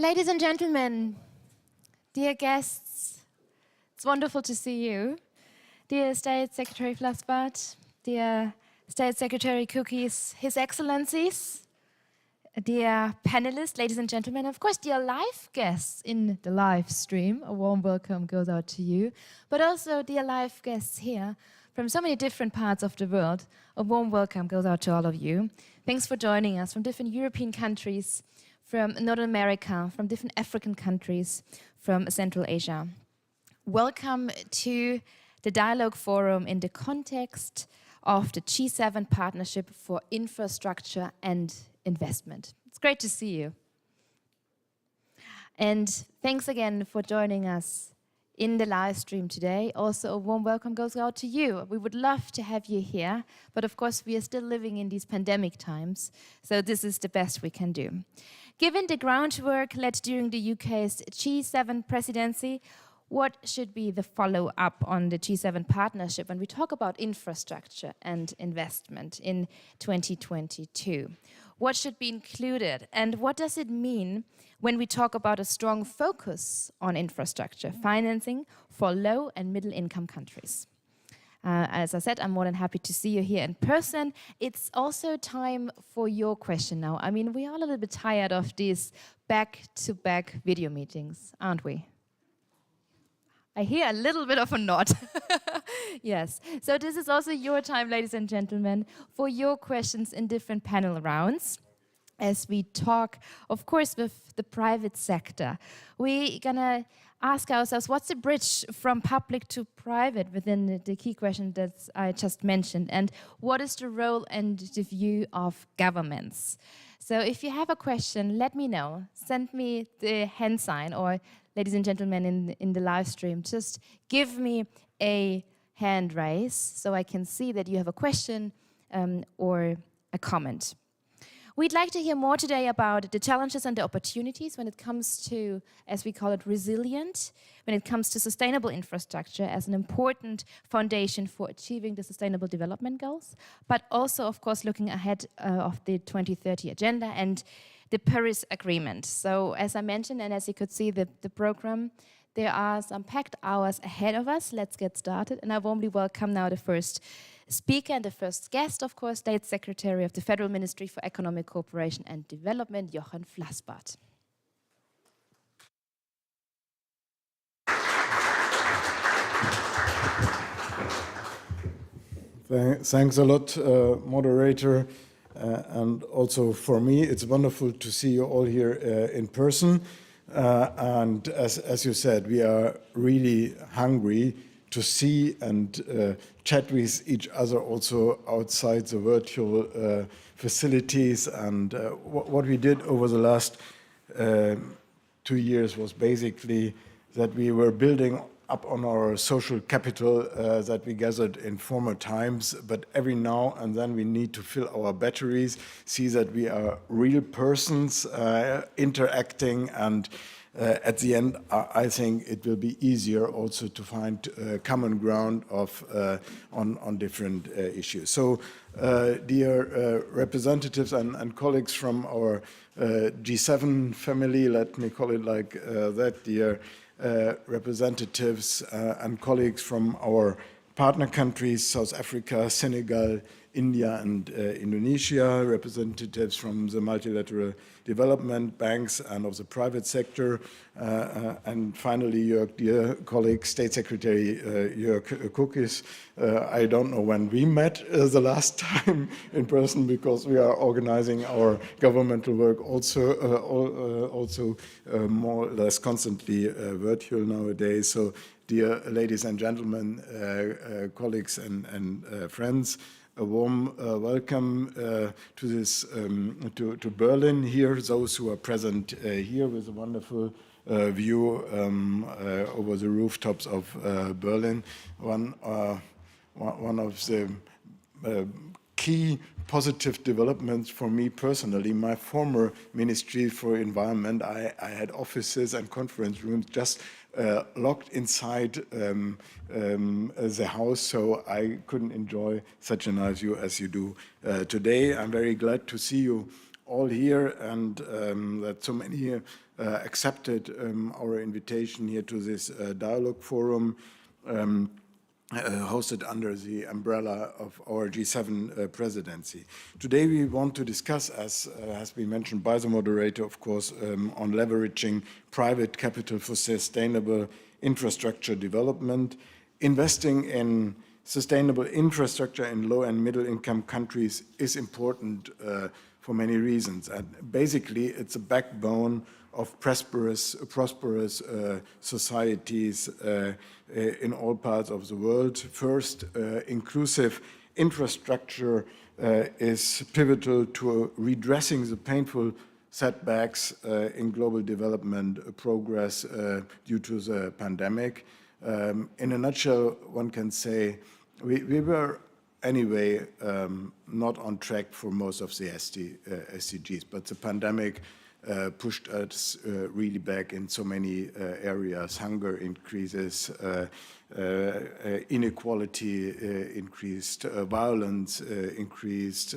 Ladies and gentlemen, dear guests, it's wonderful to see you. Dear State Secretary Flassbart, dear State Secretary Cookies, His Excellencies, dear panelists, ladies and gentlemen, of course, dear live guests in the live stream, a warm welcome goes out to you, but also dear live guests here from so many different parts of the world, a warm welcome goes out to all of you. Thanks for joining us from different European countries, from North America, from different African countries, from Central Asia. Welcome to the Dialogue Forum in the context of the G7 Partnership for Infrastructure and Investment. It's great to see you. And thanks again for joining us in the live stream today. Also, a warm welcome goes out to you. We would love to have you here, but of course we are still living in these pandemic times, so this is the best we can do. Given the groundwork led during the UK's G7 Presidency, what should be the follow-up on the G7 partnership when we talk about infrastructure and investment in 2022? What should be included, and what does it mean when we talk about a strong focus on infrastructure financing for low and middle income countries? As I said, I'm more than happy to see you here in person. It's also time for your question now. I mean, we are a little bit tired of these back-to-back video meetings, aren't we? I hear a little bit of a nod. Yes. So this is also your time, ladies and gentlemen, for your questions in different panel rounds. As we talk, of course, with the private sector, we're gonna ask ourselves, what's the bridge from public to private within the key question that I just mentioned, and what is the role and the view of governments? So if you have a question, let me know. Send me the hand sign, or ladies and gentlemen in the live stream, just give me a hand raise so I can see that you have a question or a comment. We'd like to hear more today about the challenges and the opportunities when it comes to, as we call it, resilient, when it comes to sustainable infrastructure as an important foundation for achieving the Sustainable Development Goals, but also, of course, looking ahead of the 2030 Agenda and the Paris Agreement. So, as I mentioned, and as you could see the program, there are some packed hours ahead of us. Let's get started, and I warmly welcome now the first speaker and the first guest, of course, State Secretary of the Federal Ministry for Economic Cooperation and Development, Jochen Flassbart. Thanks a lot, moderator. And also for me, it's wonderful to see you all here in person. And as you said, we are really hungry to see and chat with each other also outside the virtual facilities. And what we did over the last 2 years was basically that we were building up on our social capital that we gathered in former times, but every now and then we need to fill our batteries, see that we are real persons interacting, and at the end, I think it will be easier also to find common ground on different issues. So, dear representatives and colleagues from our G7 family, let me call it like that, dear representatives and colleagues from our partner countries, South Africa, Senegal, India and Indonesia, representatives from the multilateral development banks and of the private sector, and finally, your dear colleague, State Secretary Jörg Cookies. I don't know when we met the last time in person, because we are organizing our governmental work also more or less constantly virtual nowadays. So, dear ladies and gentlemen, colleagues and friends, a warm welcome to this to Berlin here. Those who are present here with a wonderful view over the rooftops of Berlin. One of the key positive developments for me personally, my former Ministry for Environment, I had offices and conference rooms just locked inside the house, so I couldn't enjoy such a nice view as you do today. I'm very glad to see you all here and that so many accepted our invitation here to this dialogue forum hosted under the umbrella of our G7 presidency. Today we want to discuss, as has been mentioned by the moderator, of course, on leveraging private capital for sustainable infrastructure development. Investing in sustainable infrastructure in low and middle income countries is important for many reasons. And basically, it's a backbone of prosperous societies in all parts of the world. First, inclusive infrastructure is pivotal to redressing the painful setbacks in global development progress due to the pandemic. In a nutshell, one can say we were anyway not on track for most of the SDGs, but the pandemic pushed us really back in so many areas. Hunger increases, inequality increased, violence increased,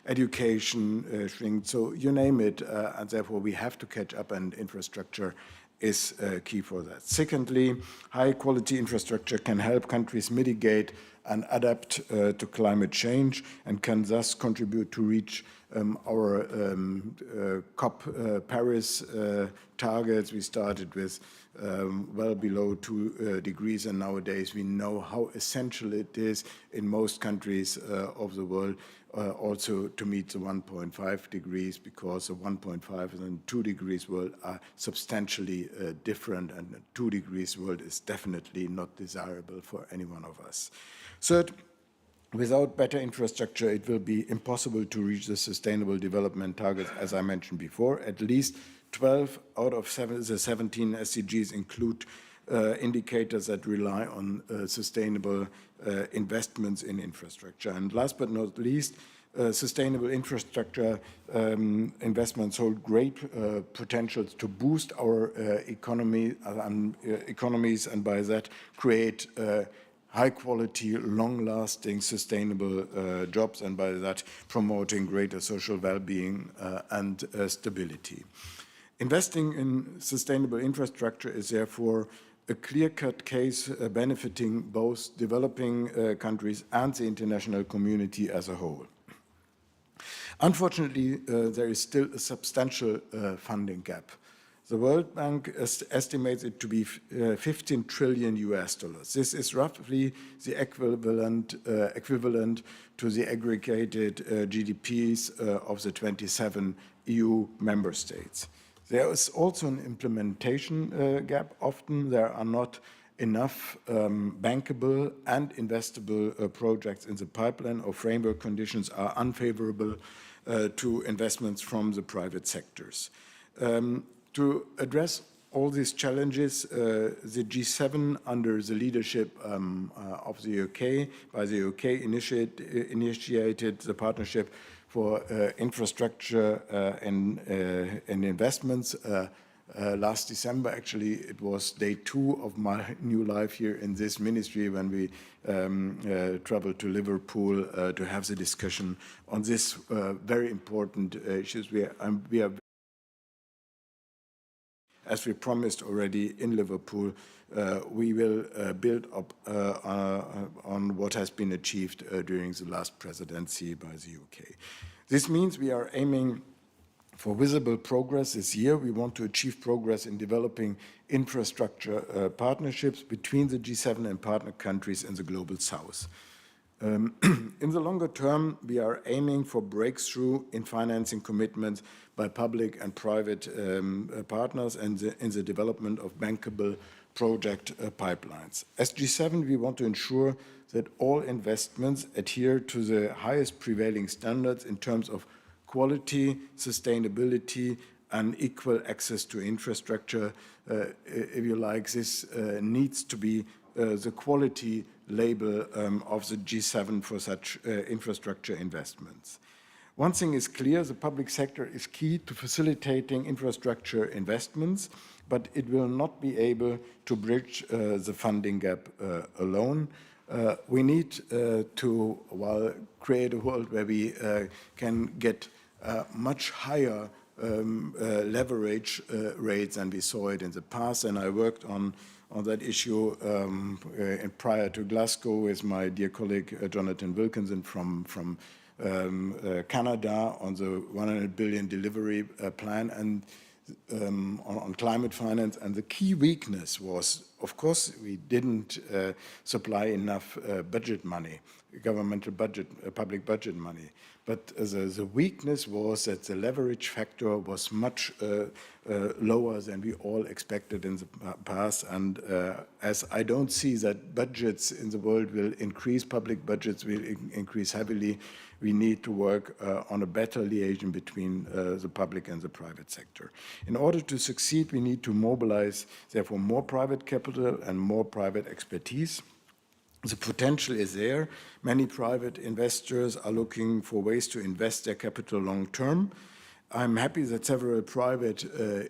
education shrinked. So you name it, and therefore we have to catch up, and infrastructure is key for that. Secondly, high quality infrastructure can help countries mitigate and adapt to climate change and can thus contribute to reach our COP Paris targets. We started with well below 2 degrees, and nowadays we know how essential it is in most countries of the world also to meet the 1.5 degrees, because the 1.5 and 2 degrees world are substantially different, and a 2 degrees world is definitely not desirable for any one of us. Third, without better infrastructure, it will be impossible to reach the sustainable development targets, as I mentioned before. At least 12 out of the 17 SDGs include indicators that rely on sustainable investments in infrastructure. And last but not least, sustainable infrastructure investments hold great potentials to boost our economies, and by that create high-quality, long-lasting, sustainable jobs, and by that promoting greater social well-being and stability. Investing in sustainable infrastructure is therefore a clear-cut case benefiting both developing countries and the international community as a whole. Unfortunately, there is still a substantial funding gap. The World Bank estimates it to be 15 trillion US dollars. This is roughly the equivalent to the aggregated GDPs of the 27 EU member states. There is also an implementation gap. Often there are not enough bankable and investable projects in the pipeline, or framework conditions are unfavorable to investments from the private sectors. To address all these challenges, the G7, under the leadership of the UK, by the UK, initiated the Partnership for Infrastructure and Investments. Last December, actually, it was day 2 of my new life here in this ministry when we traveled to Liverpool to have the discussion on this very important issues. We are, as we promised already in Liverpool, we will build up on what has been achieved during the last presidency by the UK. This means we are aiming for visible progress this year. We want to achieve progress in developing infrastructure partnerships between the G7 and partner countries in the global south. In the longer term, we are aiming for breakthrough in financing commitments by public and private partners and in the development of bankable project pipelines. As G7, we want to ensure that all investments adhere to the highest prevailing standards in terms of quality, sustainability, and equal access to infrastructure. If you like, this needs to be the quality label of the G7 for such infrastructure investments. One thing is clear, the public sector is key to facilitating infrastructure investments, but it will not be able to bridge the funding gap alone. We need to create a world where we can get much higher leverage rates than we saw it in the past, and I worked on that issue prior to Glasgow with my dear colleague Jonathan Wilkinson from Canada on the 100 billion delivery plan and on climate finance. And the key weakness was, of course, we didn't supply enough budget money, governmental budget, public budget money. But the weakness was that the leverage factor was much lower than we all expected in the past. And as I don't see that budgets in the world will increase, public budgets will increase heavily, we need to work on a better liaison between the public and the private sector. In order to succeed, we need to mobilize, therefore, more private capital and more private expertise. The potential is there. Many private investors are looking for ways to invest their capital long term. I'm happy that several private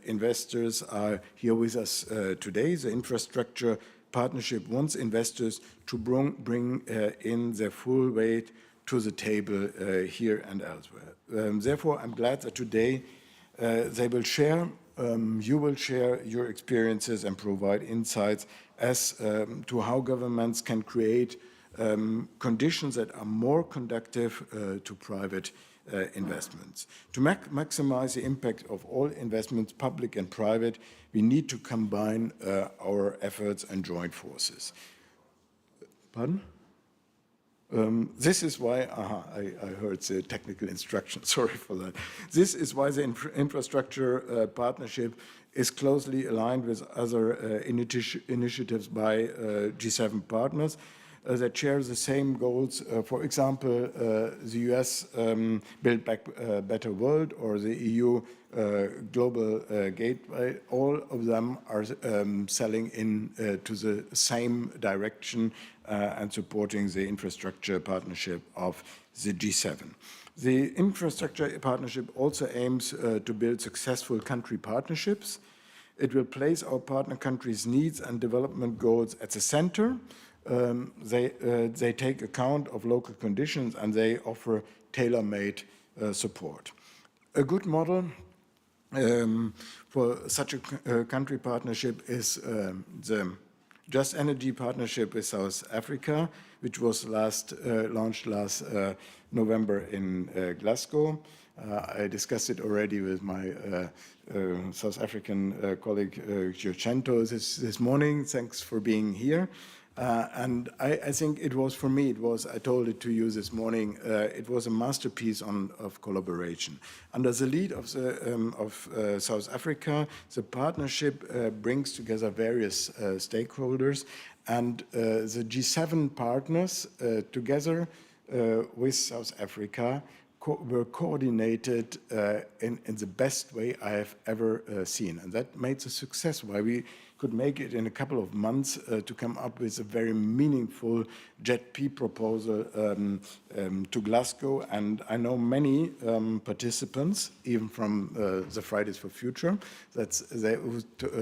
investors are here with us today. The infrastructure partnership wants investors to bring in their full weight to the table here and elsewhere. Therefore, I'm glad that today they will share, you will share your experiences and provide insights as to how governments can create conditions that are more conducive to private investments. To maximize the impact of all investments, public and private, we need to combine our efforts and join forces. Pardon? This is why, I heard the technical instruction, sorry for that. This is why the infrastructure partnership is closely aligned with other initiatives by G7 partners that share the same goals. For example, the US Build Back a Better World or the EU Global Gateway. All of them are selling in to the same direction and supporting the infrastructure partnership of the G7. The infrastructure partnership also aims to build successful country partnerships. It will place our partner countries' needs and development goals at the center. They take account of local conditions and they offer tailor-made support. A good model for such a country partnership is the Just Energy Partnership with South Africa, which was launched last November in Glasgow. I discussed it already with my South African colleague Giorgento this morning. Thanks for being here. And I think it was, for me, I told it to you this morning, it was a masterpiece of collaboration. Under the lead of South Africa, the partnership brings together various stakeholders, and the G7 partners together with South Africa were coordinated in the best way I have ever seen. And that made a success, why we could make it in a couple of months to come up with a very meaningful JET-P proposal to Glasgow. And I know many participants, even from the Fridays for Future, who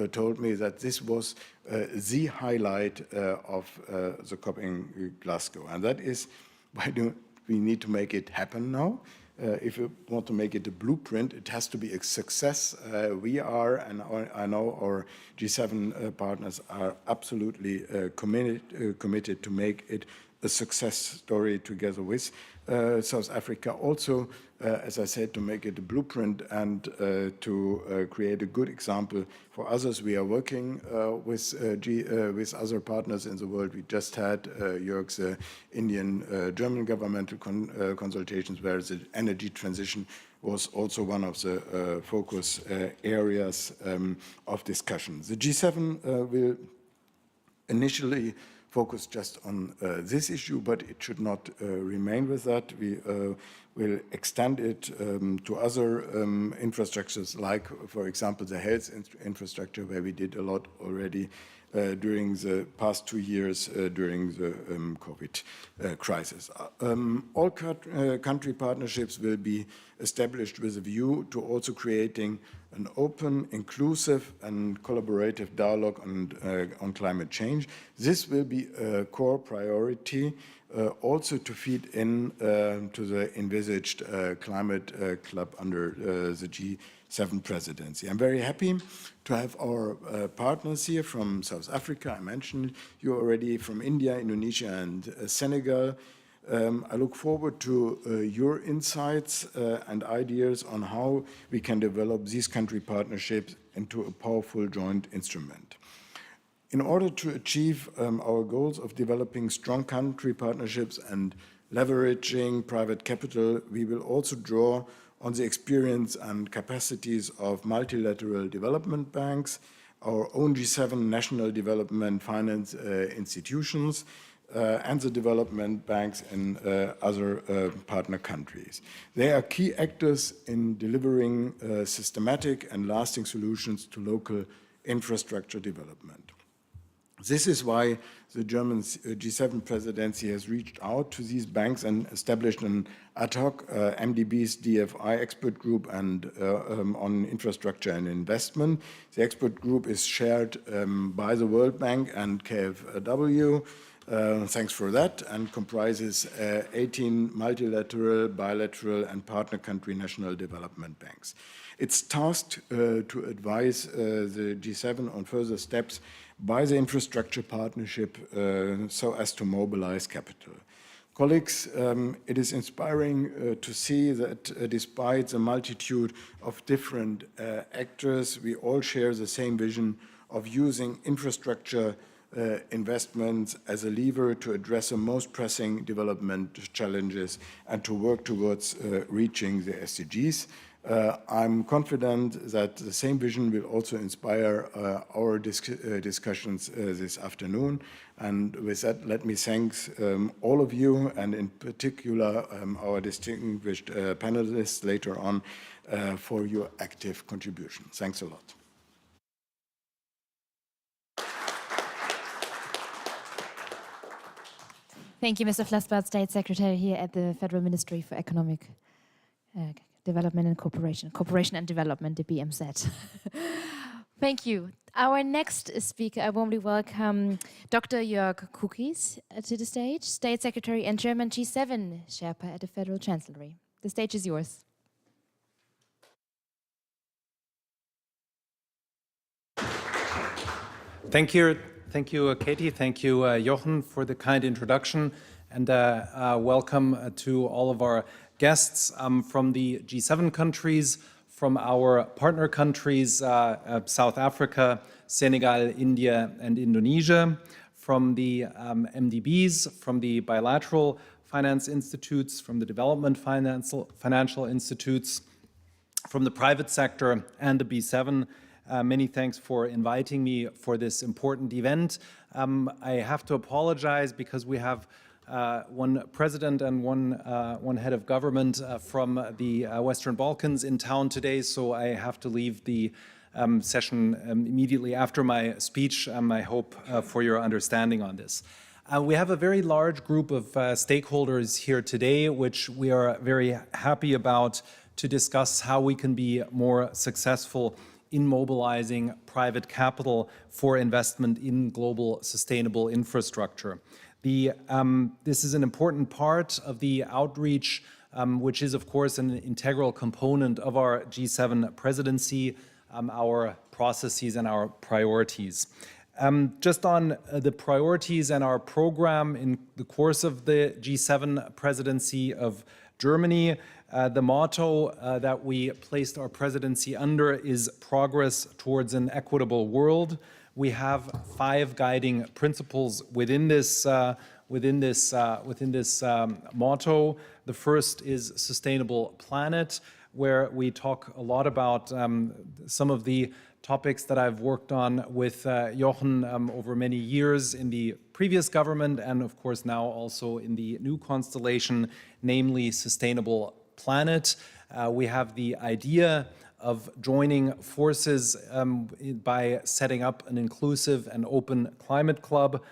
told me that this was the highlight of the COP in Glasgow. And that is why we need to make it happen now. If we want to make it a blueprint, it has to be a success. We are, and I know our G7 partners are absolutely committed to make it a success story together with South Africa. Also, as I said, to make it a blueprint and to create a good example for others. We are working with other partners in the world. We just had Jörg's Indian German governmental consultations, where the energy transition was also one of the focus areas of discussion. The G7 will initially focus just on this issue, but it should not remain with that. We will extend it to other infrastructures, like, for example, the health infrastructure, where we did a lot already during the past 2 years during the COVID crisis. All country partnerships will be established with a view to also creating an open, inclusive, and collaborative dialogue on climate change. This will be a core priority also to feed in to the envisaged climate club under the G7 presidency. I'm very happy to have our partners here from South Africa. I mentioned you already, from India, Indonesia, and Senegal. I look forward to your insights and ideas on how we can develop these country partnerships into a powerful joint instrument. In order to achieve our goals of developing strong country partnerships and leveraging private capital, we will also draw on the experience and capacities of multilateral development banks, our own G7 national development finance institutions, and the development banks in other partner countries. They are key actors in delivering systematic and lasting solutions to local infrastructure development. This is why the German G7 presidency has reached out to these banks and established an ad hoc Mdbs DFI expert group and on infrastructure and investment. The expert group is shared by the World Bank and KfW. Thanks for that, and comprises 18 multilateral, bilateral, and partner country national development banks. It's tasked to advise the G7 on further steps by the infrastructure partnership so as to mobilize capital. Colleagues, it is inspiring to see that despite the multitude of different actors, we all share the same vision of using infrastructure investments as a lever to address the most pressing development challenges and to work towards reaching the SDGs. I'm confident that the same vision will also inspire our discussions this afternoon. And with that, let me thank all of you, and in particular our distinguished panelists later on for your active contribution. Thanks a lot. Thank you, Mr. Flassbart, State Secretary here at the Federal Ministry for Economic Development and Cooperation and Development, the BMZ. Thank you. Our next speaker, I warmly welcome Dr. Jörg Kukis to the stage, State Secretary and German G7 Sherpa at the Federal Chancellery. The stage is yours. Thank you, Katie. Thank you, Jochen, for the kind introduction, and welcome to all of our guests from the G7 countries, from our partner countries, South Africa, Senegal, India, and Indonesia, from the MDBs, from the bilateral finance institutes, from the development financial institutes, from the private sector, and the B7. Many thanks for inviting me for this important event. I have to apologize because we have one president and one head of government from the Western Balkans in town today, so I have to leave the session immediately after my speech. I hope for your understanding on this. We have a very large group of stakeholders here today, which we are very happy about, to discuss how we can be more successful in mobilizing private capital for investment in global sustainable infrastructure. This is an important part of the outreach, which is, of course, an integral component of our G7 presidency, our processes and our priorities. Just on the priorities and our program in the course of the G7 presidency of Germany, the motto that we placed our presidency under is progress towards an equitable world. We have 5 guiding principles within this motto. The first is sustainable planet, where we talk a lot about some of the topics that I've worked on with Jochen over many years in the previous government, and of course now also in the new constellation, namely sustainable planet. We have the idea of joining forces by setting up an inclusive and open climate club.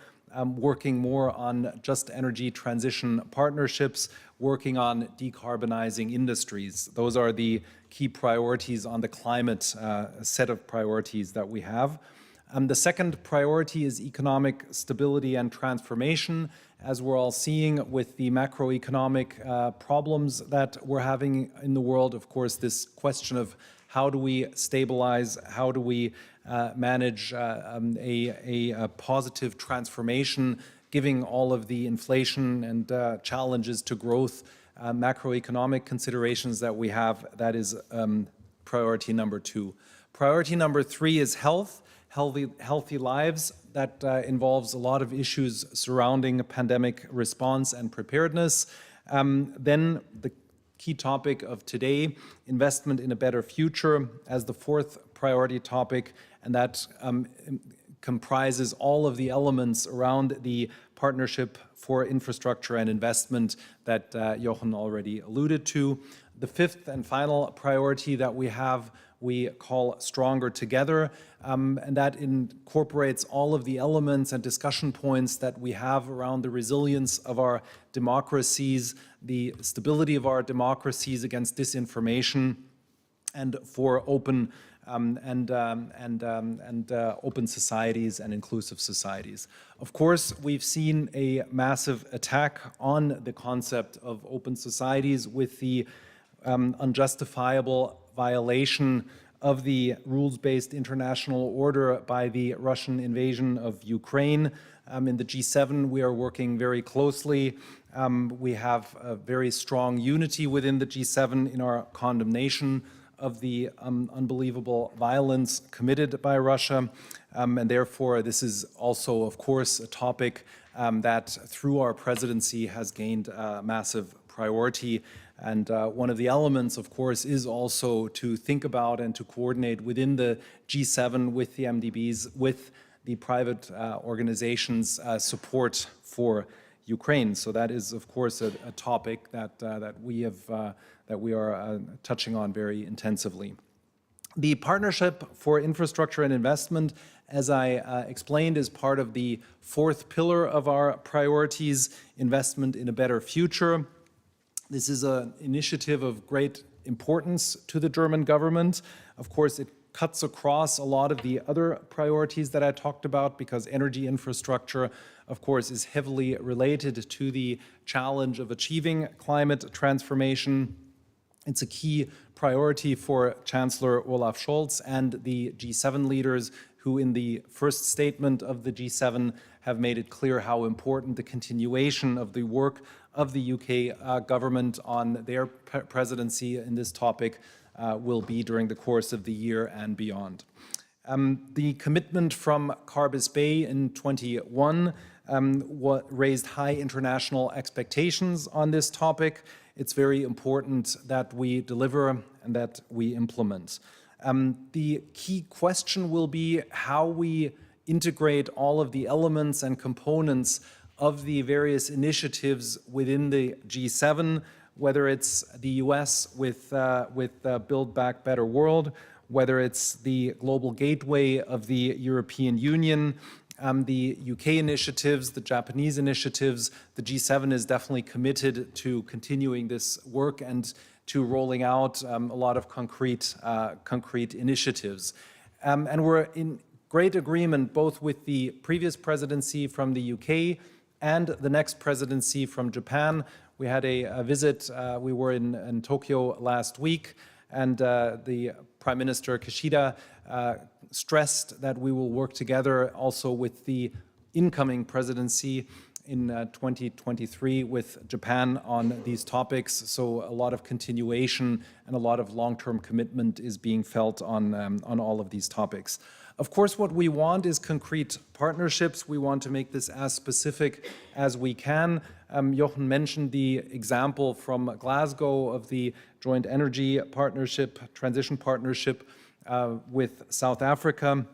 working more on just energy transition partnerships, working on decarbonizing industries. Those are the key priorities on the climate set of priorities that we have. The second priority is economic stability and transformation. As we're all seeing with the macroeconomic problems that we're having in the world, of course, this question of how do we stabilize, how do we manage a positive transformation, giving all of the inflation and challenges to growth, macroeconomic considerations that we have, that is priority number 2. Priority number 3 is health. Healthy lives. That involves a lot of issues surrounding pandemic response and preparedness. Then the key topic of today, investment in a better future, as the 4th priority topic, and that comprises all of the elements around the partnership for infrastructure and investment that Jochen already alluded to. The 5th and final priority that we call Stronger Together, and that incorporates all of the elements and discussion points that we have around the resilience of our democracies, the stability of our democracies against disinformation, and for open open societies and inclusive societies. Of course, we've seen a massive attack on the concept of open societies with the unjustifiable violation of the rules-based international order by the Russian invasion of Ukraine. In the G7, we are working very closely. We have a very strong unity within the G7 in our condemnation of the unbelievable violence committed by Russia. And therefore, this is also, of course, a topic that through our presidency has gained massive priority. And one of the elements, of course, is also to think about and to coordinate within the G7 with the MDBs, with the private organizations' support for Ukraine. So that is, of course, a topic that we are touching on very intensively. The Partnership for Infrastructure and Investment, as I explained, is part of the 4th pillar of our priorities, investment in a better future. This is an initiative of great importance to the German government. Of course, it cuts across a lot of the other priorities that I talked about, because energy infrastructure, of course, is heavily related to the challenge of achieving climate transformation. It's a key priority for Chancellor Olaf Scholz and the G7 leaders, who in the first statement of the G7 have made it clear how important the continuation of the work of the UK government on their presidency in this topic will be during the course of the year and beyond. The commitment from Carbis Bay in 21 raised high international expectations on this topic. It's very important that we deliver and that we implement. The key question will be how we integrate all of the elements and components of the various initiatives within the G7, whether it's the US with Build Back Better World, whether it's the Global Gateway of the European Union, the UK initiatives, the Japanese initiatives. The G7 is definitely committed to continuing this work and to rolling out a lot of concrete initiatives. And we're in great agreement both with the previous presidency from the UK and the next presidency from Japan. We had a visit, we were in Tokyo last week, and the Prime Minister Kishida stressed that we will work together also with the incoming presidency in 2023 with Japan on these topics. So a lot of continuation and a lot of long-term commitment is being felt on all of these topics. Of course, what we want is concrete partnerships. We want to make this as specific as we can. Jochen mentioned the example from Glasgow of the joint energy partnership, transition partnership with South Africa.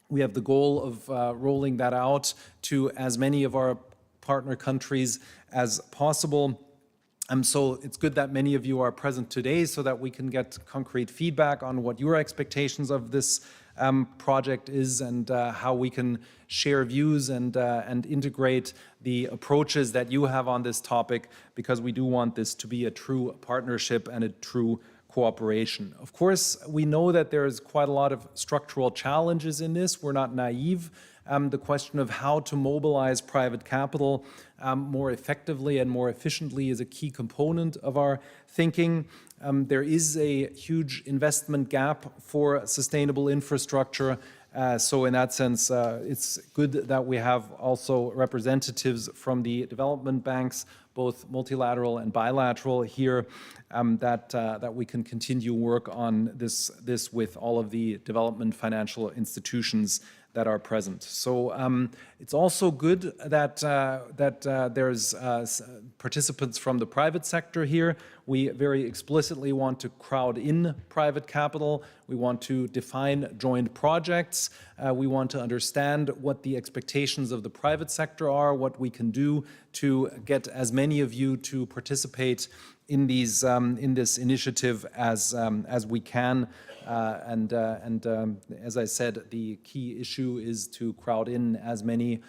We have the goal of rolling that out to as many of our partner countries as possible. So it's good that many of you are present today so that we can get concrete feedback on what your expectations of this project is, and how we can share views and integrate the approaches that you have on this topic, because we do want this to be a true partnership and a true cooperation. Of course, we know that there's quite a lot of structural challenges in this. We're not naive. The question of how to mobilize private capital more effectively and more efficiently is a key component of our thinking. There is a huge investment gap for sustainable infrastructure. So in that sense, it's good that we have also representatives from the development banks, both multilateral and bilateral here, that we can continue work on this with all of the development financial institutions that are present. So it's also good that there's participants from the private sector here. We very explicitly want to crowd in private capital. We want to define joint projects. We want to understand what the expectations of the private sector are, what we can do to get as many of you to participate in these in this initiative as we can. As I said, the key issue is to crowd in as many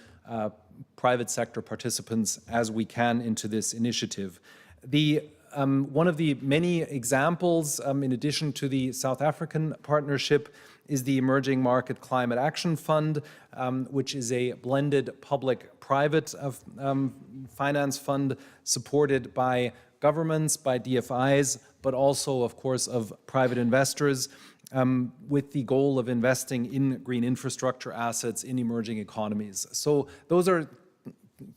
private sector participants as we can into this initiative. One of the many examples, in addition to the South African partnership, is the Emerging Market Climate Action Fund, which is a blended public-private finance fund supported by governments, by DFIs, but also, of course, of private investors, with the goal of investing in green infrastructure assets in emerging economies. So those are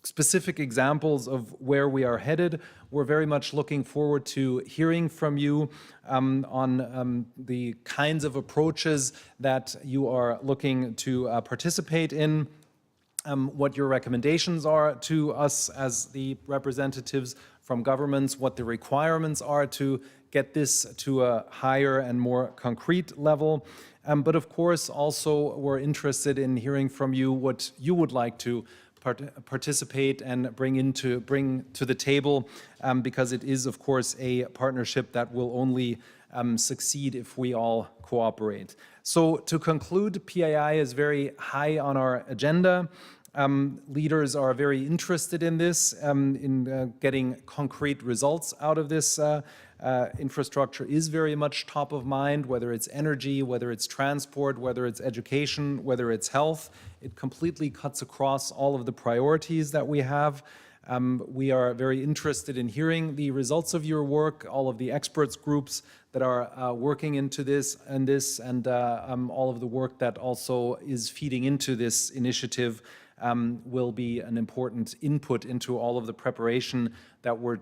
specific examples of where we are headed. We're very much looking forward to hearing from you on the kinds of approaches that you are looking to participate in, what your recommendations are to us as the representatives from governments, what the requirements are to get this to a higher and more concrete level. But of course, also we're interested in hearing from you what you would like to participate and bring to the table, because it is, of course, a partnership that will only succeed if we all cooperate. So to conclude, PAI is very high on our agenda. Leaders are very interested in this, in getting concrete results out of this. Infrastructure is very much top of mind, whether it's energy, whether it's transport, whether it's education, whether it's health. It completely cuts across all of the priorities that we have. We are very interested in hearing the results of your work, all of the experts groups that are working into this, and all of the work that also is feeding into this initiative. Will be an important input into all of the preparation that we're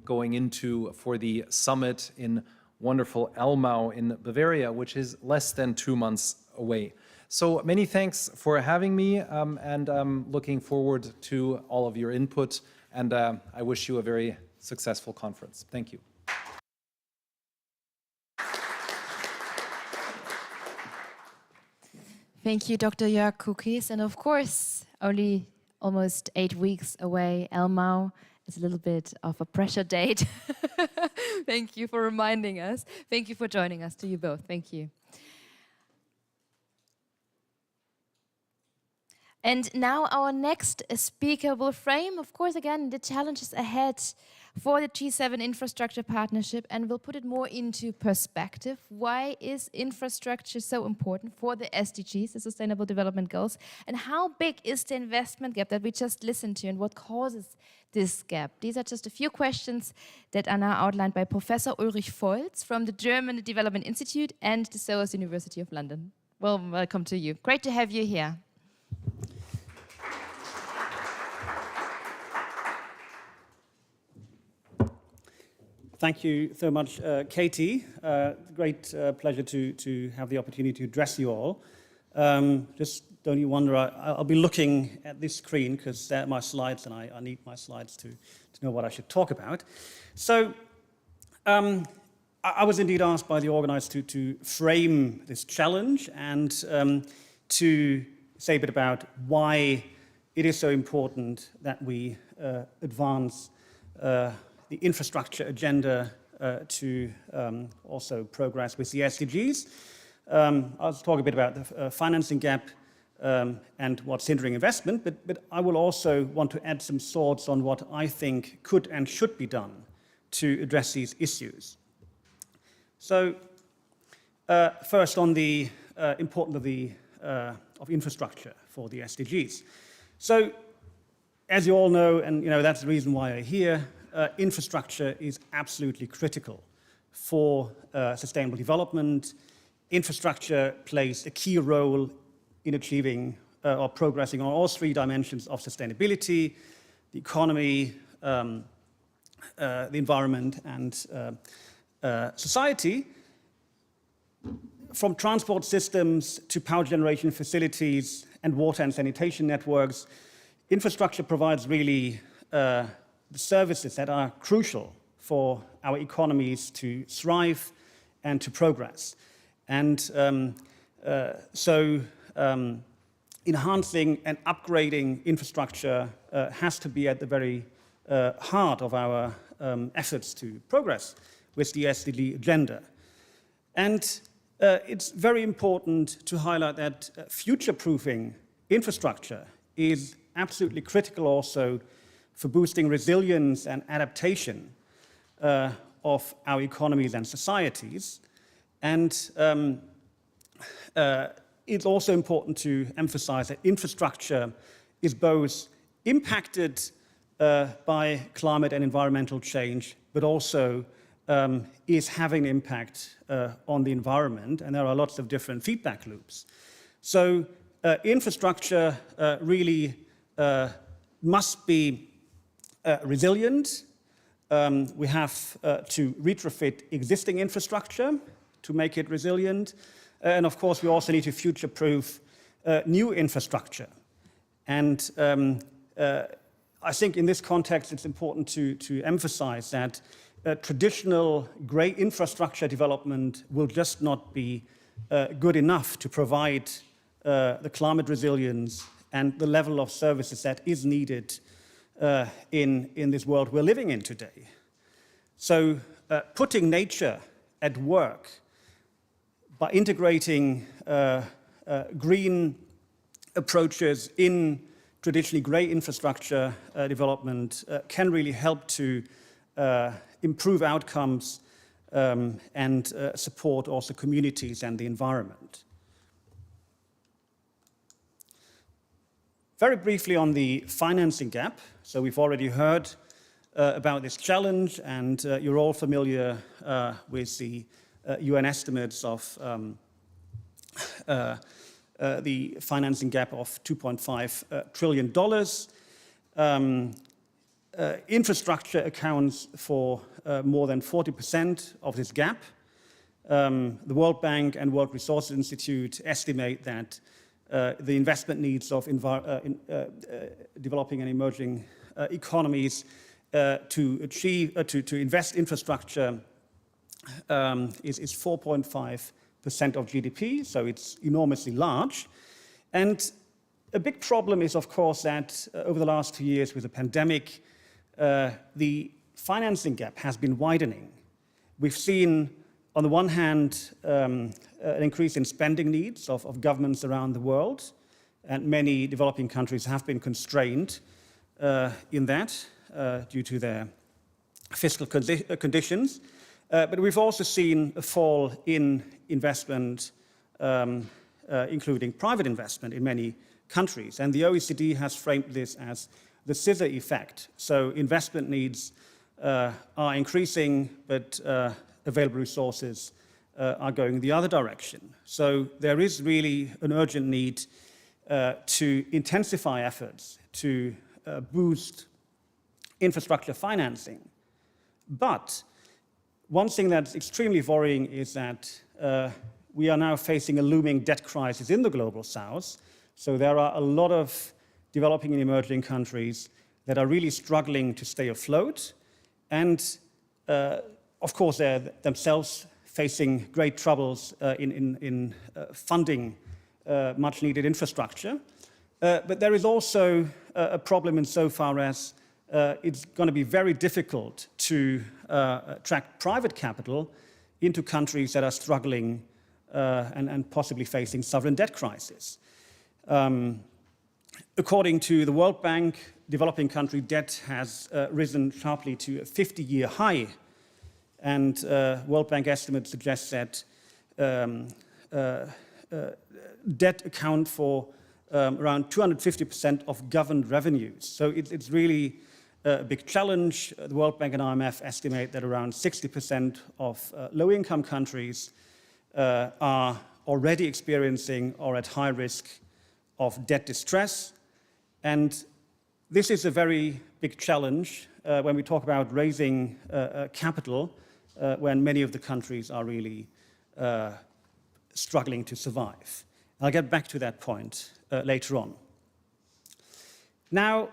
going into for the summit in wonderful Elmau in Bavaria, which is less than 2 months away. So many thanks for having me, and I'm looking forward to all of your input, and I wish you a very successful conference. Thank you. Thank you, Dr. Jörg Kukis. And of course, only almost 8 weeks away, Elmau is a little bit of a pressure date. Thank you for reminding us. Thank you for joining us, to you both. Thank you. And now our next speaker will frame, of course, again, the challenges ahead for the G7 infrastructure partnership, and we'll put it more into perspective. Why is infrastructure so important for the SDGs, the Sustainable Development Goals, and how big is the investment gap that we just listened to, and what causes this gap? These are just a few questions that are now outlined by Professor Ulrich Volz from the German Development Institute and the SOAS University of London. Well, welcome to you. Great to have you here. Thank you so much, Katie. Great pleasure to have the opportunity to address you all. Just don't you wonder, I'll be looking at this screen because they're my slides, and I need my slides to know what I should talk about. So I was indeed asked by the organizers to frame this challenge and to say a bit about why it is so important that we advance the infrastructure agenda to also progress with the SDGs. I'll talk a bit about the financing gap and what's hindering investment, but I will also want to add some thoughts on what I think could and should be done to address these issues. So first on the importance of infrastructure for the SDGs. So as you all know, and that's the reason why I'm here, infrastructure is absolutely critical for sustainable development. Infrastructure plays a key role in achieving or progressing on all three dimensions of sustainability: the economy, the environment, and society. From transport systems to power generation facilities and water and sanitation networks, infrastructure provides really the services that are crucial for our economies to thrive and to progress. And so enhancing and upgrading infrastructure has to be at the very heart of our efforts to progress with the SDG agenda. And it's very important to highlight that future-proofing infrastructure is absolutely critical also for boosting resilience and adaptation of our economies and societies. And it's also important to emphasize that infrastructure is both impacted by climate and environmental change, but also is having an impact on the environment, and there are lots of different feedback loops. So infrastructure really must be resilient. We have to retrofit existing infrastructure to make it resilient. And of course, we also need to future-proof new infrastructure. And I think in this context, it's important to emphasize that traditional great infrastructure development will just not be good enough to provide the climate resilience and the level of services that is needed in this world we're living in today. So putting nature at work by integrating green approaches in traditionally grey infrastructure development can really help to improve outcomes and support also communities and the environment. Very briefly on the financing gap. So we've already heard about this challenge, and you're all familiar with the UN estimates of the financing gap of $2.5 trillion. Infrastructure accounts for more than 40% of this gap. The World Bank and World Resources Institute estimate that the investment needs of developing and emerging economies to invest infrastructure is 4.5% of GDP, so it's enormously large. And a big problem is, of course, that over the last 2 years with the pandemic, the financing gap has been widening. We've seen, on the one hand, an increase in spending needs of governments around the world, and many developing countries have been constrained in that due to their fiscal conditions. But we've also seen a fall in investment, including private investment in many countries. And the OECD has framed this as the scissor effect. So investment needs are increasing, but available resources are going the other direction. So there is really an urgent need to intensify efforts to boost infrastructure financing. But one thing that's extremely worrying is that we are now facing a looming debt crisis in the global south. So there are a lot of developing and emerging countries that are really struggling to stay afloat. And of course, they're themselves facing great troubles in funding much needed infrastructure. But there is also a problem insofar as it's going to be very difficult to attract private capital into countries that are struggling and possibly facing sovereign debt crisis. According to the World Bank, developing country debt has risen sharply to a 50-year high, and World Bank estimates suggest that debt account for around 250% of government revenues. So it's really a big challenge. The World Bank and IMF estimate that around 60% of low-income countries are already experiencing or at high risk of debt distress. And this is a very big challenge when we talk about raising capital when many of the countries are really struggling to survive. I'll get back to that point later on. Now,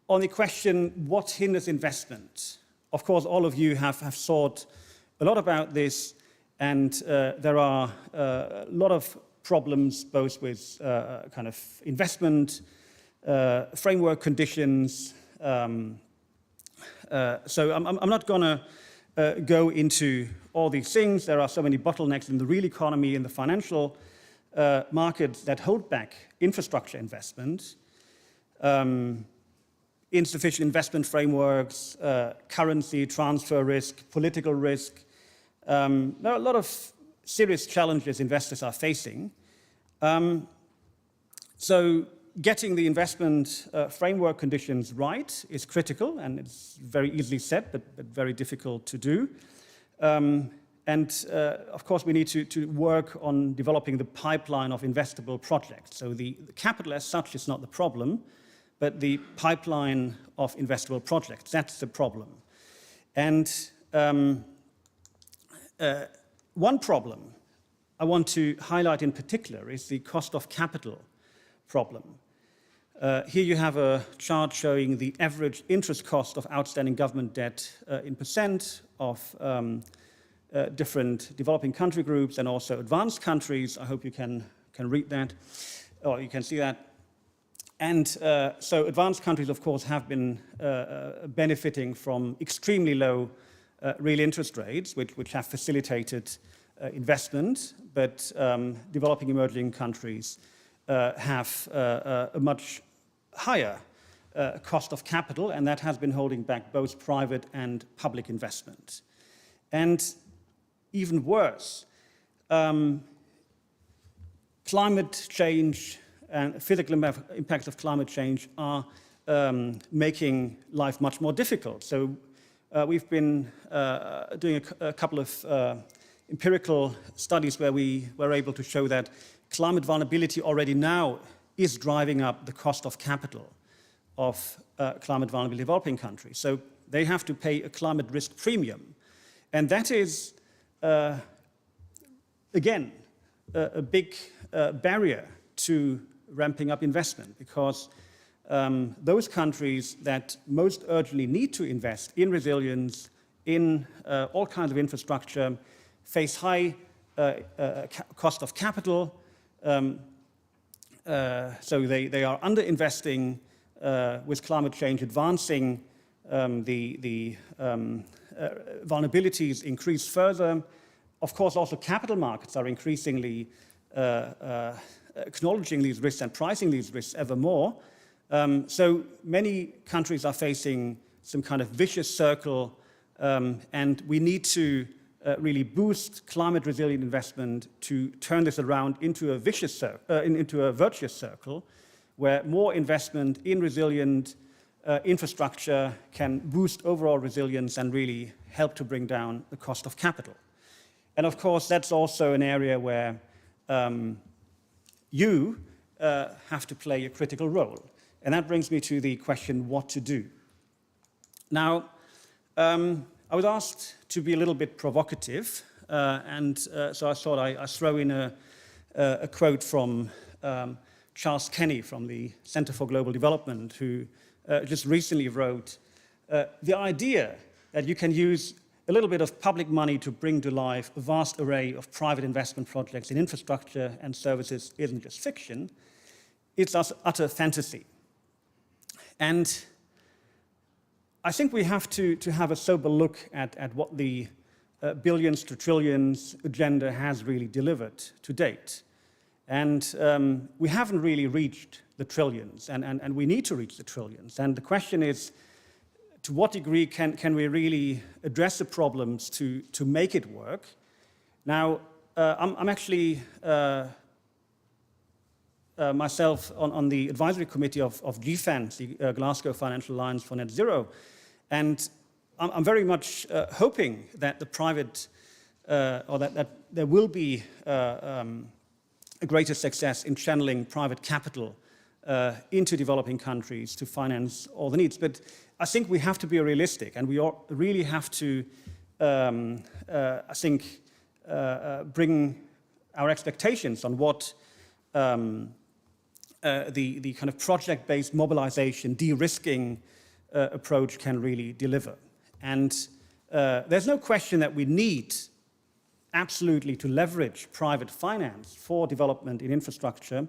on the question, what hinders investment? Of course, all of you have thought a lot about this, and there are a lot of problems, both with kind of investment, framework conditions. So I'm not going to go into all these things. There are so many bottlenecks in the real economy, in the financial markets that hold back infrastructure investment. Insufficient investment frameworks, currency transfer risk, political risk. There are a lot of serious challenges investors are facing. So getting the investment framework conditions right is critical, and it's very easily said, but very difficult to do. Of course, we need to work on developing the pipeline of investable projects. So the capital as such is not the problem, but the pipeline of investable projects, that's the problem. And one problem I want to highlight in particular is the cost of capital problem. Here you have a chart showing the average interest cost of outstanding government debt in percent of different developing country groups and also advanced countries. I hope you can read that, or you can see that. And so advanced countries, of course, have been benefiting from extremely low real interest rates, which have facilitated investment, but developing emerging countries have a much higher cost of capital, and that has been holding back both private and public investment. And even worse, climate change and physical impacts of climate change are making life much more difficult. So we've been doing a couple of empirical studies where we were able to show that climate vulnerability already now is driving up the cost of capital of climate vulnerable developing countries. So they have to pay a climate risk premium. And that is, again, a big barrier to ramping up investment, because those countries that most urgently need to invest in resilience, in all kinds of infrastructure, face high cost of capital. So they are underinvesting with climate change advancing, the vulnerabilities increase further. Of course, also capital markets are increasingly acknowledging these risks and pricing these risks ever more. So many countries are facing some kind of vicious circle, and we need to really boost climate resilient investment to turn this around into a vicious into a virtuous circle, where more investment in resilient infrastructure can boost overall resilience and really help to bring down the cost of capital. And of course, that's also an area where you have to play a critical role. And that brings me to the question, what to do? Now, I was asked to be a little bit provocative, so I thought I'd throw in a quote from Charles Kenny from the Center for Global Development, who just recently wrote, the idea that you can use a little bit of public money to bring to life a vast array of private investment projects in infrastructure and services isn't just fiction, it's utter fantasy. And I think we have to have a sober look at what the billions to trillions agenda has really delivered to date. And we haven't really reached the trillions, and we need to reach the trillions. And the question is, to what degree can we really address the problems to make it work? Now, I'm actually myself on the advisory committee of GFANZ, the Glasgow Financial Alliance for Net Zero, and I'm very much hoping that the private, or that there will be a greater success in channeling private capital into developing countries to finance all the needs. But I think we have to be realistic, and we really have to, I think, bring our expectations on what the kind of project-based mobilization, de-risking approach can really deliver. And there's no question that we need absolutely to leverage private finance for development in infrastructure.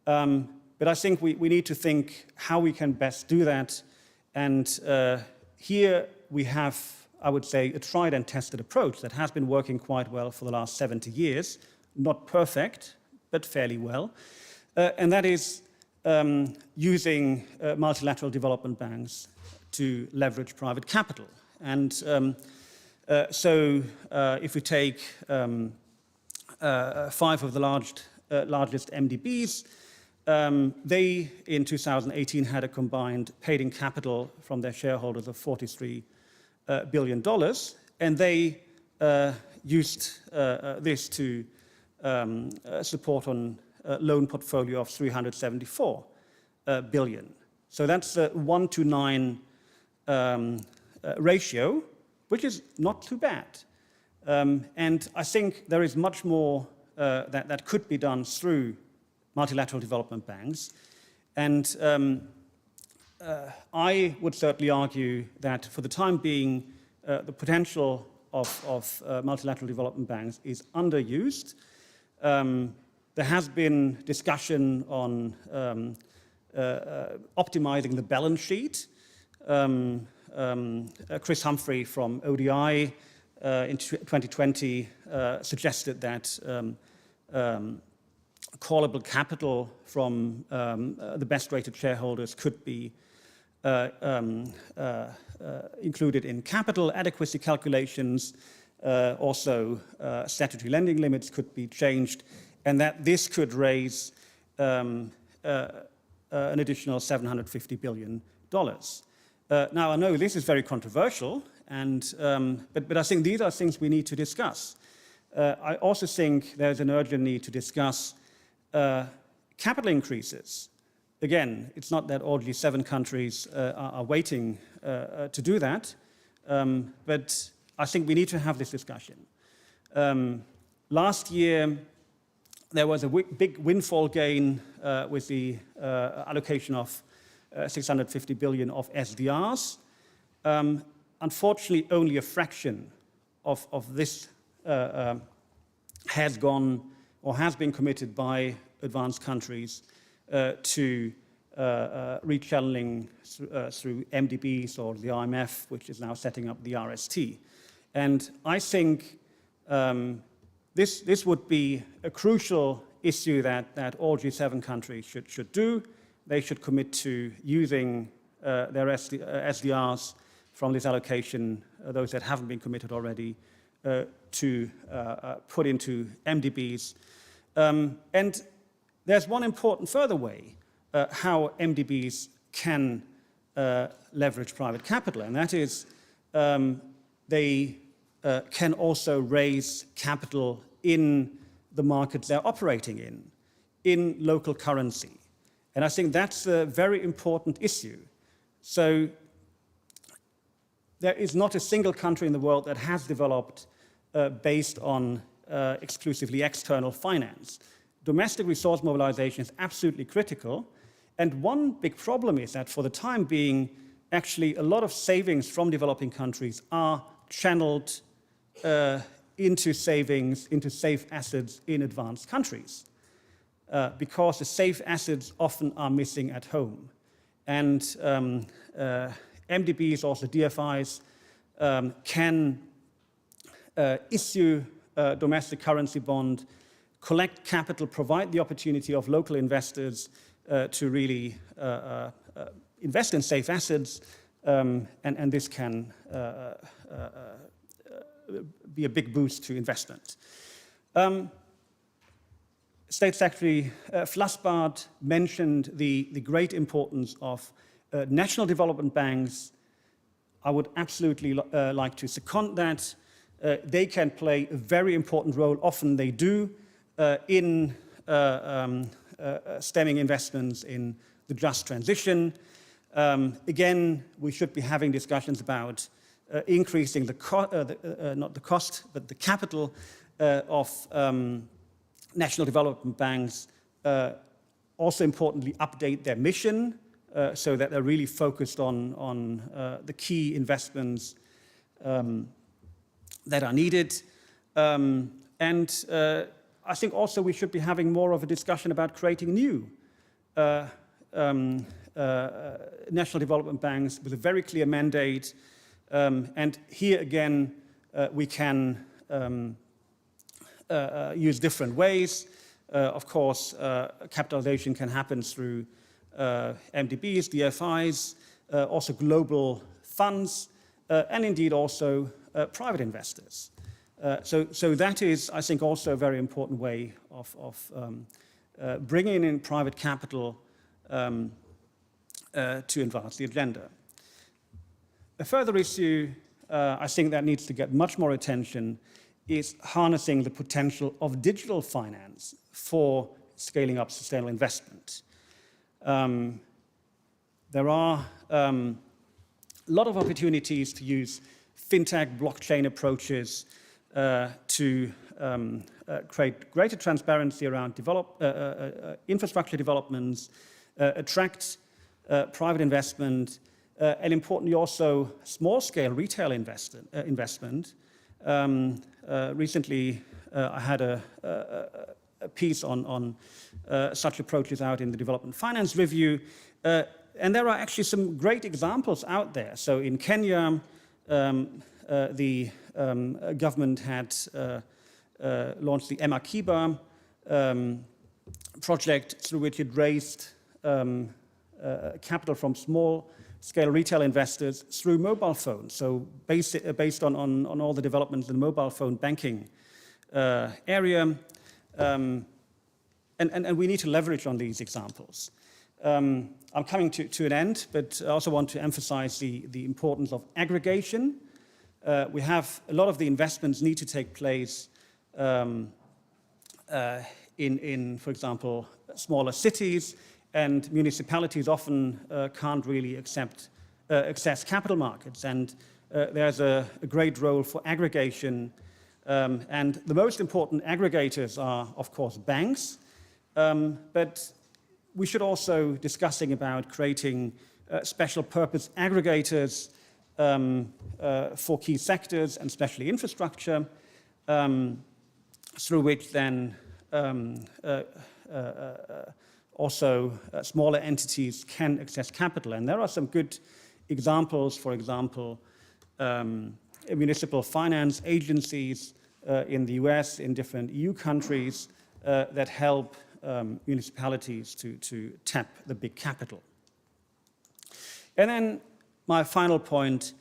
But I think we need to think how we can best do that. And here we have, I would say, a tried and tested approach that has been working quite well for the last 70 years. Not perfect, but fairly well. And that is using multilateral development banks to leverage private capital. And so if we take 5 of the largest MDBs, they, in 2018, had a combined paid-in capital from their shareholders of $43 billion, and they used this to support on a loan portfolio of $374 billion. So that's a 1-to-9 ratio, which is not too bad. And I think there is much more that could be done through multilateral development banks. And I would certainly argue that for the time being, the potential of multilateral development banks is underused. There has been discussion on optimizing the balance sheet. Chris Humphrey from ODI in 2020 suggested that callable capital from the best-rated shareholders could be included in capital adequacy calculations. Also, statutory lending limits could be changed, and that this could raise an additional $750 billion. Now, I know this is very controversial, and, but I think these are things we need to discuss. I also think there's an urgent need to discuss capital increases. Again, it's not that all G7 countries are waiting to do that, but I think we need to have this discussion. Last year, there was a big windfall gain with the allocation of $650 billion of SDRs. Unfortunately, only a fraction of this has gone or has been committed by advanced countries to rechanneling through MDBs or the IMF, which is now setting up the RST. And I think this would be a crucial issue that all G7 countries should do. They should commit to using their SDRs from this allocation, those that haven't been committed already, to put into MDBs. And there's one important further way how MDBs can leverage private capital, and that is they can also raise capital in the markets they're operating in local currency. And I think that's a very important issue. So there is not a single country in the world that has developed based on exclusively external finance. Domestic resource mobilization is absolutely critical. And one big problem is that for the time being, actually a lot of savings from developing countries are channeled into savings, into safe assets in advanced countries. Because the safe assets often are missing at home. And MDBs, also DFIs, can issue a domestic currency bond, collect capital, provide the opportunity of local investors to really invest in safe assets, and this can be a big boost to investment. State Secretary Flassbart mentioned the great importance of national development banks. I would absolutely like to second that. They can play a very important role, often they do, in stemming investments in the just transition. Again, we should be having discussions about increasing not the cost, but the capital of national development banks. Also importantly, update their mission so that they're really focused on the key investments that are needed. And I think also we should be having more of a discussion about creating new national development banks with a very clear mandate. And here again, we can use different ways. Of course, capitalization can happen through MDBs, DFIs, also global funds, and indeed also private investors. So that is, I think, also a very important way of bringing in private capital to advance the agenda. A further issue I think that needs to get much more attention is harnessing the potential of digital finance for scaling up sustainable investment. There are a lot of opportunities to use fintech, blockchain approaches to create greater transparency around infrastructure developments, attract private investment, and importantly also small-scale retail investment. Recently, I had a piece on such approaches out in the Development Finance Review, and there are actually some great examples out there. So in Kenya, the government had launched the Emakiba project, through which it raised capital from small-scale retail investors through mobile phones. So based on all the developments in the mobile phone banking area, and we need to leverage on these examples. I'm coming to an end, but I also want to emphasize the importance of aggregation. We have a lot of the investments need to take place in, for example, smaller cities, and municipalities often can't really access capital markets. And there's a great role for aggregation. And the most important aggregators are, of course, banks. But we should also discussing about creating special purpose aggregators for key sectors, and especially infrastructure, through which then also smaller entities can access capital. And there are some good examples, for example, municipal finance agencies in the US, in different EU countries, that help municipalities to tap the big capital. And then my final point,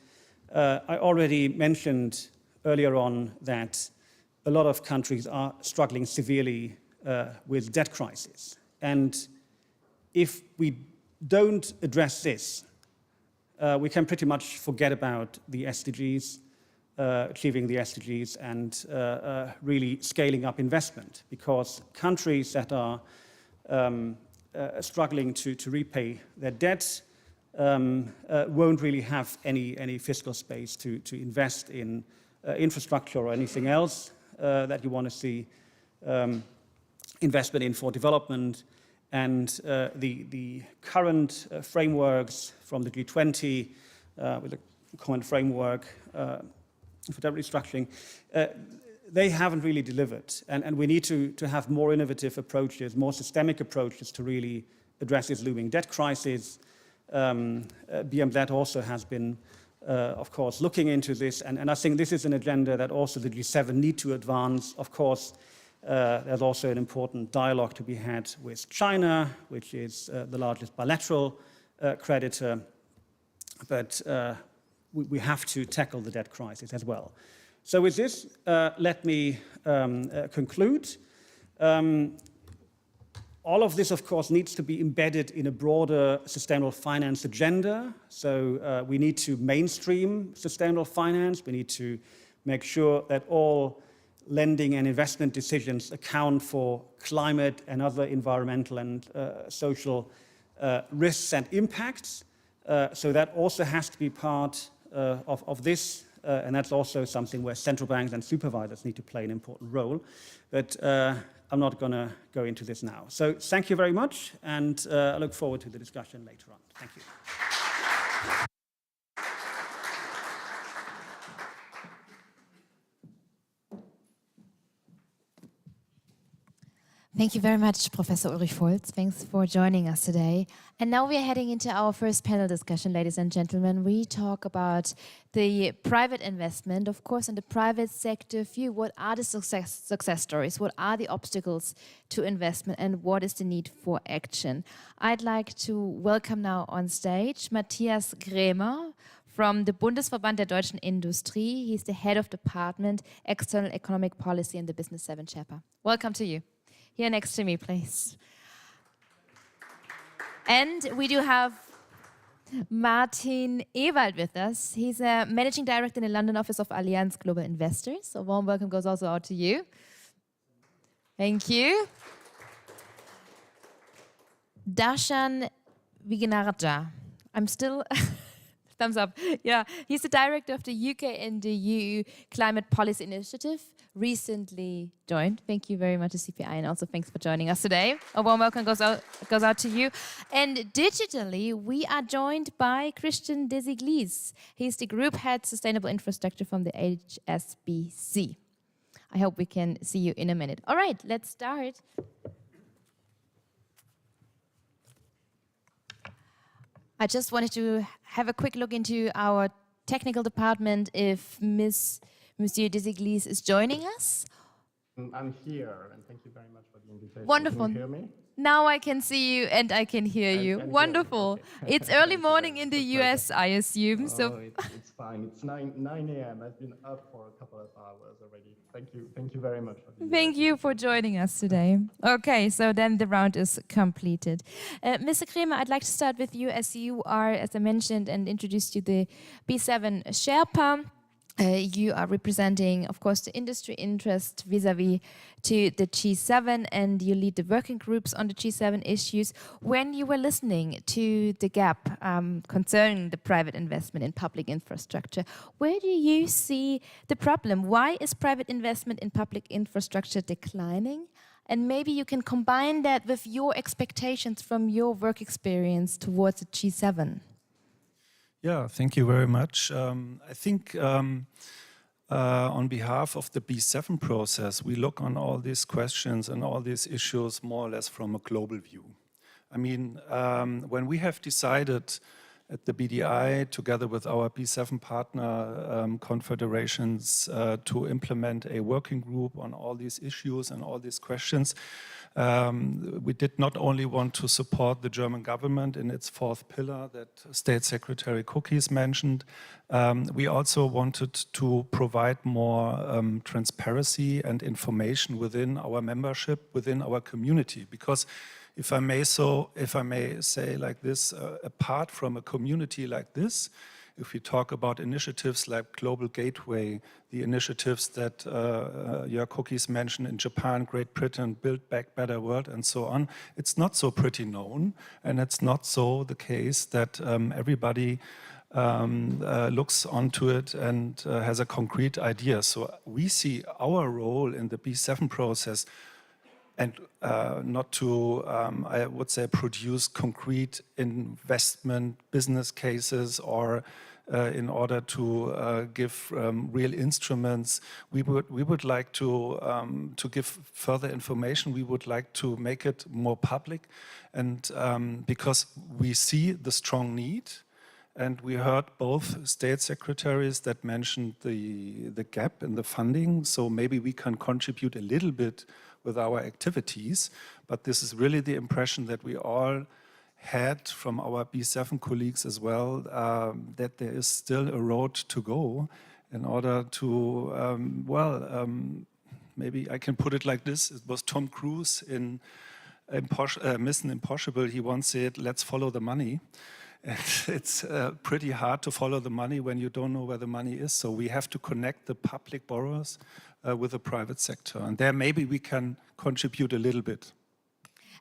I already mentioned earlier on that a lot of countries are struggling severely with debt crisis. And if we don't address this, we can pretty much forget about the SDGs, achieving the SDGs, and really scaling up investment, because countries that are struggling to repay their debt won't really have any fiscal space to invest in infrastructure or anything else that you want to see investment in for development. And the current frameworks from the G20 with the common framework for debt restructuring, they haven't really delivered. And we need to have more innovative approaches, more systemic approaches to really address this looming debt crisis. BMZ also has been of course, looking into this. And I think this is an agenda that also the G7 need to advance. Of course, there's also an important dialogue to be had with China, which is the largest bilateral creditor. But we have to tackle the debt crisis as well. So with this, let me conclude. All of this, of course, needs to be embedded in a broader sustainable finance agenda. So we need to mainstream sustainable finance. We need to make sure that all lending and investment decisions account for climate and other environmental and social risks and impacts. So that also has to be part of this, and that's also something where central banks and supervisors need to play an important role. But I'm not going to go into this now. So thank you very much, and I look forward to the discussion later on. Thank you. Thank you very much, Professor Ulrich Volz. Thanks for joining us today. And now we are heading into our first panel discussion, ladies and gentlemen. We talk about the private investment, of course, in the private sector view. What are the success stories? What are the obstacles to investment? And what is the need for action? I'd like to welcome now on stage Matthias Grämer from the Bundesverband der Deutschen Industrie. He's the head of department, External Economic Policy in the Business 7 chapter. Welcome to you. Here next to me, please. And we do have Martin Ewald with us. He's a managing director in the London office of Allianz Global Investors. So a warm welcome goes also out to you. Thank you. Darshan Vignarajah. I'm still... Thumbs up. Yeah, he's the director of the UK and the EU Climate Policy Initiative, recently joined. Thank you very much to CPI, and also thanks for joining us today. A warm welcome goes out to you. And digitally, we are joined by Christian Sdgs. He's the Group Head Sustainable Infrastructure from the HSBC. I hope we can see you in a minute. All right, let's start. I just wanted to have a quick look into our technical department if Monsieur Sdgs is joining us. I'm here, and thank you very much for the invitation. Wonderful. Can you hear me? Now I can see you and I can hear you. Wonderful. Okay. It's early morning in the US, I assume. It's fine. It's 9 a.m. I've been up for a couple of hours already. Thank you very much for the Thank you for joining us today. Okay, so then the round is completed. Mr. Grämer, I'd like to start with you, as you are, as I mentioned and introduced you, the B7 Sherpa. You are representing, of course, the industry interest vis-à-vis to the G7, and you lead the working groups on the G7 issues. When you were listening to the gap concerning the private investment in public infrastructure, where do you see the problem? Why is private investment in public infrastructure declining? And maybe you can combine that with your expectations from your work experience towards the G7. Yeah, thank you very much. I think on behalf of the B7 process, we look on all these questions and all these issues more or less from a global view. I mean, when we have decided at the BDI, together with our B7 partner confederations, to implement a working group on all these issues and all these questions, we did not only want to support the German government in its fourth pillar that State Secretary Cookies mentioned, we also wanted to provide more transparency and information within our membership, within our community, because if I may say like this, apart from a community like this, if we talk about initiatives like Global Gateway, the initiatives that Jörg Cookies mentioned in Japan, Great Britain, Build Back Better World, and so on, it's not so pretty known, and it's not so the case that everybody looks onto it and has a concrete idea. So we see our role in the B7 process, and not to, I would say, produce concrete investment business cases or in order to give real instruments. We would like to give further information. We would like to make it more public, and because we see the strong need, and we heard both state secretaries that mentioned the gap in the funding, so maybe we can contribute a little bit with our activities, but this is really the impression that we all had from our B7 colleagues as well, that there is still a road to go in order to, maybe I can put it like this, it was Tom Cruise in Mission Impossible, he once said, let's follow the money. And it's pretty hard to follow the money when you don't know where the money is. So we have to connect the public borrowers with the private sector. And there maybe we can contribute a little bit.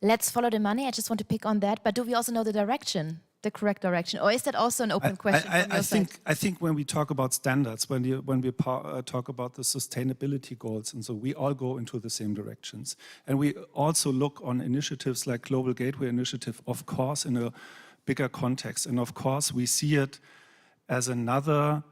Let's follow the money. I just want to pick on that. But do we also know the direction, the correct direction? Or is that also an open question from your side? I think when we talk about standards, when we talk about the sustainability goals, and so we all go into the same directions. And we also look on initiatives like Global Gateway Initiative, of course, in a bigger context. And of course, we see it as another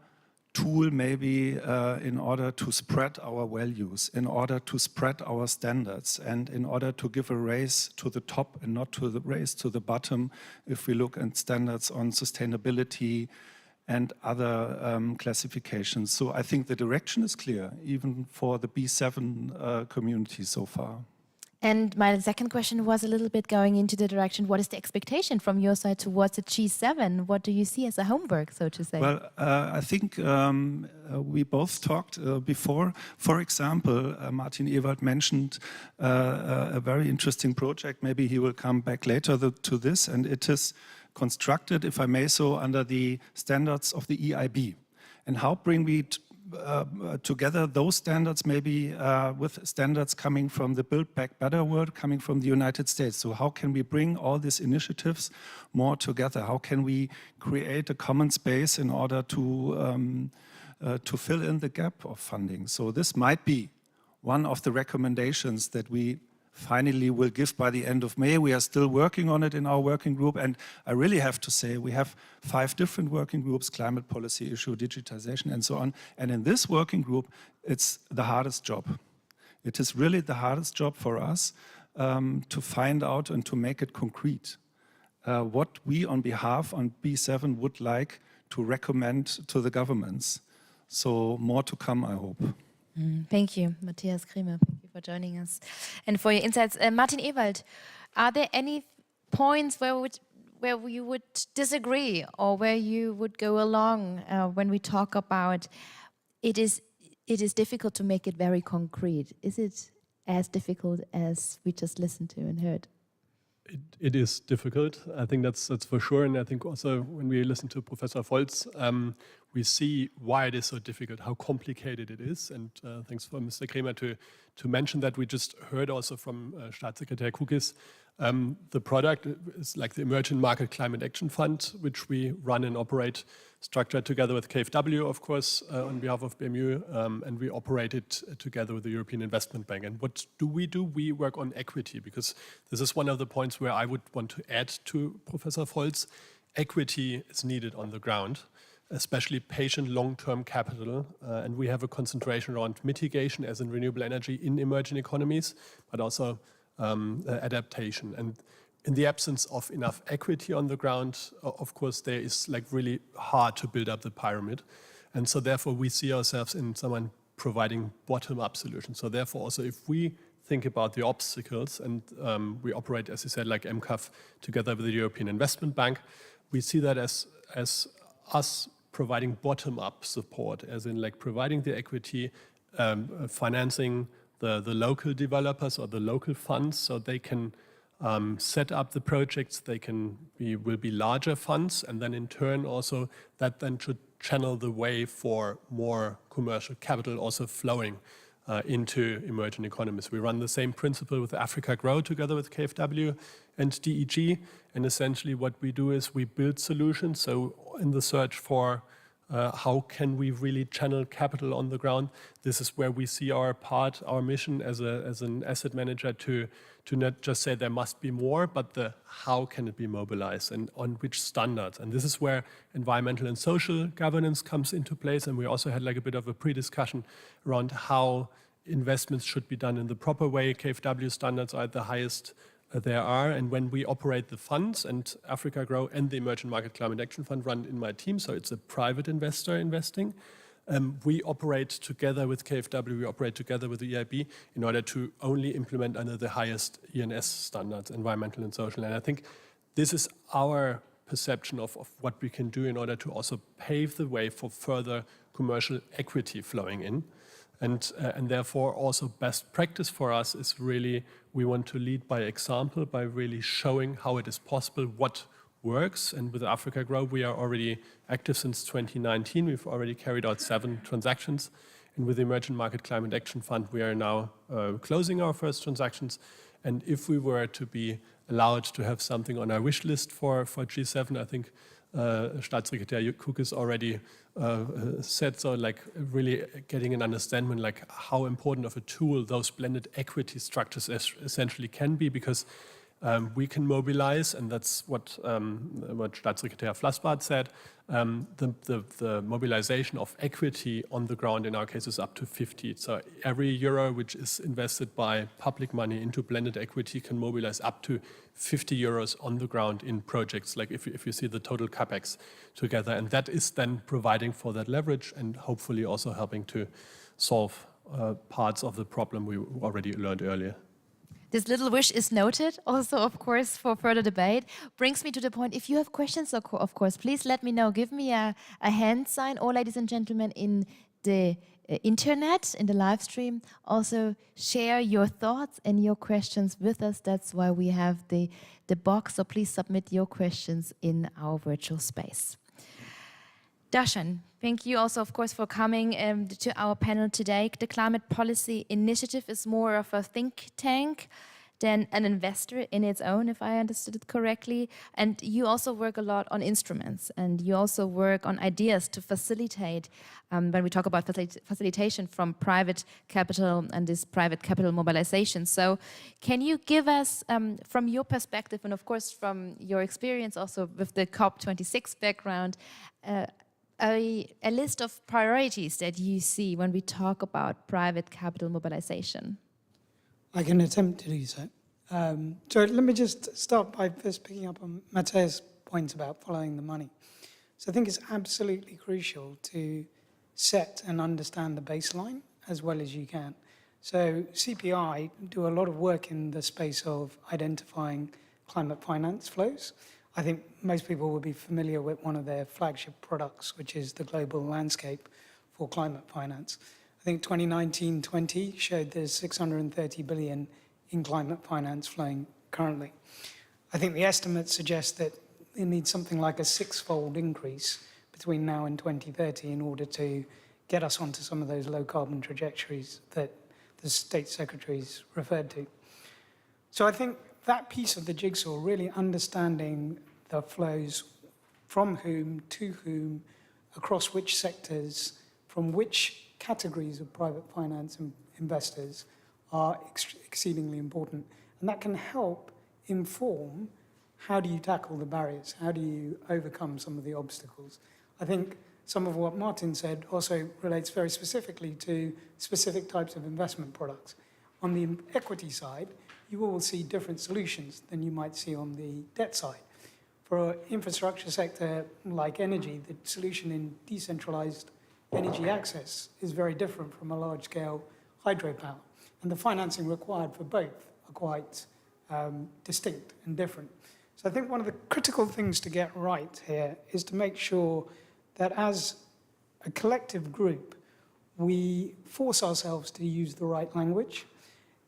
tool maybe in order to spread our values, in order to spread our standards, and in order to give a race to the top and not to the race to the bottom if we look at standards on sustainability and other classifications. So I think the direction is clear, even for the B7 community so far. And my second question was a little bit going into the direction, what is the expectation from your side towards the G7? What do you see as a homework, so to say? Well, I think we both talked before. For example, Martin Ewald mentioned a very interesting project. Maybe he will come back later to this, and it is constructed, if I may so, under the standards of the EIB. And how bring we together those standards maybe with standards coming from the Build Back Better world, coming from the United States. So how can we bring all these initiatives more together? How can we create a common space in order to fill in the gap of funding? So this might be one of the recommendations that we finally will give by the end of May. We are still working on it in our working group, and I really have to say we have 5 different working groups: climate policy issue, digitization, and so on. And in this working group, it's the hardest job. It is really the hardest job for us to find out and to make it concrete. What we on behalf on B7 would like to recommend to the governments. So more to come, I hope. Thank you, Matthias Krieme. Thank you for joining us and for your insights. Martin Ewald, are there any points where you would disagree or where you would go along when we talk about it is difficult to make it very concrete? Is it as difficult as we just listened to and heard? It is difficult. I think that's for sure. And I think also when we listen to Professor Volz, we see why it is so difficult, how complicated it is. And thanks for Mr. Kremer to mention that. We just heard also from Staatssekretär Kukis. The product is like the Emerging Market Climate Action Fund, which we run and operate, structured together with KfW, of course, on behalf of BMU, and we operate it together with the European Investment Bank. And what do? We work on equity, because this is one of the points where I would want to add to Professor Volz. Equity is needed on the ground, especially patient long-term capital. And we have a concentration around mitigation, as in renewable energy in emerging economies, but also adaptation. And in the absence of enough equity on the ground, of course, there is like really hard to build up the pyramid. And so therefore we see ourselves in someone providing bottom-up solutions. So therefore also if we think about the obstacles, and we operate, as you said, like MCAF together with the European Investment Bank, we see that as us providing bottom-up support, as in like providing the equity, financing the local developers or the local funds, so they can set up the projects. They will be larger funds, and then in turn also that then should channel the way for more commercial capital also flowing into emerging economies. We run the same principle with Africa Grow together with KfW and DEG, and essentially what we do is we build solutions. So in the search for how can we really channel capital on the ground, this is where we see our part, our mission as an asset manager to not just say there must be more, but how can it be mobilized and on which standards. And this is where environmental and social governance comes into place. And we also had like a bit of a pre-discussion around how investments should be done in the proper way. KfW standards are at the highest there are. And when we operate the funds, and Africa Grow and the Emerging Market Climate Action Fund run in my team, so it's a private investor investing, we operate together with KfW, we operate together with the EIB in order to only implement under the highest ENS standards, environmental and social. And I think this is our perception of what we can do in order to also pave the way for further commercial equity flowing in. And therefore also best practice for us is really, we want to lead by example, by really showing how it is possible, what works. And with Africa Grow, we are already active since 2019. We've already carried out 7 transactions. And with the Emerging Market Climate Action Fund, we are now closing our first transactions. And if we were to be allowed to have something on our wish list for G7, I think Staatssekretär Cook has already said so, like really getting an understanding like how important of a tool those blended equity structures essentially can be, because we can mobilize, and that's what Staatssekretär Flassbart said, the mobilization of equity on the ground in our case is up to 50. So every euro which is invested by public money into blended equity can mobilize up to 50 euros on the ground in projects, like if you see the total capex together. And that is then providing for that leverage and hopefully also helping to solve parts of the problem we already learned earlier. This little wish is noted also, of course, for further debate. Brings me to the point, if you have questions, of course, please let me know. Give me a hand sign, or ladies and gentlemen in the internet, in the live stream, also share your thoughts and your questions with us. That's why we have the box, so please submit your questions in our virtual space. Darshan, thank you also, of course, for coming to our panel today. The Climate Policy Initiative is more of a think tank than an investor in its own, if I understood it correctly. And you also work a lot on instruments, and you also work on ideas to facilitate, when we talk about facilitation from private capital and this private capital mobilization. So can you give us, from your perspective, and of course from your experience also with the COP26 background, a list of priorities that you see when we talk about private capital mobilization? I can attempt to do so. So let me just start by first picking up on Matea's point about following the money. So I think it's absolutely crucial to set and understand the baseline as well as you can. So CPI do a lot of work in the space of identifying climate finance flows. I think most people will be familiar with one of their flagship products, which is the Global Landscape for Climate Finance. I think 2019-20 showed there's 630 billion in climate finance flowing currently. I think the estimates suggest that it needs something like a 6-fold increase between now and 2030 in order to get us onto some of those low carbon trajectories that the state secretaries referred to. So I think that piece of the jigsaw, really understanding the flows from whom, to whom, across which sectors, from which categories of private finance investors are exceedingly important. And that can help inform how do you tackle the barriers, how do you overcome some of the obstacles. I think some of what Martin said also relates very specifically to specific types of investment products. On the equity side, you will see different solutions than you might see on the debt side. For an infrastructure sector like energy, the solution in decentralized energy access is very different from a large-scale hydropower. And the financing required for both are quite distinct and different. So I think one of the critical things to get right here is to make sure that as a collective group, we force ourselves to use the right language.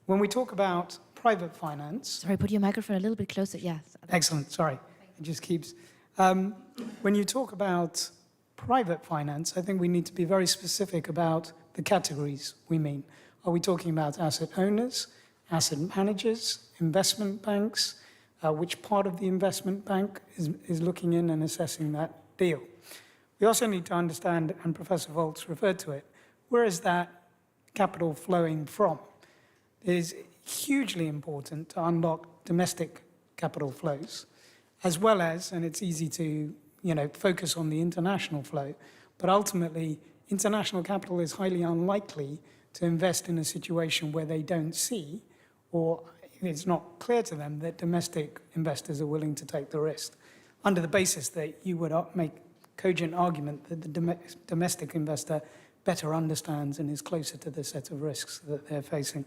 When we talk about private finance... Sorry, put your microphone a little bit closer, yes. Excellent, sorry, it just keeps... when you talk about private finance, I think we need to be very specific about the categories we mean. Are we talking about asset owners, asset managers, investment banks? Which part of the investment bank is looking in and assessing that deal? We also need to understand, and Professor Volz referred to it, where is that capital flowing from? It is hugely important to unlock domestic capital flows, as well as, and it's easy to focus on the international flow, but ultimately international capital is highly unlikely to invest in a situation where they don't see, or it's not clear to them that domestic investors are willing to take the risk, under the basis that you would make cogent argument that the domestic investor better understands and is closer to the set of risks that they're facing.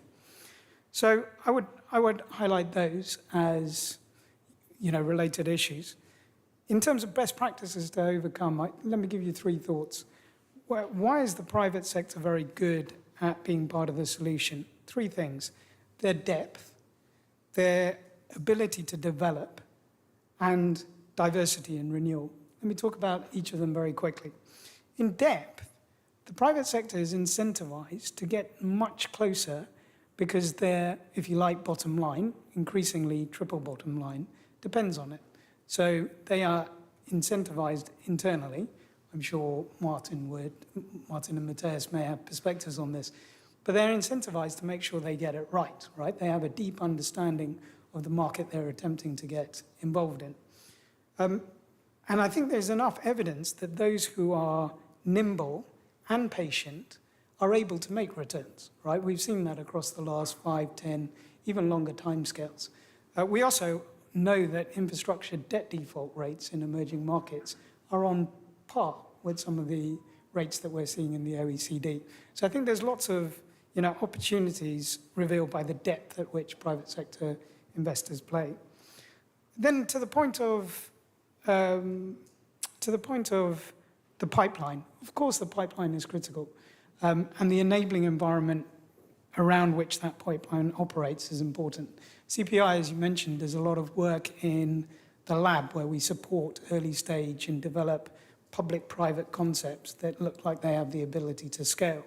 So I would highlight those as, related issues. In terms of best practices to overcome, let me give you 3 thoughts. Why is the private sector very good at being part of the solution? 3 things: their depth, their ability to develop, and diversity and renewal. Let me talk about each of them very quickly. In depth, the private sector is incentivized to get much closer because their, if you like, bottom line, increasingly triple bottom line, depends on it. So they are incentivized internally. I'm sure Martin and Matthias may have perspectives on this, but they're incentivized to make sure they get it right? They have a deep understanding of the market they're attempting to get involved in. And I think there's enough evidence that those who are nimble and patient are able to make returns, right? We've seen that across the last 5, 10, even longer timescales. We also know that infrastructure debt default rates in emerging markets are on par with some of the rates that we're seeing in the OECD. So I think there's lots of opportunities revealed by the depth at which private sector investors play. Then to the point of the pipeline. Of course, the pipeline is critical, and the enabling environment around which that pipeline operates is important. CPI, as you mentioned, does a lot of work in the lab where we support early stage and develop public-private concepts that look like they have the ability to scale.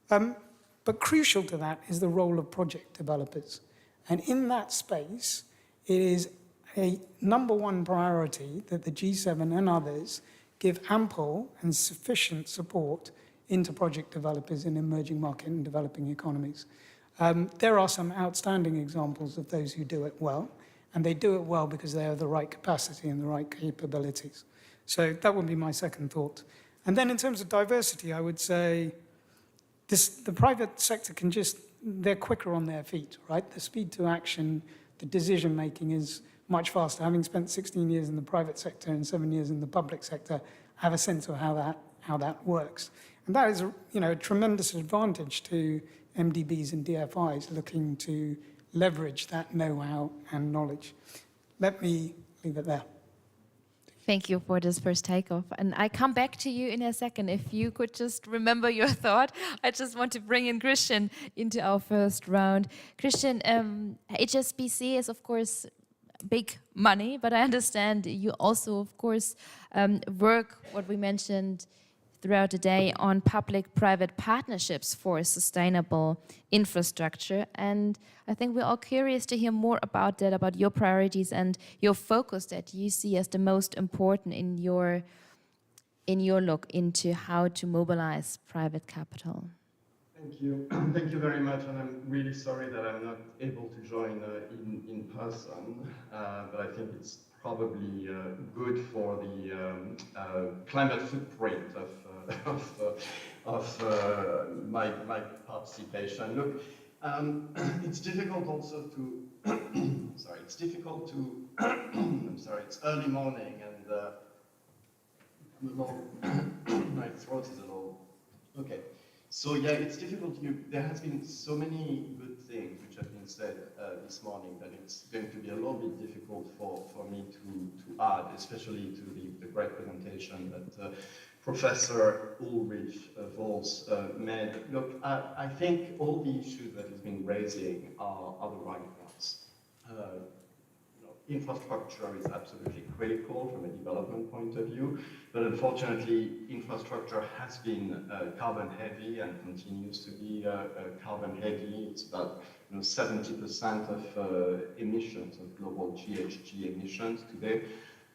But crucial to that is the role of project developers. And in that space, it is a #1 priority that the G7 and others give ample and sufficient support into project developers in emerging market and developing economies. There are some outstanding examples of those who do it well, and they do it well because they have the right capacity and the right capabilities. So that would be my second thought. And then in terms of diversity, I would say the private sector they're quicker on their feet, right? The speed to action, the decision making is much faster. Having spent 16 years in the private sector and 7 years in the public sector, I have a sense of how that works. And that is a tremendous advantage to MDBs and DFIs looking to leverage that know-how and knowledge. Let me leave it there. Thank you for this first takeoff. And I come back to you in a second. If you could just remember your thought, I just want to bring in Christian into our first round. Christian, HSBC is, of course, big money, but I understand you also, of course, work, what we mentioned throughout the day, on public-private partnerships for sustainable infrastructure. And I think we're all curious to hear more about that, about your priorities and your focus that you see as the most important in your look into how to mobilize private capital. Thank you. Thank you very much. And I'm really sorry that I'm not able to join in person, but I think it's probably good for the climate footprint of my participation. Look, it's difficult also to, sorry, it's difficult to, I'm sorry, it's early morning and my throat is a little, okay. So yeah, it's difficult. There has been so many good things which have been said this morning that it's going to be a little bit difficult for me to add, especially to the great presentation that Professor Ulrich Volz made. Look, I think all the issues that he's been raising are the right ones. Infrastructure is absolutely critical from a development point of view, but unfortunately, infrastructure has been carbon heavy and continues to be carbon heavy. It's about 70% of emissions, of global GHG emissions today,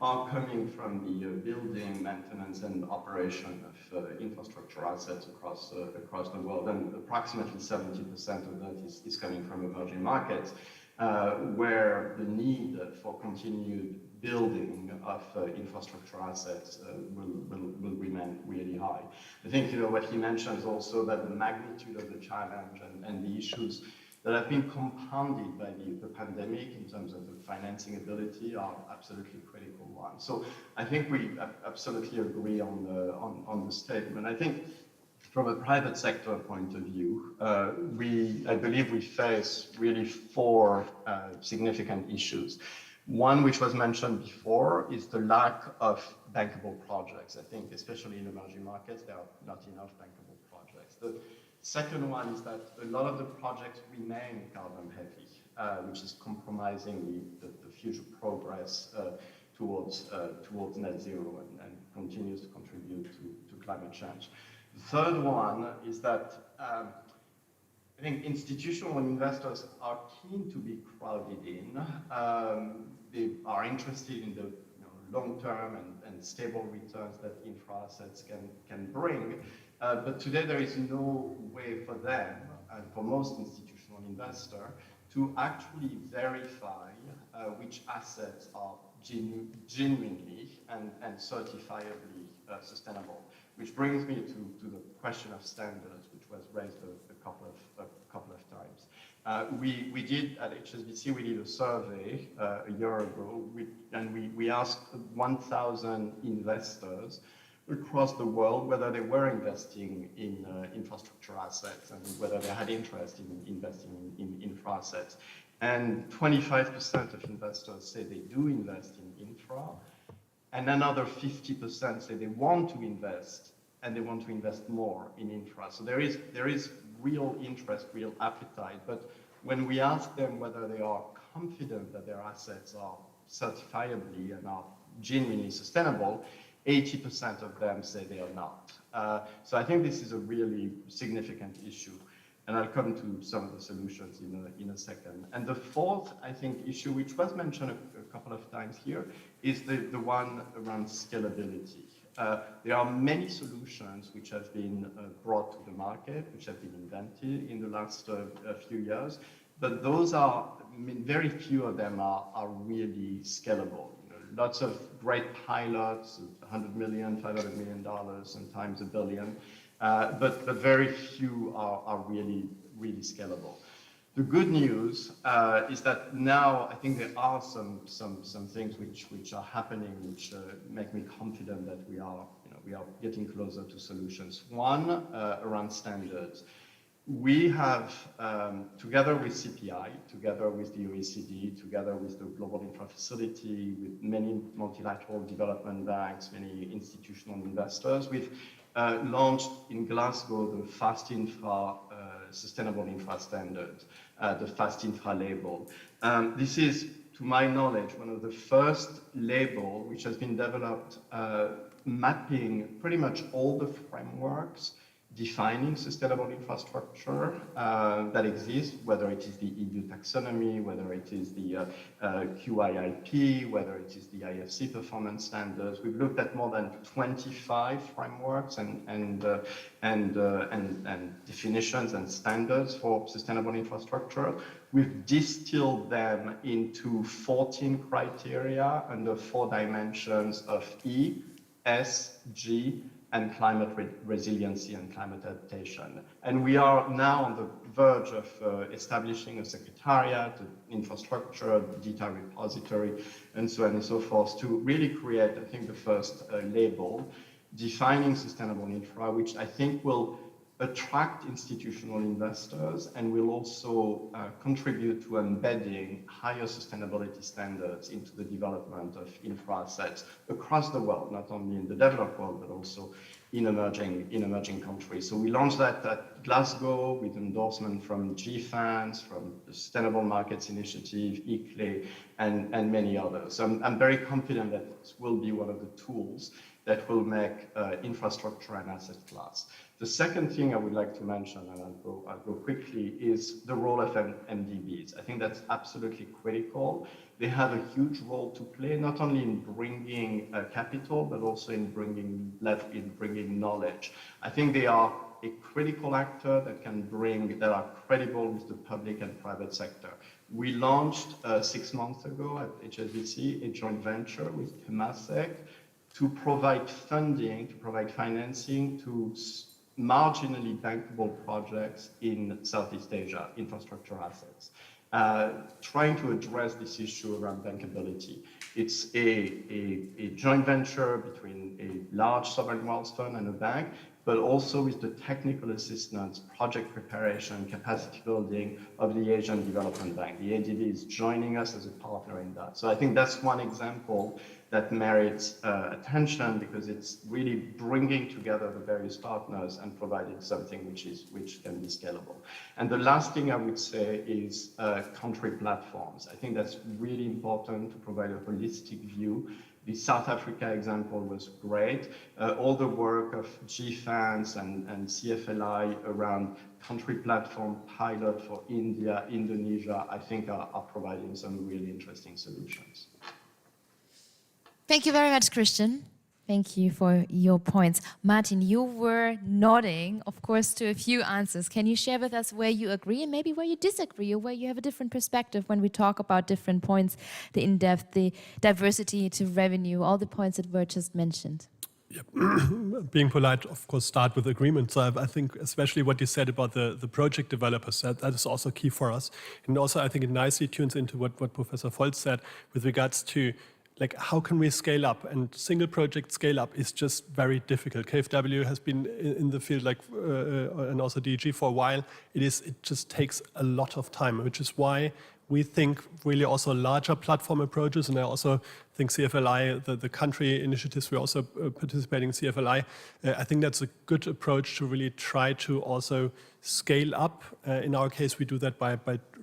are coming from the building, maintenance, and operation of infrastructure assets across the world, and approximately 70% of that is coming from emerging markets. Where the need for continued building of infrastructure assets will remain really high. I think what he mentions also that the magnitude of the challenge and the issues that have been compounded by the pandemic in terms of the financing ability are absolutely critical ones. So I think we absolutely agree on the statement. I think from a private sector point of view, I believe we face really four significant issues. One, which was mentioned before, is the lack of bankable projects. I think, especially in emerging markets, there are not enough bankable projects. The second one is that a lot of the projects remain carbon heavy, which is compromising the future progress towards net zero and continues to contribute to climate change. The third one is that I think institutional investors are keen to be crowded in. They are interested in the long-term and stable returns that infra assets can bring. But today there is no way for them, and for most institutional investors, to actually verify which assets are genuinely and certifiably sustainable. Which brings me to the question of standards, which was raised a couple of times. We did at HSBC, we did a survey a year ago, and we asked 1,000 investors across the world whether they were investing in infrastructure assets and whether they had interest in investing in infra assets. And 25% of investors say they do invest in infra, and another 50% say they want to invest, and they want to invest more in infra. So there is real interest, real appetite. But when we ask them whether they are confident that their assets are certifiably and are genuinely sustainable, 80% of them say they are not. So I think this is a really significant issue. And I'll come to some of the solutions in a second. And the fourth, I think, issue, which was mentioned a couple of times here, is the one around scalability. There are many solutions which have been brought to the market, which have been invented in the last few years, but those are, very few of them are really scalable. Lots of great pilots, $100 million, $500 million, sometimes $1 billion. But very few are really scalable. The good news is that now I think there are some things which are happening which make me confident that we are getting closer to solutions. One, around standards. We have, together with CPI, together with the OECD, together with the Global Infra Facility, with many multilateral development banks, many institutional investors, we've launched in Glasgow the Fast Infra Sustainable Infra Standard, the Fast Infra label. This is, to my knowledge, one of the first label which has been developed mapping pretty much all the frameworks defining sustainable infrastructure that exists, whether it is the EU taxonomy, whether it is the QIIP, whether it is the IFC performance standards. We've looked at more than 25 frameworks and definitions and standards for sustainable infrastructure. We've distilled them into 14 criteria under 4 dimensions of E, S, G, and climate resiliency and climate adaptation. And we are now on the verge of establishing a secretariat, an infrastructure, data repository, and so on and so forth to really create, I think, the first label defining sustainable infra, which I think will attract institutional investors and will also contribute to embedding higher sustainability standards into the development of infra assets across the world, not only in the developed world, but also in emerging countries. So we launched that at Glasgow with endorsement from GFANZ, from the Sustainable Markets Initiative, ICLE, and many others. So I'm very confident that this will be one of the tools that will make infrastructure an asset class. The second thing I would like to mention, and I'll go quickly, is the role of MDBs. I think that's absolutely critical. They have a huge role to play, not only in bringing capital, but also in bringing knowledge. I think they are a critical actor that are credible with the public and private sector. We launched 6 months ago at HSBC a joint venture with Temasek to provide funding, to provide financing to marginally bankable projects in Southeast Asia, infrastructure assets, trying to address this issue around bankability. It's a joint venture between a large sovereign wealth fund and a bank, but also with the technical assistance, project preparation, capacity building of the Asian Development Bank. The ADB is joining us as a partner in that. So I think that's one example that merits attention, because it's really bringing together the various partners and providing something which can be scalable. And the last thing I would say is country platforms. I think that's really important to provide a holistic view. The South Africa example was great. All the work of GFANS and CFLI around country platform pilot for India, Indonesia, I think are providing some really interesting solutions. Thank you very much, Christian. Thank you for your points. Martin, you were nodding, of course, to a few answers. Can you share with us where you agree and maybe where you disagree, or where you have a different perspective when we talk about different points, the in-depth, the diversity to revenue, all the points that were just mentioned? Yep. Being polite, of course, start with agreement. So I think especially what you said about the project developers, that is also key for us. And also I think it nicely tunes into what Professor Volz said with regards to like, how can we scale up? And single project scale up is just very difficult. KfW has been in the field, and also DG for a while. It just takes a lot of time, which is why we think really also larger platform approaches, and I also think CFLI, the country initiatives, we're also participating in CFLI. I think that's a good approach to really try to also scale up. In our case, we do that by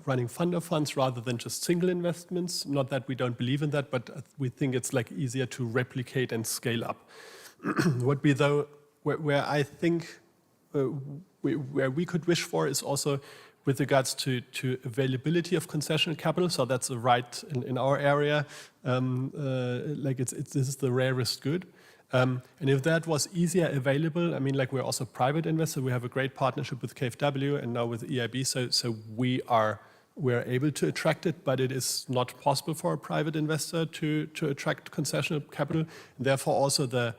running fund of funds rather than just single investments. Not that we don't believe in that, but we think it's like easier to replicate and scale up. Where I think where we could wish for is also with regards to availability of concessional capital. So that's a right in our area. This is the rarest good. And if that was easier available, I mean, like, we're also a private investor. We have a great partnership with KfW and now with EIB. So we're able to attract it, but it is not possible for a private investor to attract concessional capital. And therefore, also the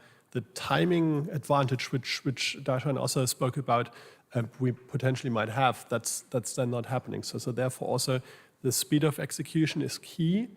timing advantage, which Darshan also spoke about, we potentially might have, that's then not happening. So therefore also the speed of execution is key.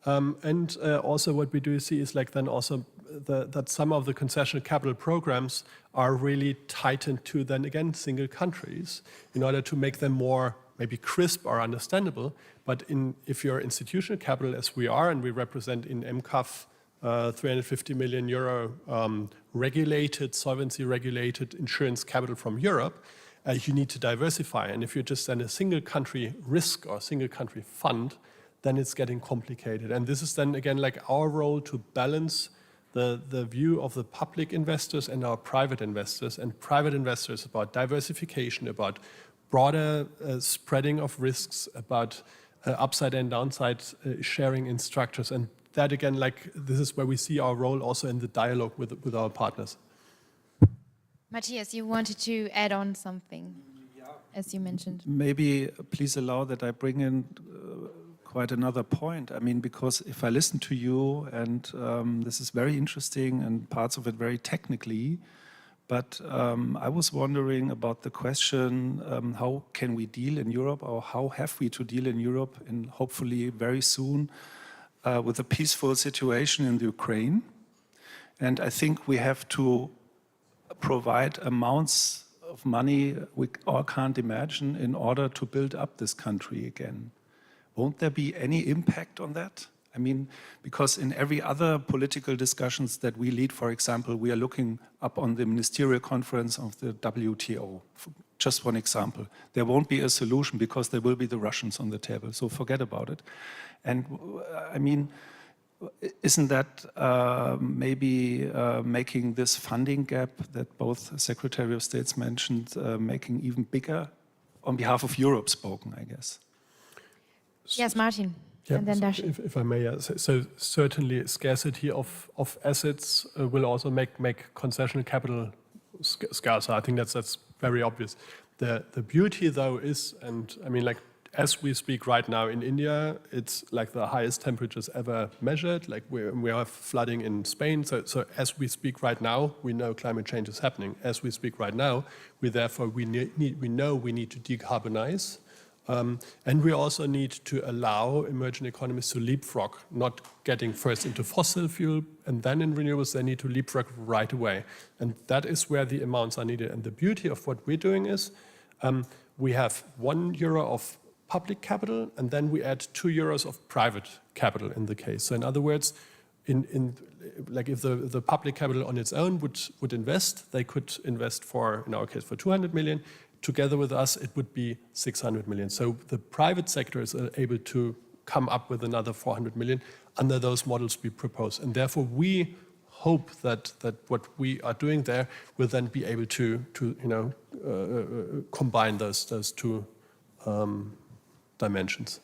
And also what we do see is like then also that some of the concessional capital programs are really tightened to then again single countries in order to make them more maybe crisp or understandable. But if you're institutional capital as we are, and we represent in MCAF 350 million euro regulated, solvency regulated insurance capital from Europe, you need to diversify. And if you're just in a single country risk or single country fund, then it's getting complicated. And this is then again like our role to balance the view of the public investors and our private investors. And private investors about diversification, about broader spreading of risks, about upside and downside sharing in structures. And that again, like, this is where we see our role also in the dialogue with our partners. Matthias, you wanted to add on something, as you mentioned. Maybe please allow that I bring in quite another point. I mean, because if I listen to you, and this is very interesting and parts of it very technically, but I was wondering about the question, how can we deal in Europe, or how have we to deal in Europe, and hopefully very soon, with a peaceful situation in the Ukraine. And I think we have to provide amounts of money we all can't imagine in order to build up this country again. Won't there be any impact on that? I mean, because in every other political discussions that we lead, for example, we are looking up on the ministerial conference of the WTO. Just one example. There won't be a solution because there will be the Russians on the table, so forget about it. And I mean, isn't that maybe making this funding gap that both Secretary of States mentioned, making even bigger on behalf of Europe spoken, I guess? Yes, Martin. Yeah, and then so Darshan. if I may, so certainly scarcity of assets will also make concessional capital scarcer. I think that's very obvious. The beauty though is, and I mean, like, as we speak right now in India, it's like the highest temperatures ever measured. Like we have flooding in Spain. So as we speak right now, we know climate change is happening. As we speak right now, we know we need to decarbonize. And we also need to allow emerging economies to leapfrog, not getting first into fossil fuel and then in renewables. They need to leapfrog right away. And that is where the amounts are needed. And the beauty of what we're doing is we have €1 of public capital, and then we add €2 of private capital in the case. So in other words, like if the public capital on its own would invest, they could invest for, in our case, for 200 million. Together with us, it would be 600 million. So the private sector is able to come up with another 400 million under those models we propose. And therefore, we hope that what we are doing there will then be able to combine those two dimensions.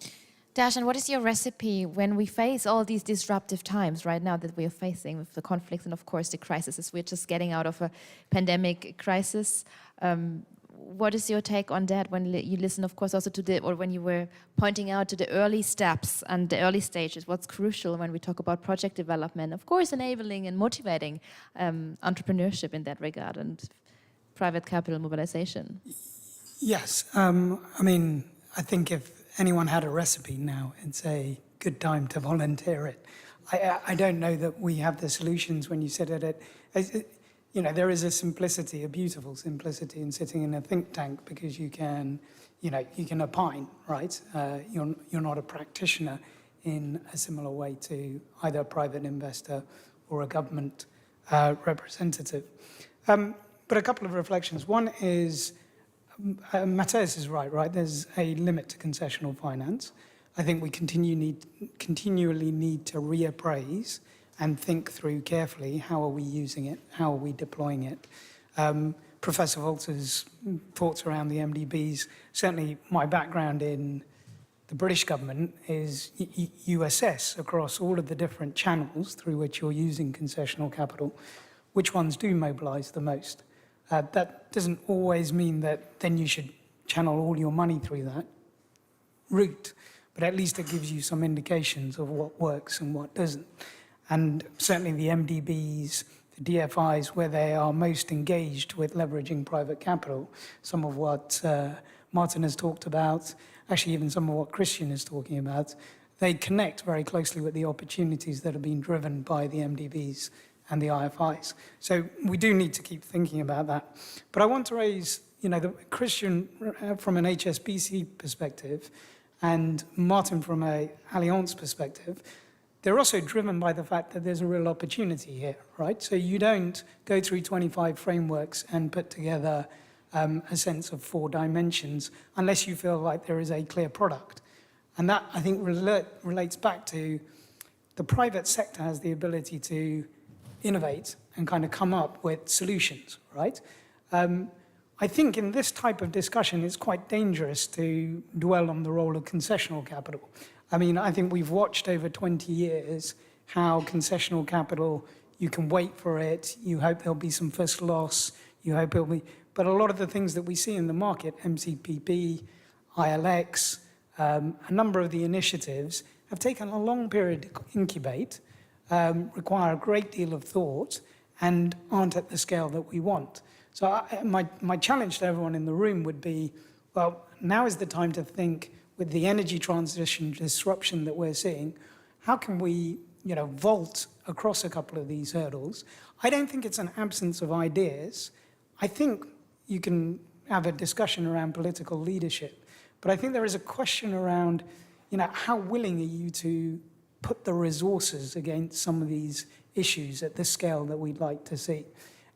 Darshan, what is your recipe when we face all these disruptive times right now that we are facing with the conflicts and, of course, the crises? We're just getting out of a pandemic crisis. What is your take on that when you listen, of course, also to when you were pointing out to the early steps and the early stages, what's crucial when we talk about project development, of course, enabling and motivating entrepreneurship in that regard and private capital mobilization? Yes. I mean, I think if anyone had a recipe now, it's a good time to volunteer it. I don't know that we have the solutions when you sit at it. You know, there is a simplicity, a beautiful simplicity in sitting in a think tank because you can opine, right? You're not a practitioner in a similar way to either a private investor or a government representative. But a couple of reflections. One is, Matthias is right? There's a limit to concessional finance. I think we continually need to reappraise and think through carefully how are we using it, how are we deploying it. Professor Walter's thoughts around the MDBs, certainly my background in the British government is you assess across all of the different channels through which you're using concessional capital, which ones do mobilise the most. That doesn't always mean that then you should channel all your money through that route, but at least it gives you some indications of what works and what doesn't. And certainly the MDBs, the DFIs, where they are most engaged with leveraging private capital, some of what Martin has talked about, actually even some of what Christian is talking about, they connect very closely with the opportunities that are being driven by the MDBs and the IFIs. So we do need to keep thinking about that. But I want to raise, the Christian from an HSBC perspective and Martin from a Allianz perspective. They're also driven by the fact that there's a real opportunity here, right? So you don't go through 25 frameworks and put together a sense of 4 dimensions unless you feel like there is a clear product. And that, I think, relates back to the private sector has the ability to innovate and kind of come up with solutions, right? I think in this type of discussion, it's quite dangerous to dwell on the role of concessional capital. I mean, I think we've watched over 20 years how concessional capital, you can wait for it, you hope there'll be some first loss, you hope it'll be, but a lot of the things that we see in the market, MCPP, ILX, a number of the initiatives have taken a long period to incubate, require a great deal of thought, and aren't at the scale that we want. So my challenge to everyone in the room would be, well, now is the time to think with the energy transition disruption that we're seeing, how can we, vault across a couple of these hurdles? I don't think it's an absence of ideas. I think you can have a discussion around political leadership, but I think there is a question around, how willing are you to put the resources against some of these issues at the scale that we'd like to see?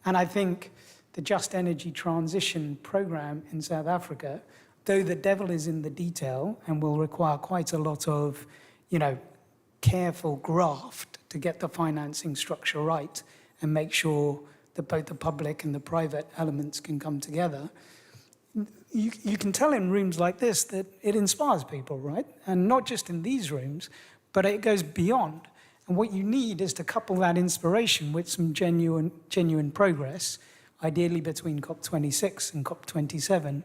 And I think the Just Energy Transition program in South Africa, though the devil is in the detail and will require quite a lot of, careful graft to get the financing structure right and make sure that both the public and the private elements can come together, you can tell in rooms like this that it inspires people, right? And not just in these rooms, but it goes beyond. And what you need is to couple that inspiration with some genuine progress, ideally between COP26 and COP27,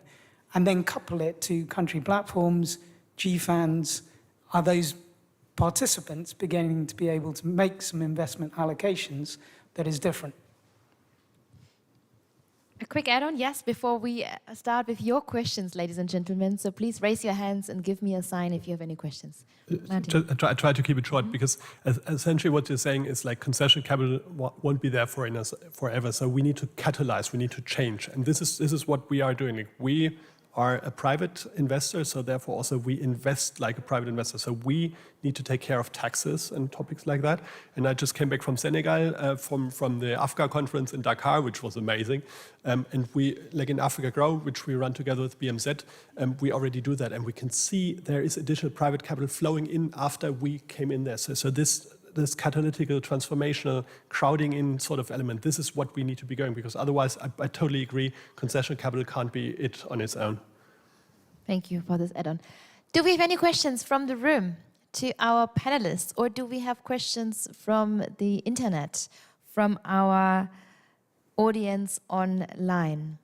and then couple it to country platforms, GFANs, are those participants beginning to be able to make some investment allocations that is different? A quick add-on, yes, before we start with your questions, ladies and gentlemen. So please raise your hands and give me a sign if you have any questions. Martin. Try to keep it short, because essentially what you're saying is like concession capital won't be there forever. So we need to catalyze, we need to change. And this is what we are doing. Like, we are a private investor, so therefore also we invest like a private investor. So we need to take care of taxes and topics like that. And I just came back from Senegal, from the AFGA conference in Dakar, which was amazing. And we, like in Africa Grow, which we run together with BMZ, we already do that. And we can see there is additional private capital flowing in after we came in there. So this catalytical, transformational, crowding in sort of element, this is what we need to be going, because otherwise, I totally agree, concession capital can't be it on its own. Thank you for this add-on. Do we have any questions from the room to our panelists, or do we have questions from the internet, from our audience online?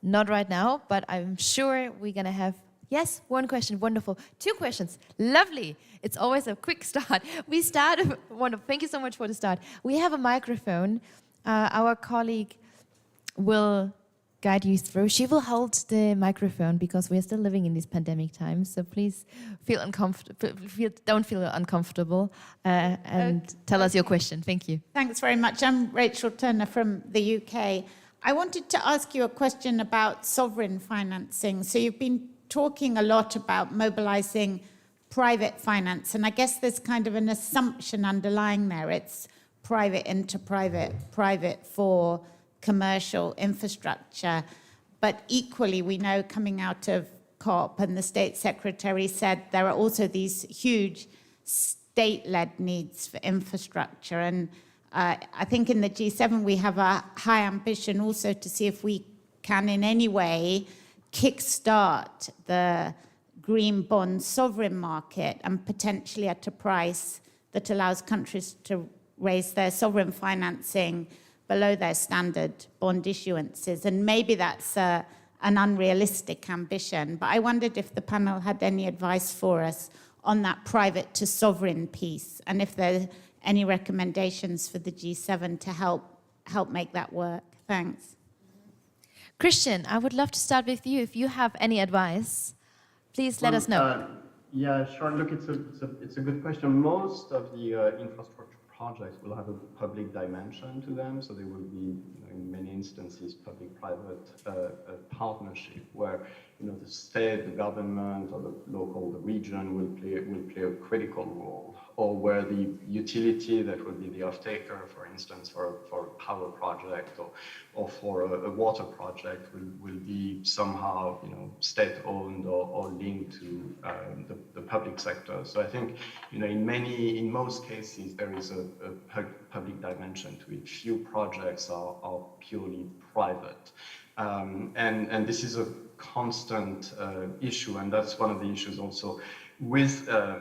Not right now, but I'm sure we're going to have. Yes, one question, wonderful. 2 questions, lovely. It's always a quick start. We start, wonderful, thank you so much for the start. We have a microphone. Our colleague will guide you through. She will hold the microphone because we're still living in these pandemic times. So please don't feel uncomfortable and tell us your question. Thank you. Thanks very much. I'm Rachel Turner from the UK. I wanted to ask you a question about sovereign financing. So you've been talking a lot about mobilizing private finance, and I guess there's kind of an assumption underlying there. It's private into private, private for commercial infrastructure. But equally, we know coming out of COP, and the State Secretary said there are also these huge state-led needs for infrastructure. And I think in the G7 we have a high ambition also to see if we can in any way kickstart the green bond sovereign market, and potentially at a price that allows countries to raise their sovereign financing below their standard bond issuances. And maybe that's an unrealistic ambition, but I wondered if the panel had any advice for us on that private to sovereign piece, and if there are any recommendations for the G7 to help make that work. Thanks. Christian, I would love to start with you. If you have any advice, please let us know. Yeah, sure. Look, it's a good question. Most of the infrastructure projects will have a public dimension to them, so they will be, in many instances, public-private partnership, where the state, the government, or the local, the region will play a critical role, or where the utility that will be the off-taker, for instance, for a power project or for a water project will be somehow state-owned or linked to the public sector. So I think in most cases there is a public dimension to it. Few projects are purely private, and this is a constant issue, and that's one of the issues also with the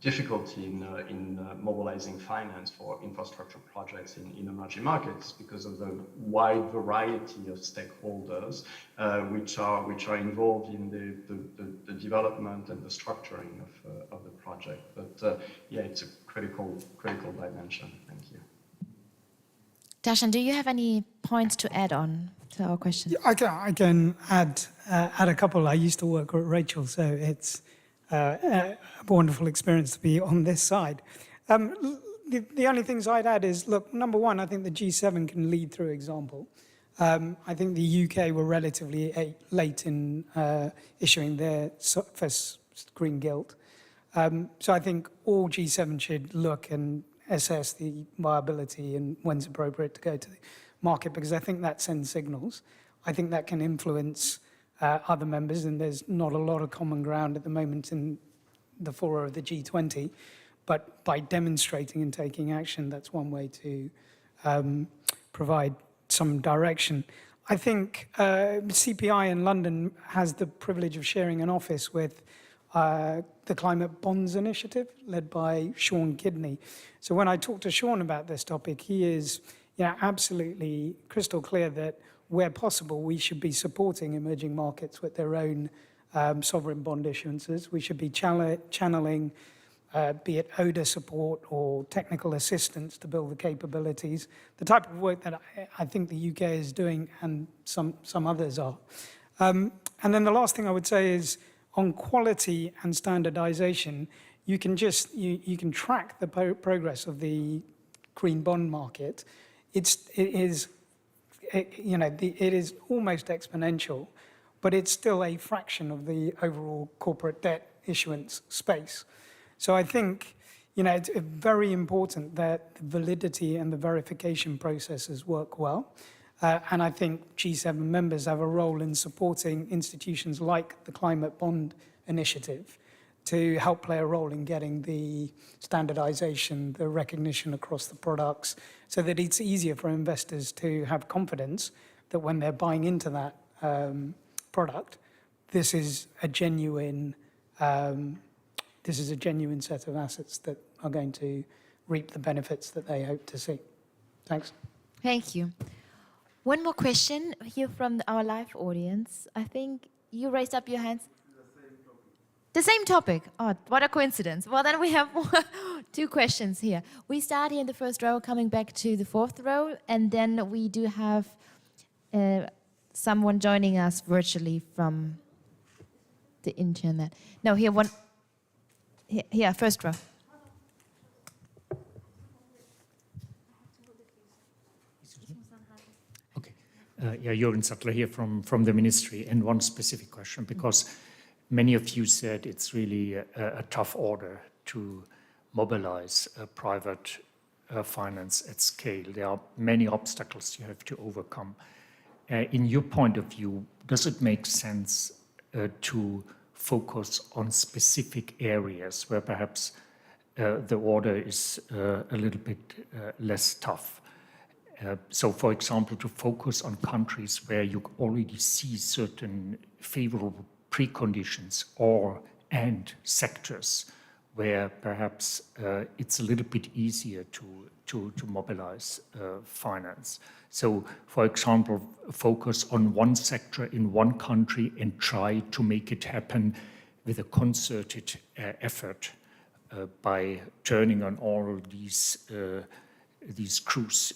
difficulty in mobilizing finance for infrastructure projects in emerging markets, because of the wide variety of stakeholders which are involved in the development and the structuring of the project. But yeah, it's a critical dimension. Thank you. Darshan, do you have any points to add on to our question? Yeah, I can add a couple. I used to work with Rachel, so it's a wonderful experience to be on this side. The only things I'd add is, look, number one, I think the G7 can lead through example. I think the UK were relatively late in issuing their first green gilt. So I think all G7 should look and assess the viability and when's appropriate to go to the market, because I think that sends signals. I think that can influence other members, and there's not a lot of common ground at the moment in the fora of the G20, but by demonstrating and taking action, that's one way to provide some direction. I think CPI in London has the privilege of sharing an office with the Climate Bonds Initiative, led by Sean Kidney. So when I talk to Sean about this topic, he is absolutely crystal clear that where possible, we should be supporting emerging markets with their own sovereign bond issuances. We should be channeling, be it ODA support or technical assistance to build the capabilities, the type of work that I think the UK is doing and some others are. And then the last thing I would say is on quality and standardization, you can track the progress of the green bond market. It is almost exponential, but it's still a fraction of the overall corporate debt issuance space. So I think, it's very important that the validity and the verification processes work well. And I think G7 members have a role in supporting institutions like the Climate Bond Initiative to help play a role in getting the standardization, the recognition across the products, so that it's easier for investors to have confidence that when they're buying into that product, this is a genuine set of assets that are going to reap the benefits that they hope to see. Thanks. Thank you. One more question here from our live audience. I think you raised up your hands. The same topic. Oh, what a coincidence. Well, then we have two questions here. We start here in the first row, coming back to the fourth row, and then we do have someone joining us virtually from the internet. No, here one. Here, first row. Okay. Jürgen Sattler here from the ministry, and one specific question, because many of you said it's really a tough order to mobilize private finance at scale. There are many obstacles you have to overcome. In your point of view, does it make sense to focus on specific areas where perhaps the order is a little bit less tough? So, for example, to focus on countries where you already see certain favorable preconditions and sectors where perhaps it's a little bit easier to mobilize finance. So, for example, focus on one sector in one country and try to make it happen with a concerted effort by turning on all these screws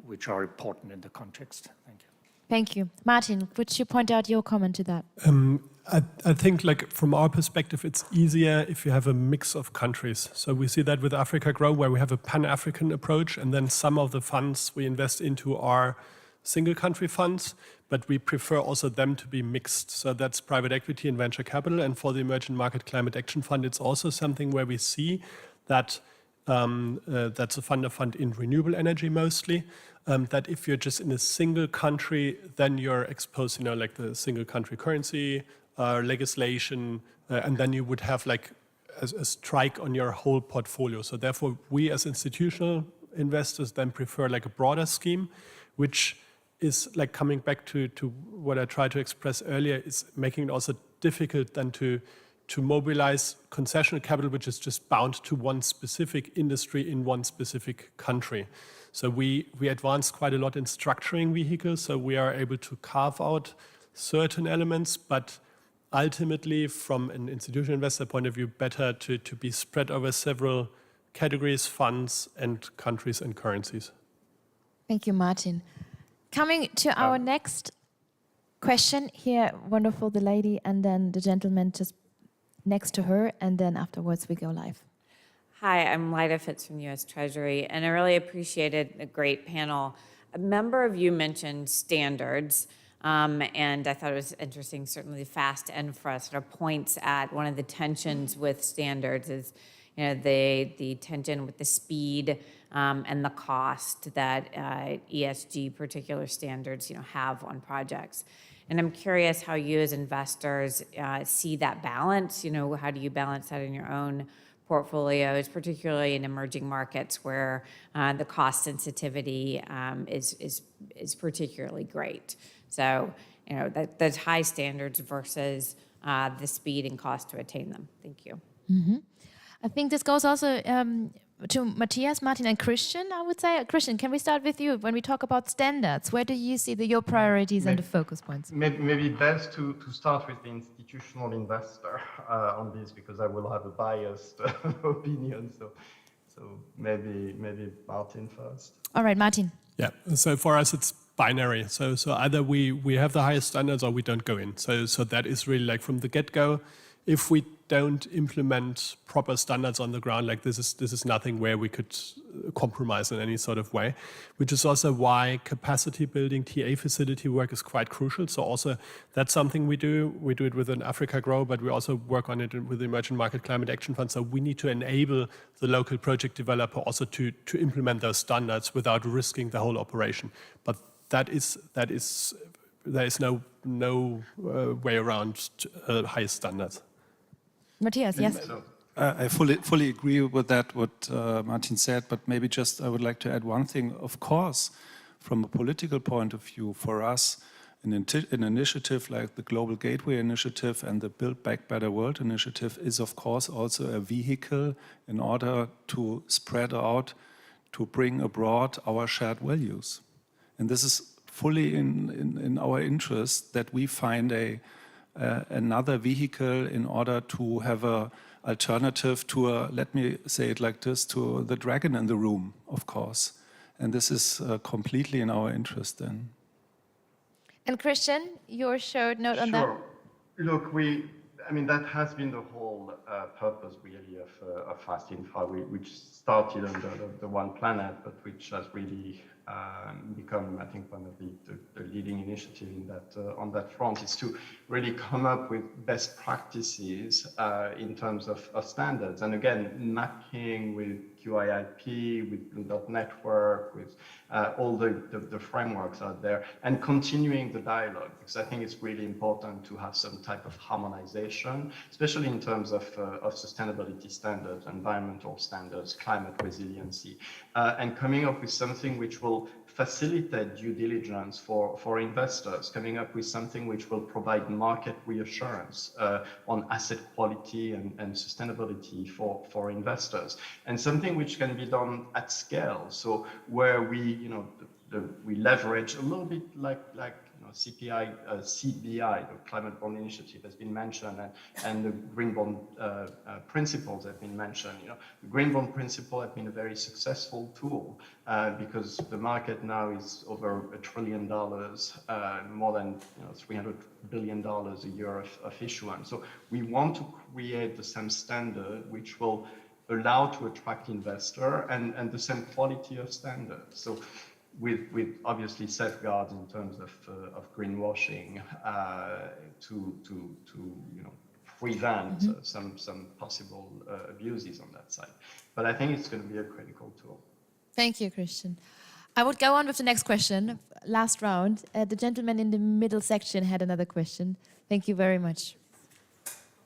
which are important in the context. Thank you. Thank you. Martin, would you point out your comment to that? I think, from our perspective, it's easier if you have a mix of countries. So we see that with Africa Grow, where we have a Pan-African approach, and then some of the funds we invest into are single country funds, but we prefer also them to be mixed. So that's private equity and venture capital. And for the Emerging Market Climate Action Fund, it's also something where we see that that's a fund in renewable energy mostly, that if you're just in a single country, then you're exposed, like the single country currency, legislation, and then you would have a strike on your whole portfolio. So therefore, we as institutional investors then prefer a broader scheme, which is coming back to what I tried to express earlier, is making it also difficult then to mobilize concessional capital, which is just bound to one specific industry in one specific country. So we advance quite a lot in structuring vehicles, so we are able to carve out certain elements, but ultimately, from an institutional investor point of view, better to be spread over several categories, funds, and countries and currencies. Thank you, Martin. Coming to our next question here, wonderful, the lady, and then the gentleman just next to her, and then afterwards we go live. Hi, I'm Lyda Fitz from the U.S. Treasury, and I really appreciated a great panel. A member of you mentioned standards, and I thought it was interesting, certainly the fast infra sort of points at one of the tensions with standards is, the tension with the speed and the cost that ESG particular standards, have on projects. And I'm curious how you as investors see that balance. How do you balance that in your own portfolios, particularly in emerging markets where the cost sensitivity is particularly great? So, those high standards versus the speed and cost to attain them. Thank you. Mm-hmm. I think this goes also to Matthias, Martin, and Christian, I would say. Christian, can we start with you? When we talk about standards, where do you see your priorities and the focus points? Maybe best to start with the institutional investor on this, because I will have a biased opinion. So maybe Martin first. All right, Martin. Yeah, so for us it's binary. So either we have the highest standards or we don't go in. So that is really like from the get-go. If we don't implement proper standards on the ground, like this is nothing where we could compromise in any sort of way, which is also why capacity building, TA facility work is quite crucial. So also that's something we do. We do it within Africa Grow, but we also work on it with the Emerging Market Climate Action Fund. So we need to enable the local project developer also to implement those standards without risking the whole operation. But there is no way around highest standards. Matthias, yes. I fully agree with that, what Martin said, but maybe just I would like to add one thing. Of course, from a political point of view, for us, an initiative like the Global Gateway Initiative and the Build Back Better World Initiative is, of course, also a vehicle in order to spread out, to bring abroad our shared values. And this is fully in our interest that we find another vehicle in order to have a alternative to let me say it like this, to the dragon in the room, of course. And this is completely in our interest then. And Christian, your short note on that? Sure. Look, that has been the whole purpose really of Fast Infra, which started under the One Planet, but which has really become, I think, one of the leading initiatives in on that front, is to really come up with best practices in terms of standards. And again, mapping with QIIP, with Blue Dot Network, with all the frameworks out there, and continuing the dialogue, because I think it's really important to have some type of harmonization, especially in terms of sustainability standards, environmental standards, climate resiliency, and coming up with something which will facilitate due diligence for investors, coming up with something which will provide market reassurance on asset quality and sustainability for investors, and something which can be done at scale. So where we leverage a little bit like CBI, the Climate Bond Initiative, has been mentioned, and the Green Bond principles have been mentioned. The Green Bond principle has been a very successful tool because the market now is over $1 trillion, more than $300 billion a year of issuance. So we want to create the same standard which will allow to attract investor and the same quality of standards. So with obviously safeguards in terms of greenwashing to prevent some possible abuses on that side. But I think it's going to be a critical tool. Thank you, Christian. I would go on with the next question. Last round. The gentleman in the middle section had another question. Thank you very much.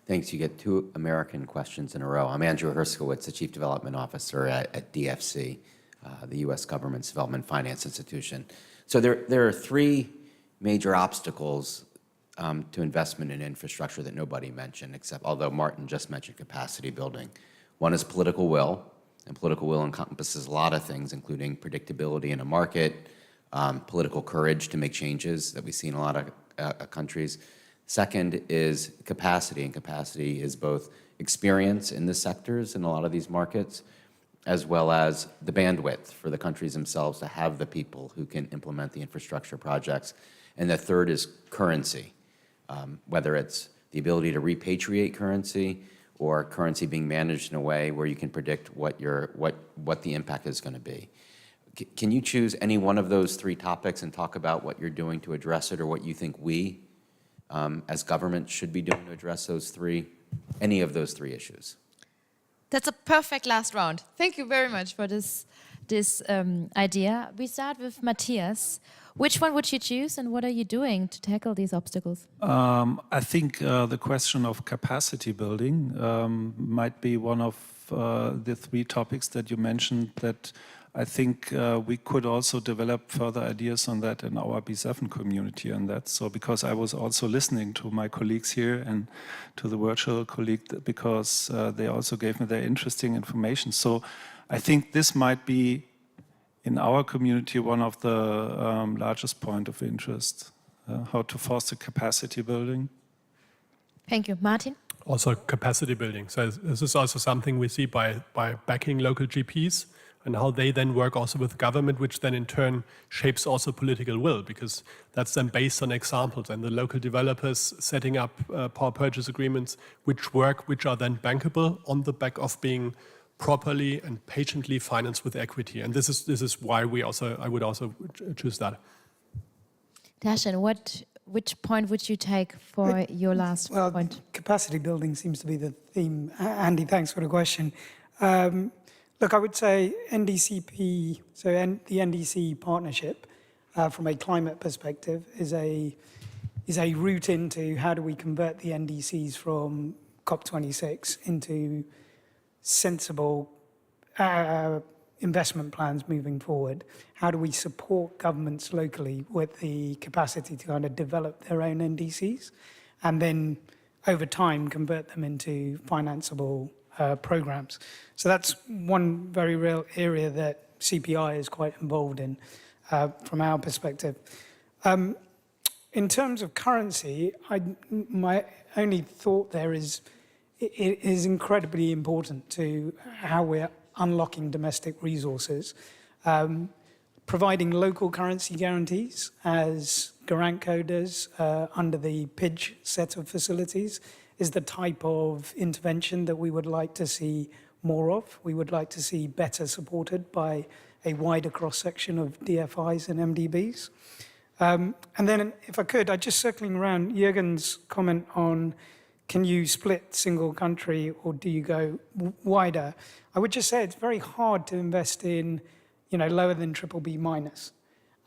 Thanks. You get 2 American questions in a row. I'm Andrew Herskowitz, the Chief Development Officer at DFC. The U.S. government's development finance institution. So there are 3 major obstacles to investment in infrastructure that nobody mentioned, although Martin just mentioned capacity building. One is political will, and political will encompasses a lot of things, including predictability in a market, political courage to make changes that we see in a lot of countries. Second is capacity, and capacity is both experience in the sectors in a lot of these markets, as well as the bandwidth for the countries themselves to have the people who can implement the infrastructure projects. And the third is currency, whether it's the ability to repatriate currency or currency being managed in a way where you can predict what the impact is going to be. Can you choose any one of those 3 topics and talk about what you're doing to address it, or what you think we, as government, should be doing to address any of those 3 issues? That's a perfect last round. Thank you very much for this idea. We start with Matthias. Which one would you choose, and what are you doing to tackle these obstacles? I think the question of capacity building might be one of the 3 topics that you mentioned that I think we could also develop further ideas on that in our B7 community on that. So because I was also listening to my colleagues here and to the virtual colleague because they also gave me their interesting information. So I think this might be in our community one of the largest point of interest, how to foster capacity building. Thank you. Martin? Also capacity building. So this is also something we see by backing local GPs and how they then work also with government, which then in turn shapes also political will, because that's then based on examples and the local developers setting up power purchase agreements which work, which are then bankable on the back of being properly and patiently financed with equity. And this is why I would also choose that. Dashan, which point would you take for your last point? Capacity building seems to be the theme. Andy, thanks for the question. Look, I would say NDCP, so the NDC partnership, from a climate perspective, is a route into how do we convert the NDCs from COP26 into sensible investment plans moving forward. How do we support governments locally with the capacity to kind of develop their own NDCs and then over time convert them into financeable programs? So that's one very real area that CPI is quite involved in from our perspective. In terms of currency, my only thought there is it is incredibly important to how we're unlocking domestic resources. Providing local currency guarantees, as Garanco does under the PIDGE set of facilities, is the type of intervention that we would like to see more of. We would like to see better supported by a wider cross-section of DFIs and MDBs. And then, if I could, I'd just circling around Jürgen's comment on can you split single country or do you go wider? I would just say it's very hard to invest in, lower than BBB minus.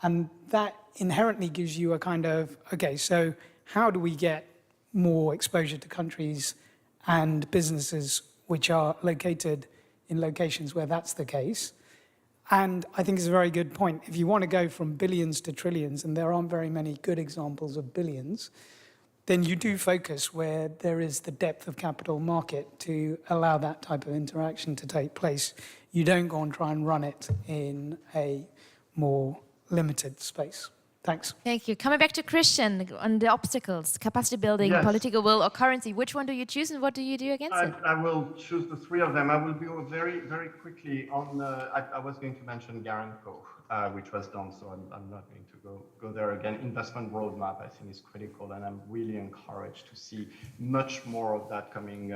And that inherently gives you a kind of, okay, so how do we get more exposure to countries and businesses which are located in locations where that's the case? And I think it's a very good point. If you want to go from billions to trillions, and there aren't very many good examples of billions, then you do focus where there is the depth of capital market to allow that type of interaction to take place. You don't go and try and run it in a more limited space. Thanks. Thank you. Coming back to Christian on the obstacles, capacity building, Yes. Political will, or currency. Which one do you choose and what do you do against it? I will choose the three of them. I will go very, very quickly on, I was going to mention Garanco, which was done, so I'm not going to go there again. Investment roadmap, I think, is critical, and I'm really encouraged to see much more of that coming,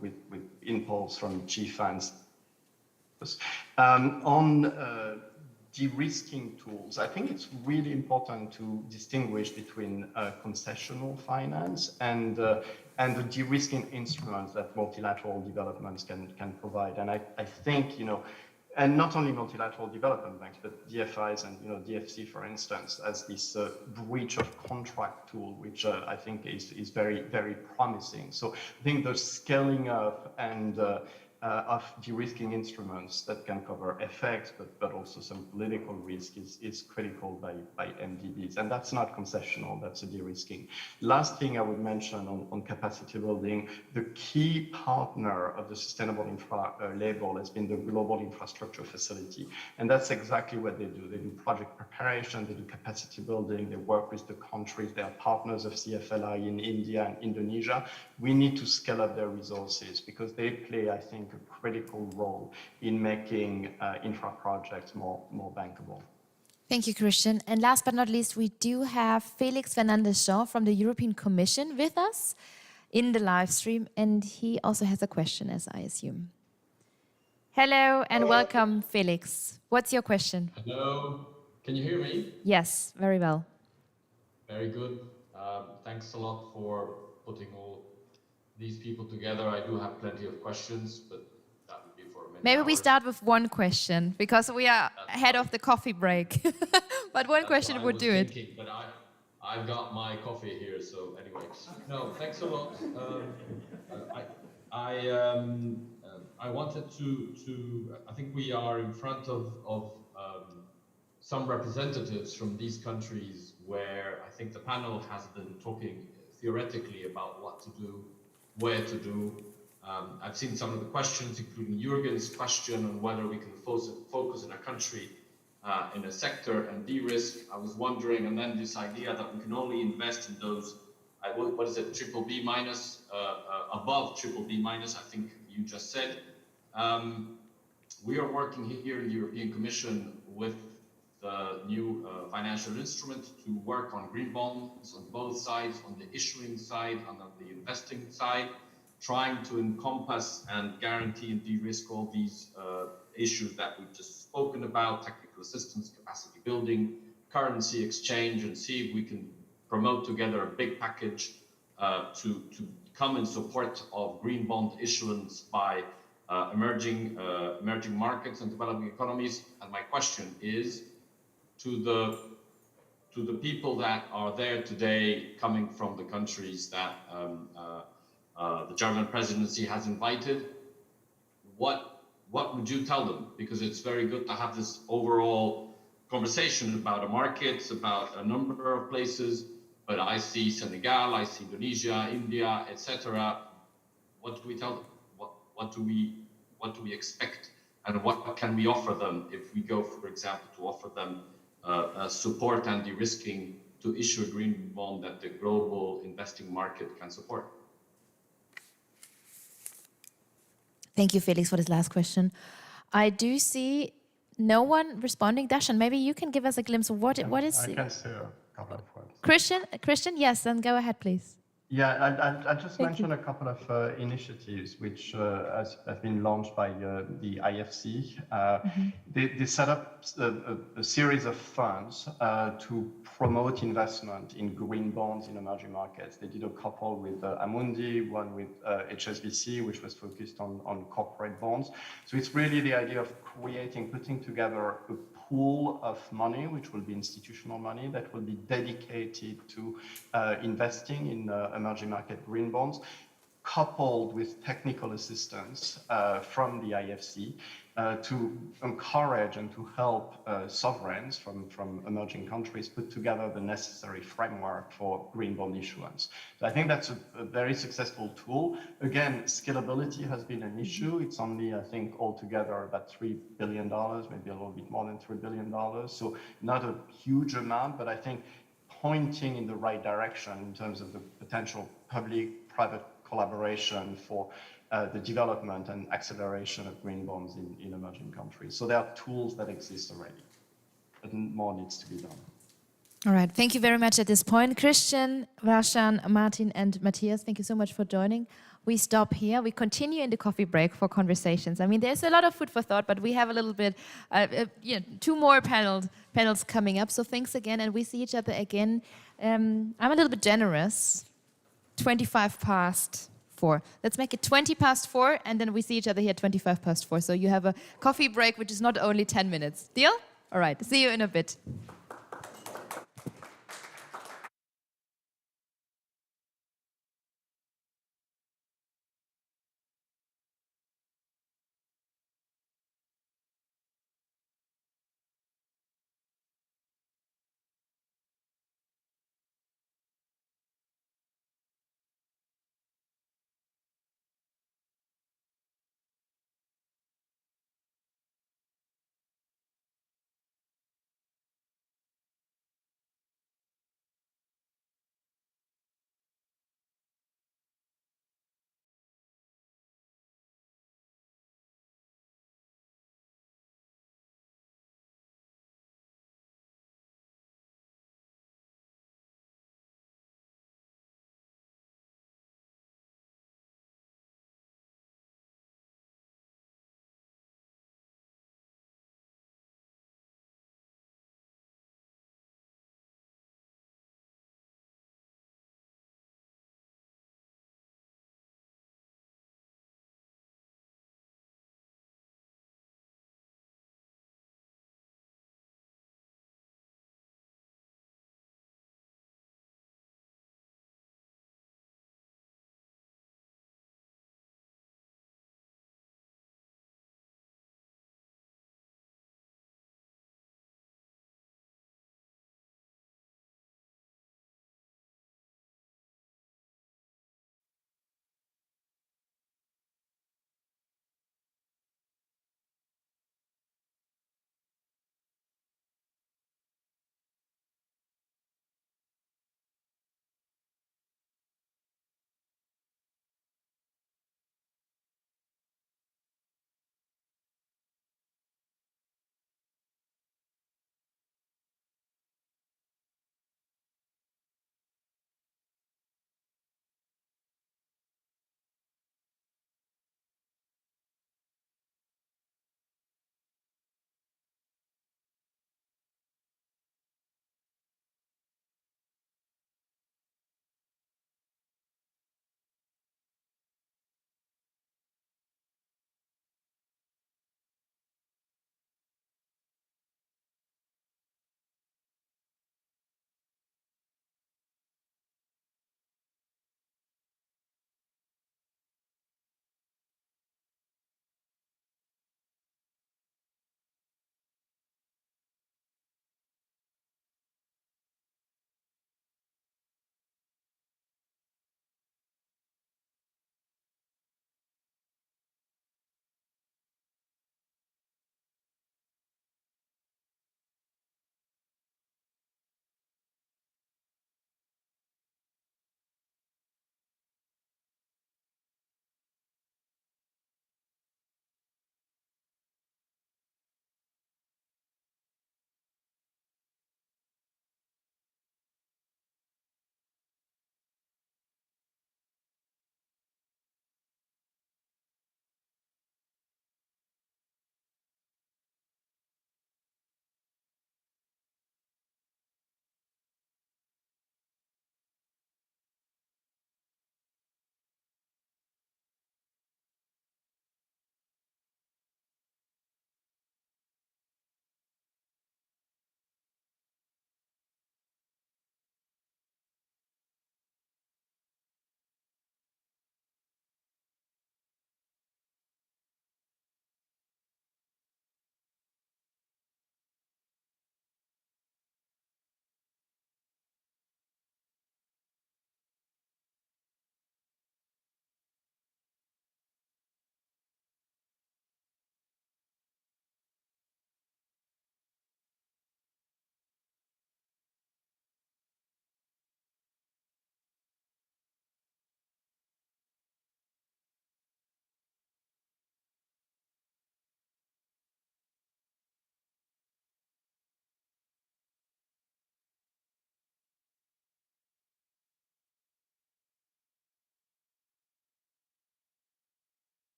with impulse from G7. On de-risking tools, I think it's really important to distinguish between concessional finance and the de-risking instruments that multilateral developments can provide. And I think, and not only multilateral development banks, but DFIs and DFC, for instance, as this breach of contract tool, which I think is very, very promising. So I think the scaling up and of de-risking instruments that can cover FX, but also some political risk is critical by MDBs. And that's not concessional, that's a de-risking. Last thing I would mention on capacity building, the key partner of the Sustainable Infra label has been the Global Infrastructure Facility. And that's exactly what they do. They do project preparation, they do capacity building, they work with the countries, they are partners of CFLI in India and Indonesia. We need to scale up their resources because they play, I think, a critical role in making infra projects more bankable. Thank you, Christian. And last but not least, we do have Felix Fernandez-Shaw from the European Commission with us in the live stream, and he also has a question, as I assume. Hello and welcome, Felix. What's your question? Hello, can you hear me? Yes, very well. Very good. Thanks a lot for putting all these people together. I do have plenty of questions, but that would be for many Maybe we hours. start with one question because we are ahead of the coffee break. But one question would do it. But I've got my coffee here, so anyway. No, thanks a lot. I wanted I think we are in front of some representatives from these countries where I think the panel has been talking theoretically about what to do, where to do. I've seen some of the questions, including Jürgen's question on whether we can focus in a country, in a sector and de-risk. I was wondering, and then this idea that we can only invest in those, what is it, triple B minus, above triple B minus, I think you just said. We are working here in the European Commission with the new financial instrument to work on green bonds on both sides, on the issuing side and on the investing side, trying to encompass and guarantee and de-risk all these issues that we've just spoken about: technical assistance, capacity building, currency exchange, and see if we can promote together a big package to come in support of green bond issuance by emerging markets and developing economies. And my question is to the people that are there today, coming from the countries that the German presidency has invited, what would you tell them? Because it's very good to have this overall conversation about a market, about a number of places, but I see Senegal, I see Indonesia, India, etc. What do we tell them? What do we expect, and what can we offer them if we go, for example, to offer them support and de-risking to issue a green bond that the global investing market can support? Thank you, Felix, for this last question. I do see no one responding. Dashan, maybe you can give us a glimpse of what is. I can say a couple of words. Christian, yes, then go ahead, please. Yeah, I just mentioned a couple of initiatives which have been launched by the IFC. They set up a series of funds to promote investment in green bonds in emerging markets. They did a couple with Amundi, one with HSBC, which was focused on corporate bonds. So it's really the idea of putting together a pool of money, which will be institutional money, that will be dedicated to investing in emerging market green bonds, coupled with technical assistance from the IFC to encourage and to help sovereigns from emerging countries put together the necessary framework for green bond issuance. So I think that's a very successful tool. Again, scalability has been an issue. It's only, I think, altogether about $3 billion, maybe a little bit more than $3 billion. So not a huge amount, but I think pointing in the right direction in terms of the potential public-private collaboration for the development and acceleration of green bonds in emerging countries. So there are tools that exist already, but more needs to be done. All right, thank you very much at this point. Christian, Rashan, Martin, and Matthias, thank you so much for joining. We stop here. We continue in the coffee break for conversations. I mean, there's a lot of food for thought, but we have a little bit, two more panels coming up. So thanks again, and we see each other again. I'm a little bit generous. 4:25. Let's make it 4:20, and then we see each other here 4:25. So you have a coffee break, which is not only 10 minutes. Deal? All right, see you in a bit.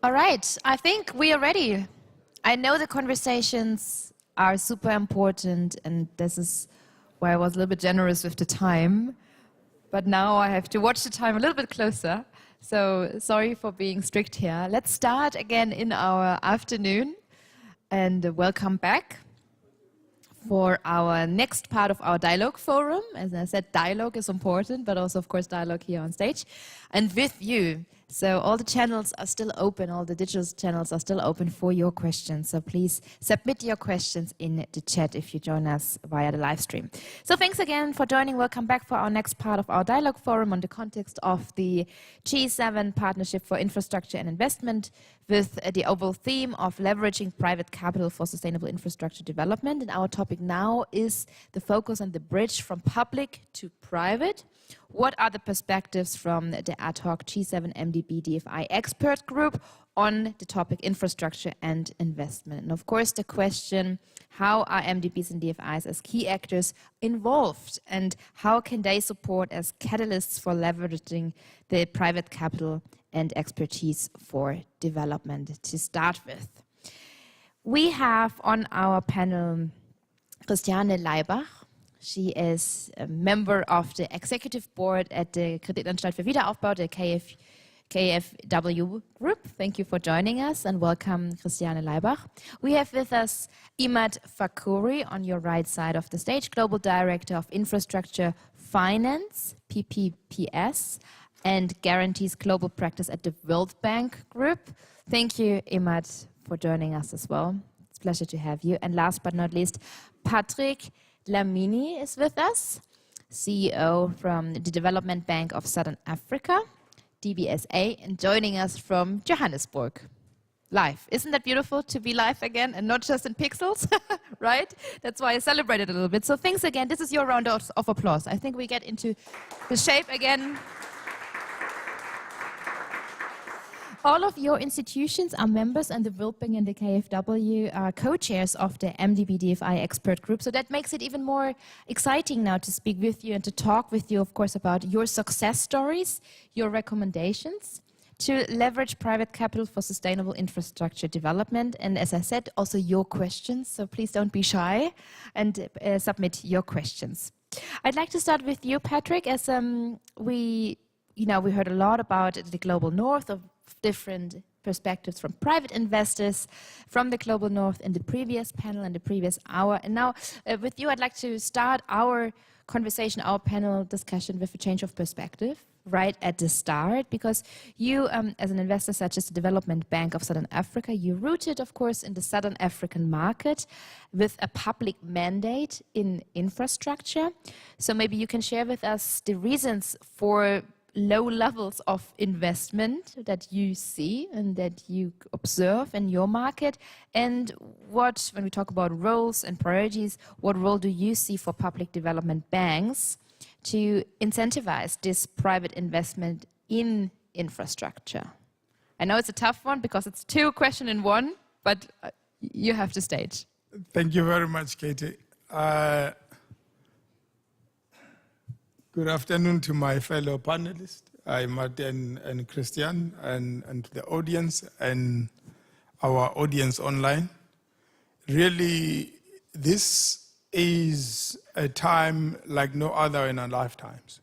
All right, I think we are ready. I know the conversations are super important, and this is why I was a little bit generous with the time. But now I have to watch the time a little bit closer. So sorry for being strict here. Let's start again in our afternoon, and welcome back for our next part of our dialogue forum. As I said, dialogue is important, but also, of course, dialogue here on stage and with you. So all the channels are still open, all the digital channels are still open for your questions. So please submit your questions in the chat if you join us via the live stream. So thanks again for joining. Welcome back for our next part of our dialogue forum on the context of the G7 Partnership for Infrastructure and Investment with the overall theme of leveraging private capital for sustainable infrastructure development. And our topic now is the focus on the bridge from public to private. What are the perspectives from the ad hoc G7 MDB DFI expert group on the topic infrastructure and investment? And of course, the question, how are MDBs and DFIs as key actors involved, and how can they support as catalysts for leveraging the private capital and expertise for development? To start with, we have on our panel Christiane Leibach. She is a member of the executive board at the Kreditanstalt für Wiederaufbau, the KfW group. Thank you for joining us, and welcome, Christiane Leibach. We have with us Imad Fakouri on your right side of the stage, Global Director of Infrastructure Finance, PPPS, and Guarantees Global Practice at the World Bank Group. Thank you, Imad, for joining us as well. It's a pleasure to have you. And last but not least, Patrick Lamini is with us, CEO from the Development Bank of Southern Africa, DBSA, and joining us from Johannesburg. Live. Isn't that beautiful to be live again and not just in pixels, right? That's why I celebrated a little bit. So thanks again. This is your round of applause. I think we get into the shape again. All of your institutions are members, and the World Bank and the KfW are co-chairs of the MDB DFI expert group. So that makes it even more exciting now to speak with you and to talk with you, of course, about your success stories, your recommendations to leverage private capital for sustainable infrastructure development. And as I said, also your questions. So please don't be shy and submit your questions. I'd like to start with you, Patrick, as we heard a lot about the global north, of different perspectives from private investors from the global north in the previous panel and the previous hour. And now with you, I'd like to start our conversation, our panel discussion with a change of perspective right at the start, because you, as an investor such as the Development Bank of Southern Africa, you're rooted, of course, in the Southern African market with a public mandate in infrastructure. So maybe you can share with us the reasons for low levels of investment that you see and that you observe in your market, and what, when we talk about roles and priorities, what role do you see for public development banks to incentivize this private investment in infrastructure? I know it's a tough one because it's two questions in one, but you have the stage. Thank you very much, Katie. Good afternoon to my fellow panelists, Martin and Christian, and the audience and our audience online. Really, this is a time like no other in our lifetimes.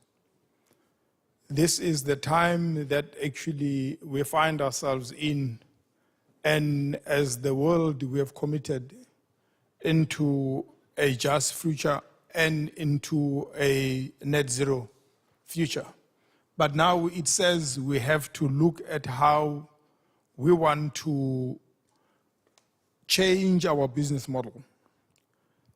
This is the time that actually we find ourselves in, and as the world we have committed into a just future and into a net zero future. But now it says we have to look at how we want to change our business model,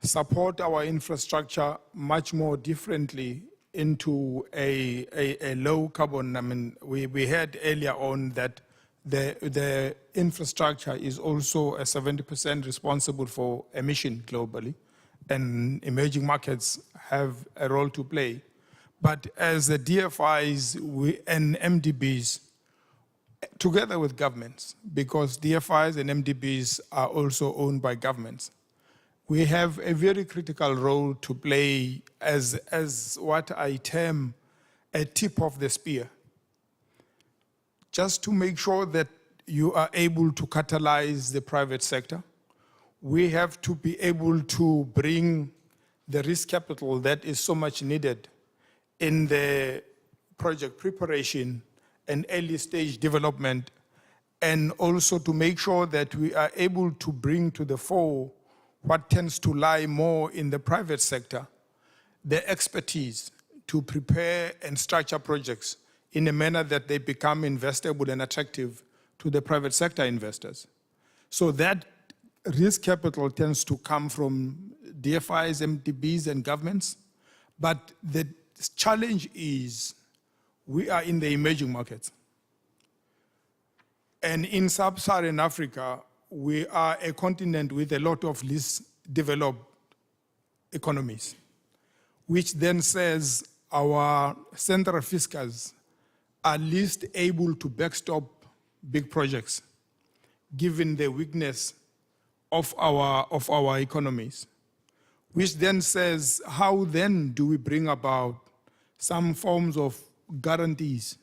support our infrastructure much more differently into a low carbon. I mean, we heard earlier on that the infrastructure is also a 70% responsible for emission globally, and emerging markets have a role to play. But as the DFIs and MDBs, together with governments, because DFIs and MDBs are also owned by governments, we have a very critical role to play as what I term a tip of the spear, just to make sure that you are able to catalyze the private sector. We have to be able to bring the risk capital that is so much needed in the project preparation and early stage development, and also to make sure that we are able to bring to the fore what tends to lie more in the private sector, the expertise to prepare and structure projects in a manner that they become investable and attractive to the private sector investors. So that risk capital tends to come from DFIs, MDBs, and governments. But the challenge is we are in the emerging markets. And in sub-Saharan Africa, we are a continent with a lot of least developed economies, which then says our central fiscals are least able to backstop big projects, given the weakness of our economies, which then says, how then do we bring about some forms of guarantees?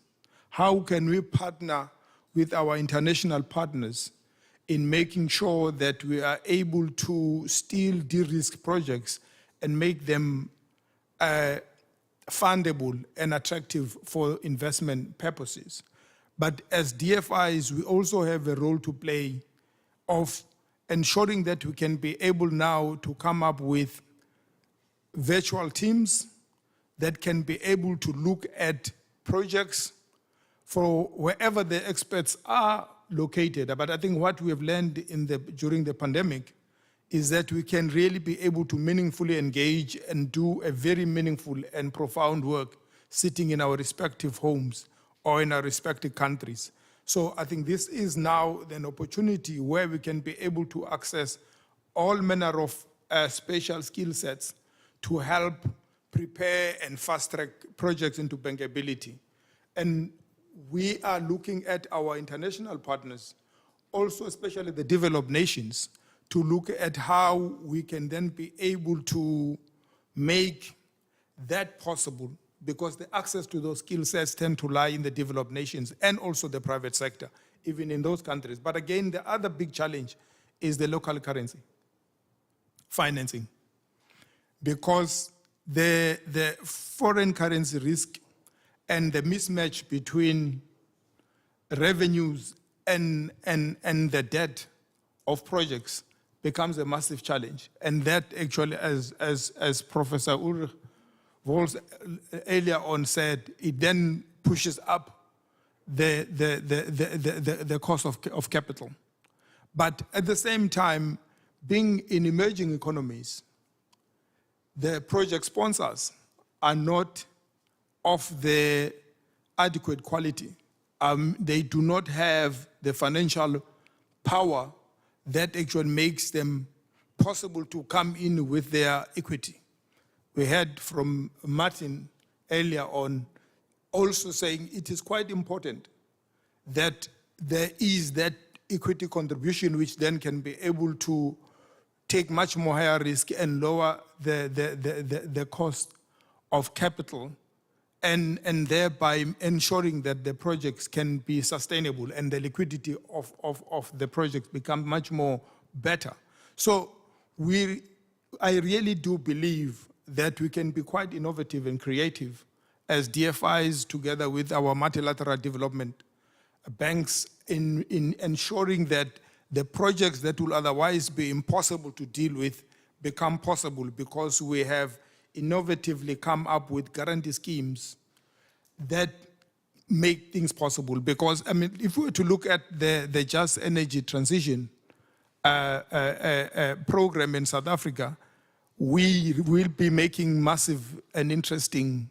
How can we partner with our international partners in making sure that we are able to still de-risk projects and make them fundable and attractive for investment purposes? But as DFIs, we also have a role to play of ensuring that we can be able now to come up with virtual teams that can be able to look at projects for wherever the experts are located. But I think what we have learned during the pandemic is that we can really be able to meaningfully engage and do a very meaningful and profound work sitting in our respective homes or in our respective countries. So I think this is now an opportunity where we can be able to access all manner of special skill sets to help prepare and fast-track projects into bankability. And we are looking at our international partners, also especially the developed nations, to look at how we can then be able to make that possible, because the access to those skill sets tend to lie in the developed nations and also the private sector, even in those countries. But again, the other big challenge is the local currency financing, because the foreign currency risk and the mismatch between revenues and the debt of projects becomes a massive challenge. And that actually, as Professor Ulrich Volz earlier on said, it then pushes up the cost of capital. But at the same time, being in emerging economies, the project sponsors are not of the adequate quality. They do not have the financial power that actually makes them possible to come in with their equity. We heard from Martin earlier on also saying it is quite important that there is that equity contribution, which then can be able to take much more higher risk and lower the cost of capital, and thereby ensuring that the projects can be sustainable and the liquidity of the projects become much more better. So I really do believe that we can be quite innovative and creative as DFIs together with our multilateral development banks in ensuring that the projects that will otherwise be impossible to deal with become possible, because we have innovatively come up with guarantee schemes that make things possible. Because, I mean, if we were to look at the Just Energy Transition program in South Africa, we will be making massive and interesting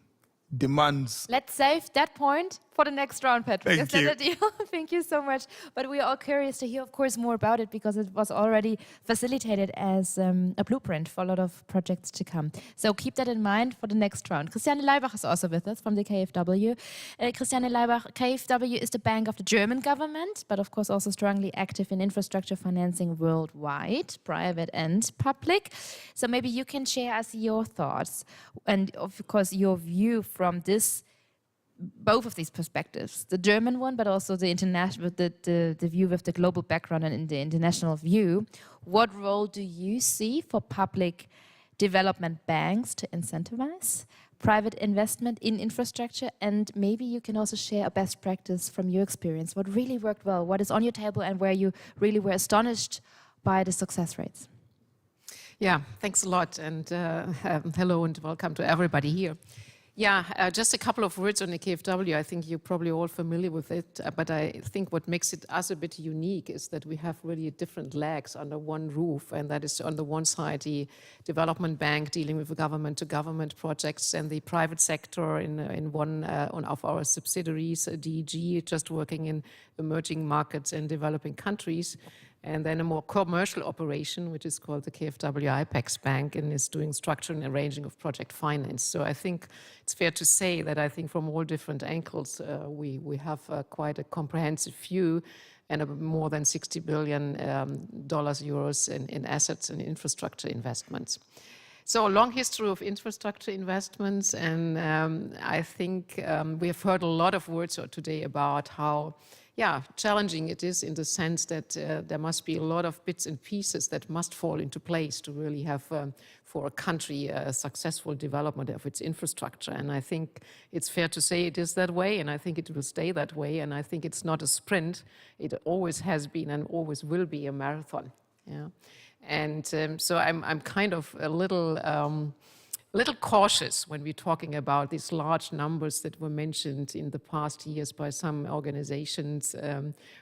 demands. Let's save that point for the next round, Patrick. Thank Is you. that a deal? Thank you so much. But we are all curious to hear, of course, more about it, because it was already facilitated as a blueprint for a lot of projects to come. So keep that in mind for the next round. Christiane Leibach is also with us from the KfW. Christiane Leibach, KfW is the bank of the German government, but of course also strongly active in infrastructure financing worldwide, private and public. So maybe you can share us your thoughts and, of course, your view from this both of these perspectives, the German one, but also the international, the view with the global background and in the international view. What role do you see for public development banks to incentivize private investment in infrastructure? And maybe you can also share a best practice from your experience. What really worked well? What is on your table and where you really were astonished by the success rates? Yeah, thanks a lot. And hello and welcome to everybody here. Yeah, just a couple of words on the KfW. I think you're probably all familiar with it, but I think what makes us a bit unique is that we have really different legs under one roof, and that is on the one side the development bank dealing with government-to-government projects, and the private sector in one of our subsidiaries, Sdgs, just working in emerging markets and developing countries. And then a more commercial operation, which is called the KfW IPEX Bank, and is doing structuring and arranging of project finance. So I think it's fair to say that I think from all different angles, we have quite a comprehensive view and more than $60 billion euros in assets and infrastructure investments. So a long history of infrastructure investments, and I think we have heard a lot of words today about how challenging it is in the sense that there must be a lot of bits and pieces that must fall into place to really have, for a country, a successful development of its infrastructure. And I think it's fair to say it is that way, and I think it will stay that way. And I think it's not a sprint. It always has been and always will be a marathon. Yeah. And so I'm kind of a little cautious when we're talking about these large numbers that were mentioned in the past years by some organizations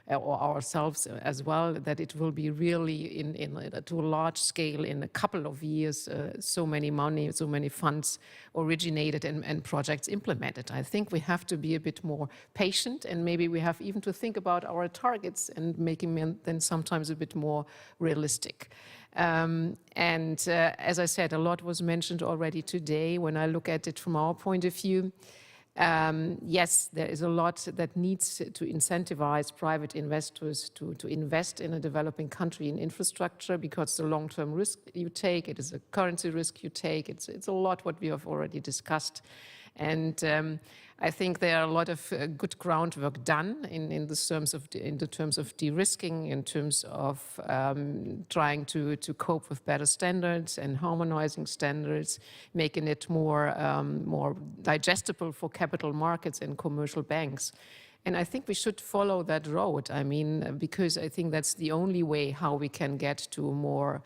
or ourselves as well, that it will be really to a large scale in a couple of years, so many money, so many funds originated and projects implemented. I think we have to be a bit more patient, and maybe we have even to think about our targets and making them then sometimes a bit more realistic. As I said, a lot was mentioned already today. When I look at it from our point of view, yes, there is a lot that needs to incentivize private investors to invest in a developing country in infrastructure, because the long-term risk you take, it is a currency risk you take, it's a lot what we have already discussed. And I think there are a lot of good groundwork done in the terms of de-risking, in terms of trying to cope with better standards and harmonizing standards, making it more digestible for capital markets and commercial banks. And I think we should follow that road. I mean, because I think that's the only way how we can get to more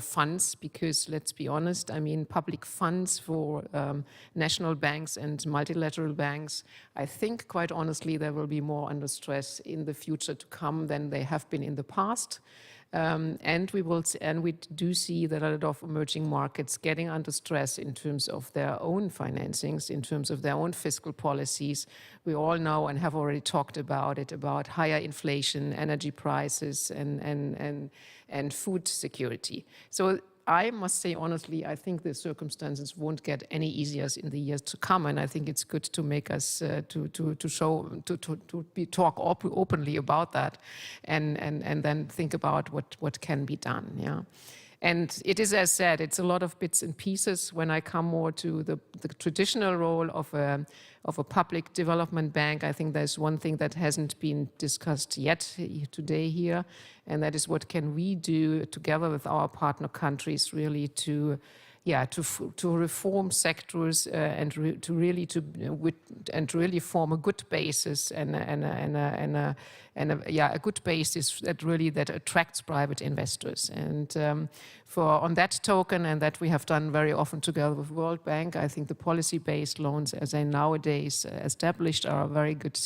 funds, because let's be honest, I mean, public funds for national banks and multilateral banks, I think quite honestly, there will be more under stress in the future to come than they have been in the past. And we do see that a lot of emerging markets getting under stress in terms of their own financings, in terms of their own fiscal policies. We all know and have already talked about it, about higher inflation, energy prices, and food security. So I must say honestly, I think the circumstances won't get any easier in the years to come, and I think it's good to make us talk openly about that, and then think about what can be done. Yeah. And it is, as said, it's a lot of bits and pieces. When I come more to the traditional role of a public development bank, I think there's one thing that hasn't been discussed yet today here, and that is what can we do together with our partner countries really to reform sectors and to really form a good basis and a good basis that attracts private investors. And on that token, and that we have done very often together with World Bank, I think the policy-based loans, as they nowadays established, are a very good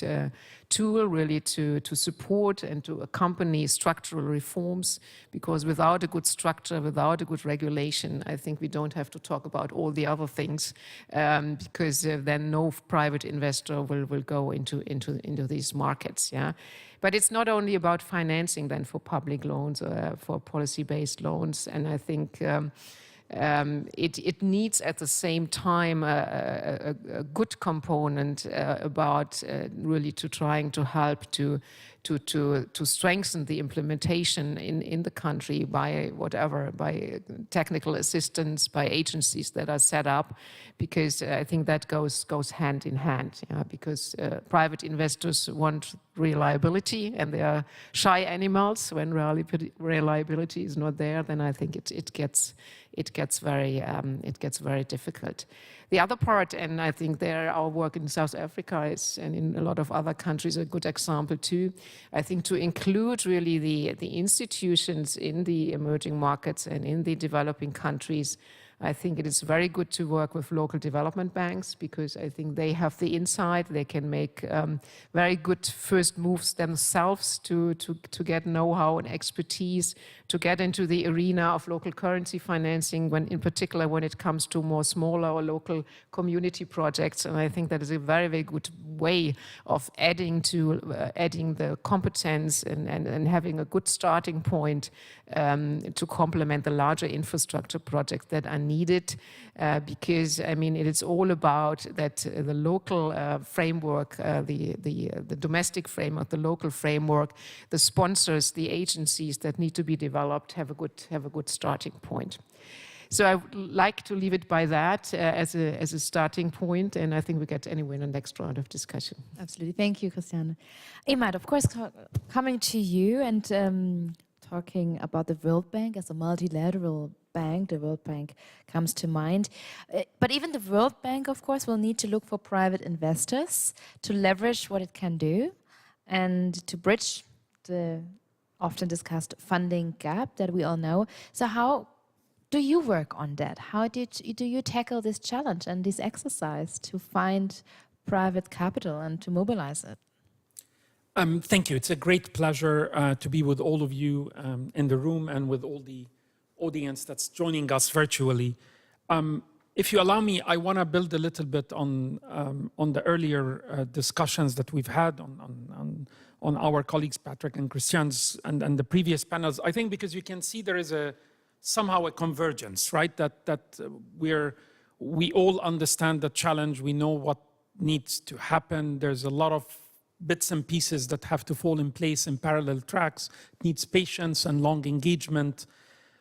tool really to support and to accompany structural reforms, because without a good structure, without a good regulation, I think we don't have to talk about all the other things, because then no private investor will go into these markets. Yeah. But it's not only about financing then for public loans or for policy-based loans, and I think it needs at the same time a good component about really to trying to help to strengthen the implementation in the country by by technical assistance, by agencies that are set up, because I think that goes hand in hand. Yeah, because private investors want reliability, and they are shy animals. When reliability is not there, then I think it gets very difficult. The other part, and I think there our work in South Africa is, and in a lot of other countries, a good example too. I think to include really the institutions in the emerging markets and in the developing countries, I think it is very good to work with local development banks, because I think they have the insight. They can make very good first moves themselves to get know-how and expertise, to get into the arena of local currency financing, in particular when it comes to more smaller or local community projects. And I think that is a very, very good way of adding the competence and having a good starting point to complement the larger infrastructure projects that are needed, because I mean it is all about that the local framework, the domestic framework, the local framework, the sponsors, the agencies that need to be developed have a good starting point. So I would like to leave it by that as a starting point, and I think we get anyway in the next round of discussion. Absolutely, thank you, Christiane. Imad, of course, coming to you and talking about the World Bank as a multilateral bank, the World Bank comes to mind. But even the World Bank, of course, will need to look for private investors to leverage what it can do and to bridge the often discussed funding gap that we all know. So how do you work on that? How do you tackle this challenge and this exercise to find private capital and to mobilize it? Thank you. It's a great pleasure to be with all of you in the room and with all the audience that's joining us virtually. If you allow me, I want to build a little bit on the earlier discussions that we've had on our colleagues Patrick and Christian's and the previous panels. I think because you can see there is somehow a convergence, right? That we all understand the challenge. We know what needs to happen. There's a lot of bits and pieces that have to fall in place in parallel tracks. It needs patience and long engagement.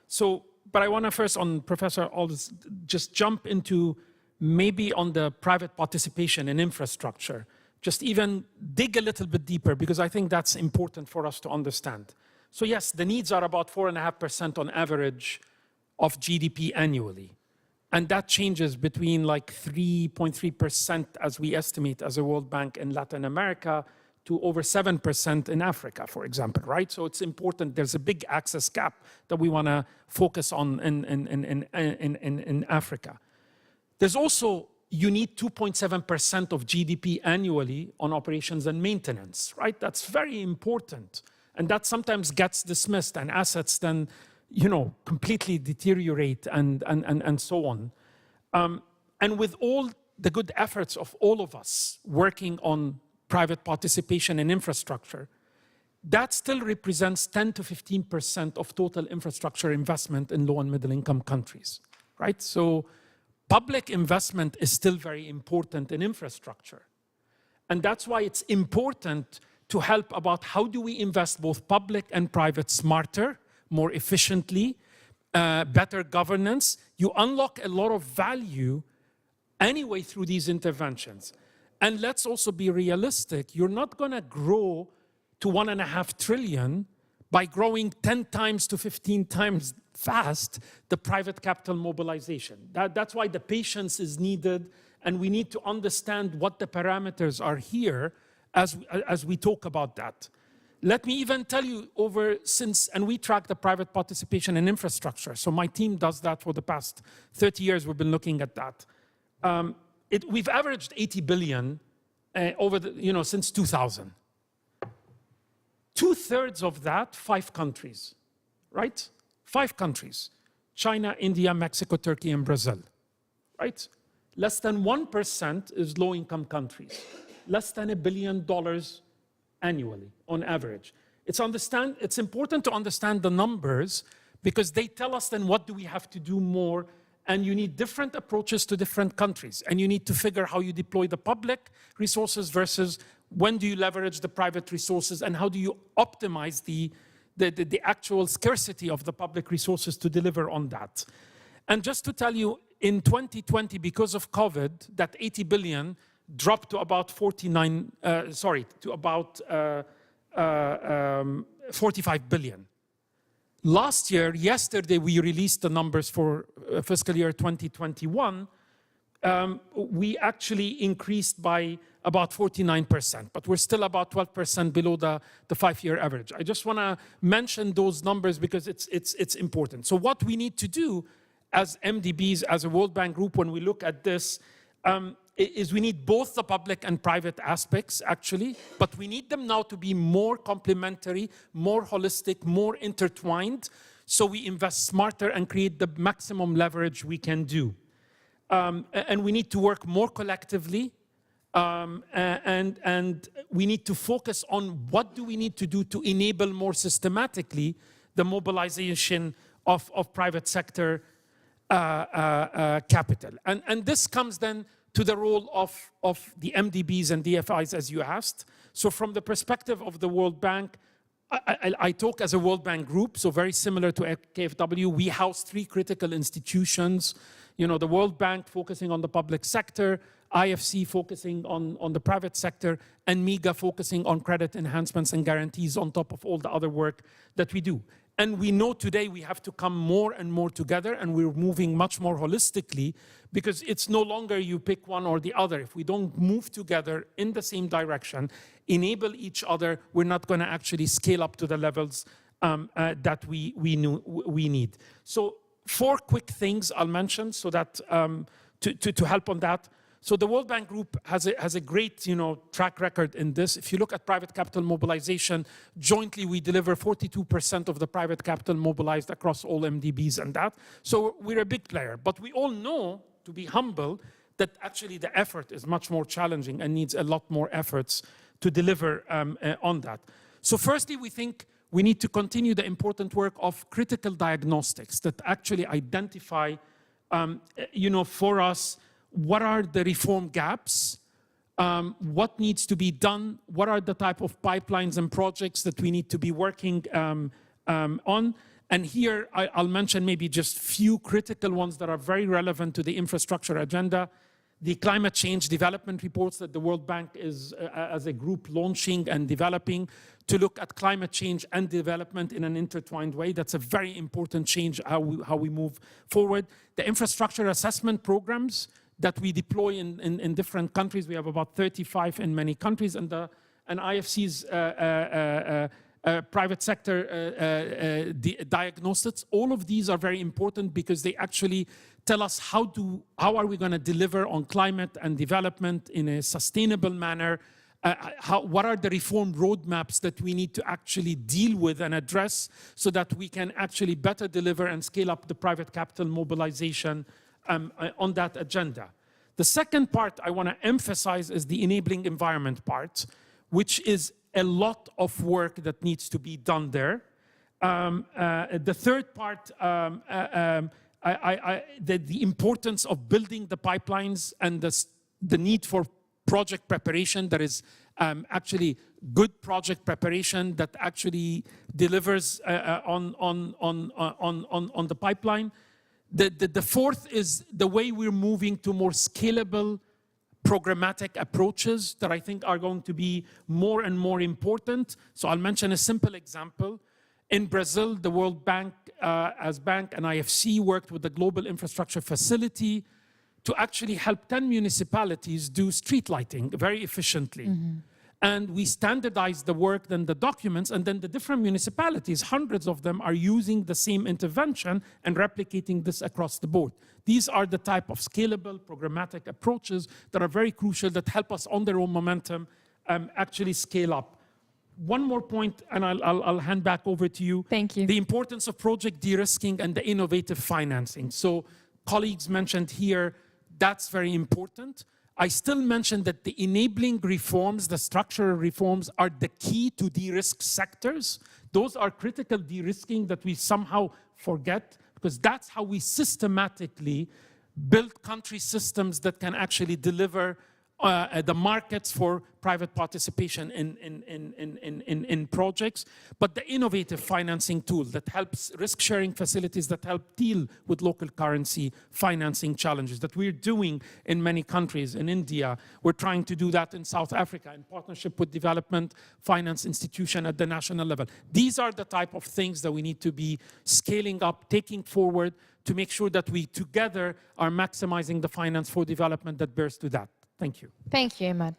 So, but I want to first on Professor Aldous just jump into maybe on the private participation in infrastructure. Just even dig a little bit deeper, because I think that's important for us to understand. So yes, the needs are about 4.5% on average of GDP annually. And that changes between like 3.3% as we estimate as a World Bank in Latin America to over 7% in Africa, for example, right? So it's important. There's a big access gap that we want to focus on in Africa. There's also, you need 2.7% of GDP annually on operations and maintenance, right? That's very important. And that sometimes gets dismissed, and assets then, completely deteriorate and so on. And with all the good efforts of all of us working on private participation in infrastructure, that still represents 10 to 15% of total infrastructure investment in low and middle income countries, right? So public investment is still very important in infrastructure. And that's why it's important to help about how do we invest both public and private smarter, more efficiently, better governance. You unlock a lot of value anyway through these interventions. And let's also be realistic. You're not going to grow to 1.5 trillion by growing 10 times to 15 times fast the private capital mobilization. That's why the patience is needed, and we need to understand what the parameters are here as we talk about that. Let me even tell you and we track the private participation in infrastructure. So my team does that for the past 30 years. We've been looking at that. We've averaged 80 billion since 2000. 2/3 of that, 5 countries, right? 5 countries: China, India, Mexico, Turkey, and Brazil, right? Less than 1% is low-income countries. Less than $1 billion annually on average. It's important to understand the numbers, because they tell us then what do we have to do more and you need different approaches to different countries. And you need to figure how you deploy the public resources versus when do you leverage the private resources, and how do you optimize the actual scarcity of the public resources to deliver on that. And just to tell you, in 2020, because of COVID, that 80 billion dropped to about 45 billion. Last year, yesterday, we released the numbers for fiscal year 2021. We actually increased by about 49%, but we're still about 12% below the 5-year average. I just want to mention those numbers because it's important. So what we need to do as MDBs, as a World Bank group, when we look at this, is we need both the public and private aspects, actually, but we need them now to be more complementary, more holistic, more intertwined, so we invest smarter and create the maximum leverage we can do. And we need to work more collectively, and we need to focus on what do we need to do to enable more systematically the mobilization of private sector capital. And this comes then to the role of the MDBs and DFIs, as you asked. So from the perspective of the World Bank, I talk as a World Bank group, so very similar to KfW. We house 3 critical institutions. You know, the World Bank focusing on the public sector, IFC focusing on the private sector, and MIGA focusing on credit enhancements and guarantees on top of all the other work that we do. And we know today we have to come more and more together, and we're moving much more holistically, because it's no longer you pick one or the other. If we don't move together in the same direction, enable each other, we're not going to actually scale up to the levels that we need. So 4 quick things I'll mention so that to help on that. So the World Bank Group has a great, track record in this. If you look at private capital mobilization, jointly we deliver 42% of the private capital mobilized across all MDBs and that. So we're a big player. But we all know, to be humble, that actually the effort is much more challenging and needs a lot more efforts to deliver on that. So firstly, we think we need to continue the important work of critical diagnostics that actually identify, for us, what are the reform gaps, what needs to be done, what are the type of pipelines and projects that we need to be working on. And here I'll mention maybe just few critical ones that are very relevant to the infrastructure agenda. The climate change development reports that the World Bank is, as a group, launching and developing to look at climate change and development in an intertwined way. That's a very important change, how we move forward. The infrastructure assessment programs that we deploy in different countries. We have about 35 in many countries, and IFC's private sector diagnostics. All of these are very important because they actually tell us how are we going to deliver on climate and development in a sustainable manner. What are the reform roadmaps that we need to actually deal with and address so that we can actually better deliver and scale up the private capital mobilization on that agenda. The second part I want to emphasize is the enabling environment part, which is a lot of work that needs to be done there. The third part, the importance of building the pipelines and the need for project preparation. There is actually good project preparation that actually delivers on the pipeline. The fourth is the way we're moving to more scalable, programmatic approaches that I think are going to be more and more important. So I'll mention a simple example. In Brazil, the World Bank, as bank and IFC worked with the Global Infrastructure Facility to actually help 10 municipalities do street lighting very efficiently. Mm-hmm. And we standardized the work, then the documents, and then the different municipalities, hundreds of them, are using the same intervention and replicating this across the board. These are the type of scalable, programmatic approaches that are very crucial, that help us on their own momentum actually scale up. One more point, and I'll hand back over to you. Thank you. The importance of project de-risking and the innovative financing. So colleagues mentioned here, that's very important. I still mention that the enabling reforms, the structural reforms, are the key to de-risk sectors. Those are critical de-risking that we somehow forget. because that's how we systematically build country systems that can actually deliver the markets for private participation in projects, but the innovative financing tool that helps risk-sharing facilities that help deal with local currency financing challenges that we're doing in many countries. In India, we're trying to do that in South Africa in partnership with development finance institution at the national level. These are the type of things that we need to be scaling up, taking forward to make sure that we together are maximizing the finance for development that bears to that. Thank you. Thank you, Imad.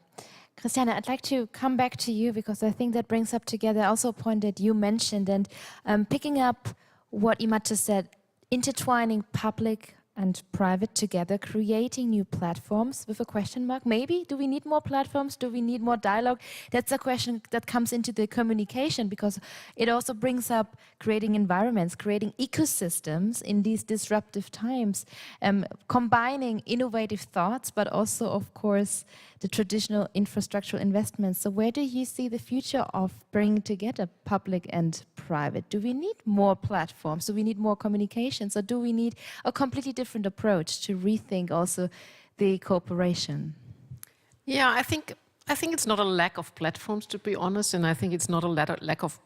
Christiane, I'd like to come back to you because I think that brings up together also a point that you mentioned, and picking up what Imad just said, intertwining public and private together, creating new platforms with a question mark. Maybe, do we need more platforms? Do we need more dialogue? That's a question that comes into the communication because it also brings up creating environments, creating ecosystems in these disruptive times, combining innovative thoughts, but also, of course, the traditional infrastructural investments. So where do you see the future of bringing together public and private? Do we need more platforms? Do we need more communications? Or do we need a completely different approach to rethink also the cooperation? Yeah, I think it's not a lack of platforms, to be honest, and I think it's not a lack of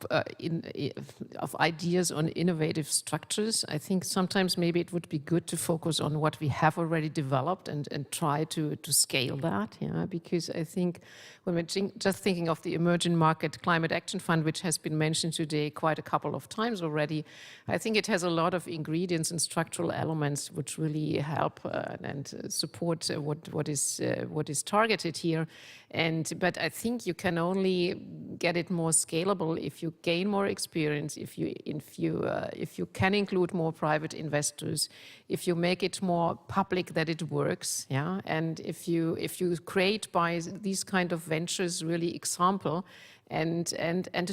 ideas on innovative structures. I think sometimes maybe it would be good to focus on what we have already developed and try to scale that, yeah, because I think when we're just thinking of the Emerging Market Climate Action Fund, which has been mentioned today quite a couple of times already, I think it has a lot of ingredients and structural elements which really help and support what is targeted here. But I think you can only get it more scalable if you gain more experience, if you can include more private investors, if you make it more public that it works, yeah, and if you create by these kind of ventures really example and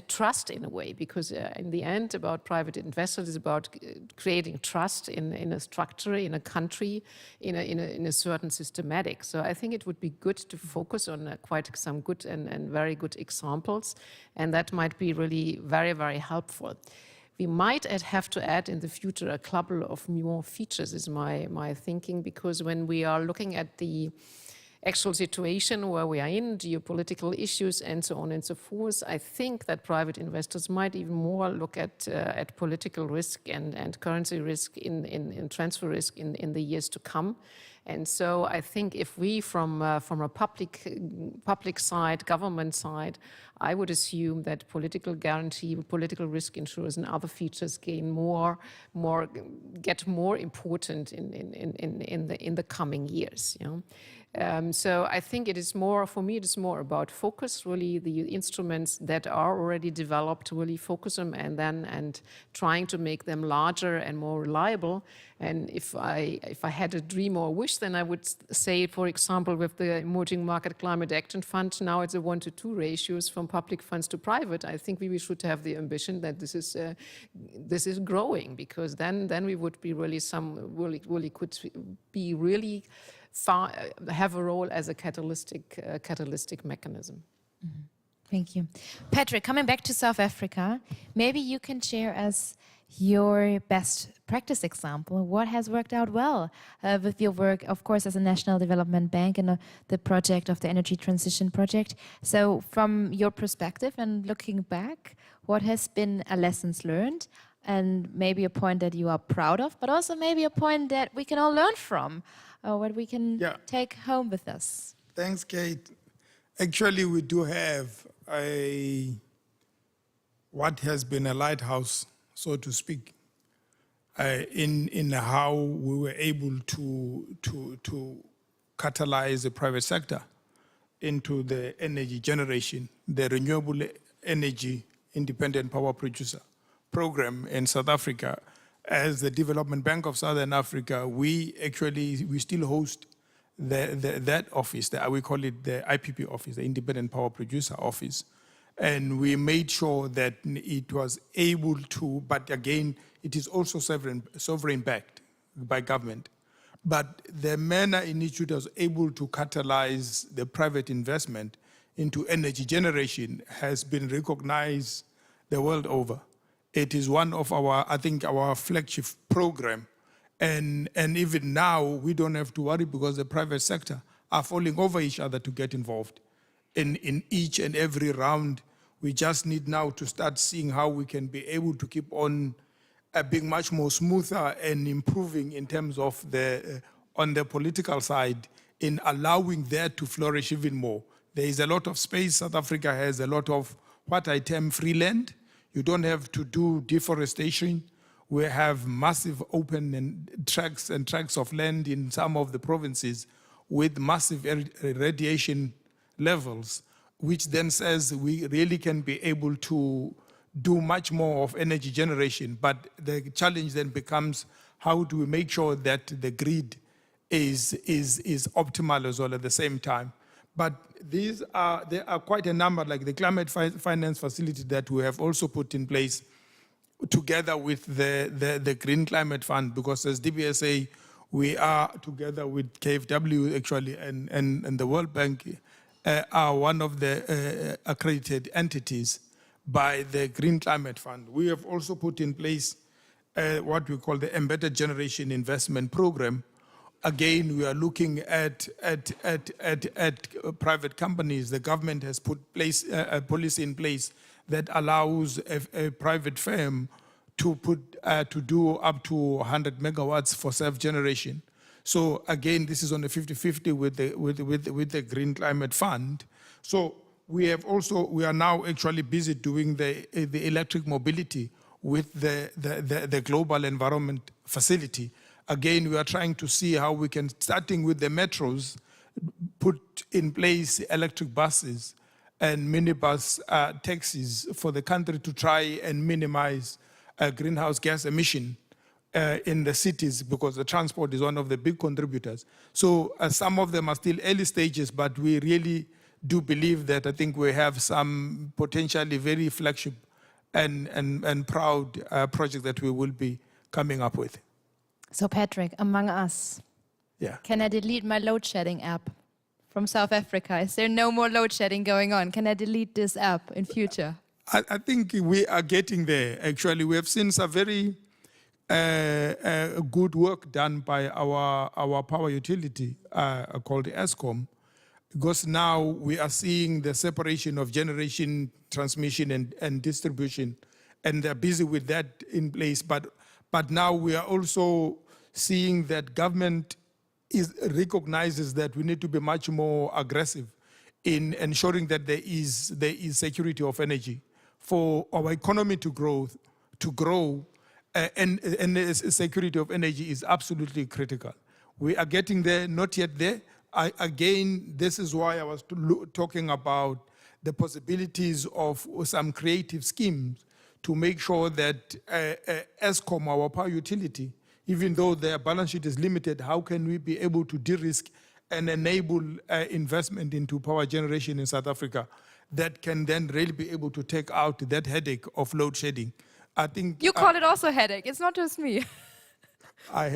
trust in a way, because in the end about private investors is about creating trust in a structure, in a country, in a certain systematic. So I think it would be good to focus on quite some good and very good examples, and that might be really very, very helpful. We might have to add in the future a couple of more features is my thinking, because when we are looking at the actual situation where we are in, geopolitical issues and so on and so forth, I think that private investors might even more look at political risk and currency risk in transfer risk in the years to come. And so I think if we from a public side, government side, I would assume that political guarantee, political risk insurance and other features get more important in the coming years. You know? So I think it is more, for me, it is more about focus, really the instruments that are already developed, really focus them and trying to make them larger and more reliable. And if I had a dream or a wish, then I would say, for example, with the Emerging Market Climate Action Fund, now it's a 1-to-2 ratios from public funds to private. I think we should have the ambition that this is growing, because then we would be really could be really have a role as a catalytic mechanism. Mm-hmm. Thank you. Patrick, coming back to South Africa, maybe you can share us your best practice example. What has worked out well with your work, of course, as a National Development Bank and the project of the Energy Transition Project. So from your perspective and looking back, what has been a lessons learned and maybe a point that you are proud of, but also maybe a point that we can all learn from, or what we can take home with us? Thanks, Kate. Actually, we do have what has been a lighthouse, so to speak, in how we were able to catalyze the private sector into the energy generation, the renewable energy independent power producer program in South Africa. As the Development Bank of Southern Africa, we still host that office, we call it the IPP office, the Independent Power Producer Office. And we made sure that it was able to, but again, it is also sovereign backed by government. But the manner in which it was able to catalyze the private investment into energy generation has been recognized the world over. It is one of our, I think, our flagship program. And even now, we don't have to worry because the private sector are falling over each other to get involved in each and every round. We just need now to start seeing how we can be able to keep on being much more smoother and improving in terms of on the political side in allowing that to flourish even more. There is a lot of space. South Africa has a lot of what I term free land. You don't have to do deforestation. We have massive open tracts of land in some of the provinces with massive radiation levels, which then says we really can be able to do much more of energy generation. But the challenge then becomes, how do we make sure that the grid is optimal as well at the same time? But there are quite a number, like the climate finance facility that we have also put in place together with the Green Climate Fund, because as DBSA, we are together with KfW actually, and the World Bank are one of the accredited entities by the Green Climate Fund. We have also put in place what we call the Embedded Generation Investment Program. Again, we are looking at private companies. The government has put a policy in place that allows a private firm to do up to 100 megawatts for self-generation. So again, this is on a 50-50 with the Green Climate Fund. So we are now actually busy doing the electric mobility with the Global Environment Facility. Again, we are trying to see how we can, starting with the metros, put in place electric buses and minibus taxis for the country to try and minimize greenhouse gas emission in the cities, because the transport is one of the big contributors. So some of them are still early stages, but we really do believe that I think we have some potentially very flagship and proud projects that we will be coming up with. So Patrick, among us, can I delete my load shedding app from South Africa? Is there no more load shedding going on? Can I delete this app in future? I think we are getting there. Actually, we have seen some very good work done by our power utility called Eskom, because now we are seeing the separation of generation, transmission, and distribution, and they're busy with that in place. But now we are also seeing that government recognizes that we need to be much more aggressive in ensuring that there is security of energy for our economy to grow, and security of energy is absolutely critical. We are getting there, not yet there. Again, this is why I was talking about the possibilities of some creative schemes to make sure that Eskom, our power utility, even though their balance sheet is limited, how can we be able to de-risk and enable investment into power generation in South Africa that can then really be able to take out that headache of load shedding? I think you call it also a headache. It's not just me. I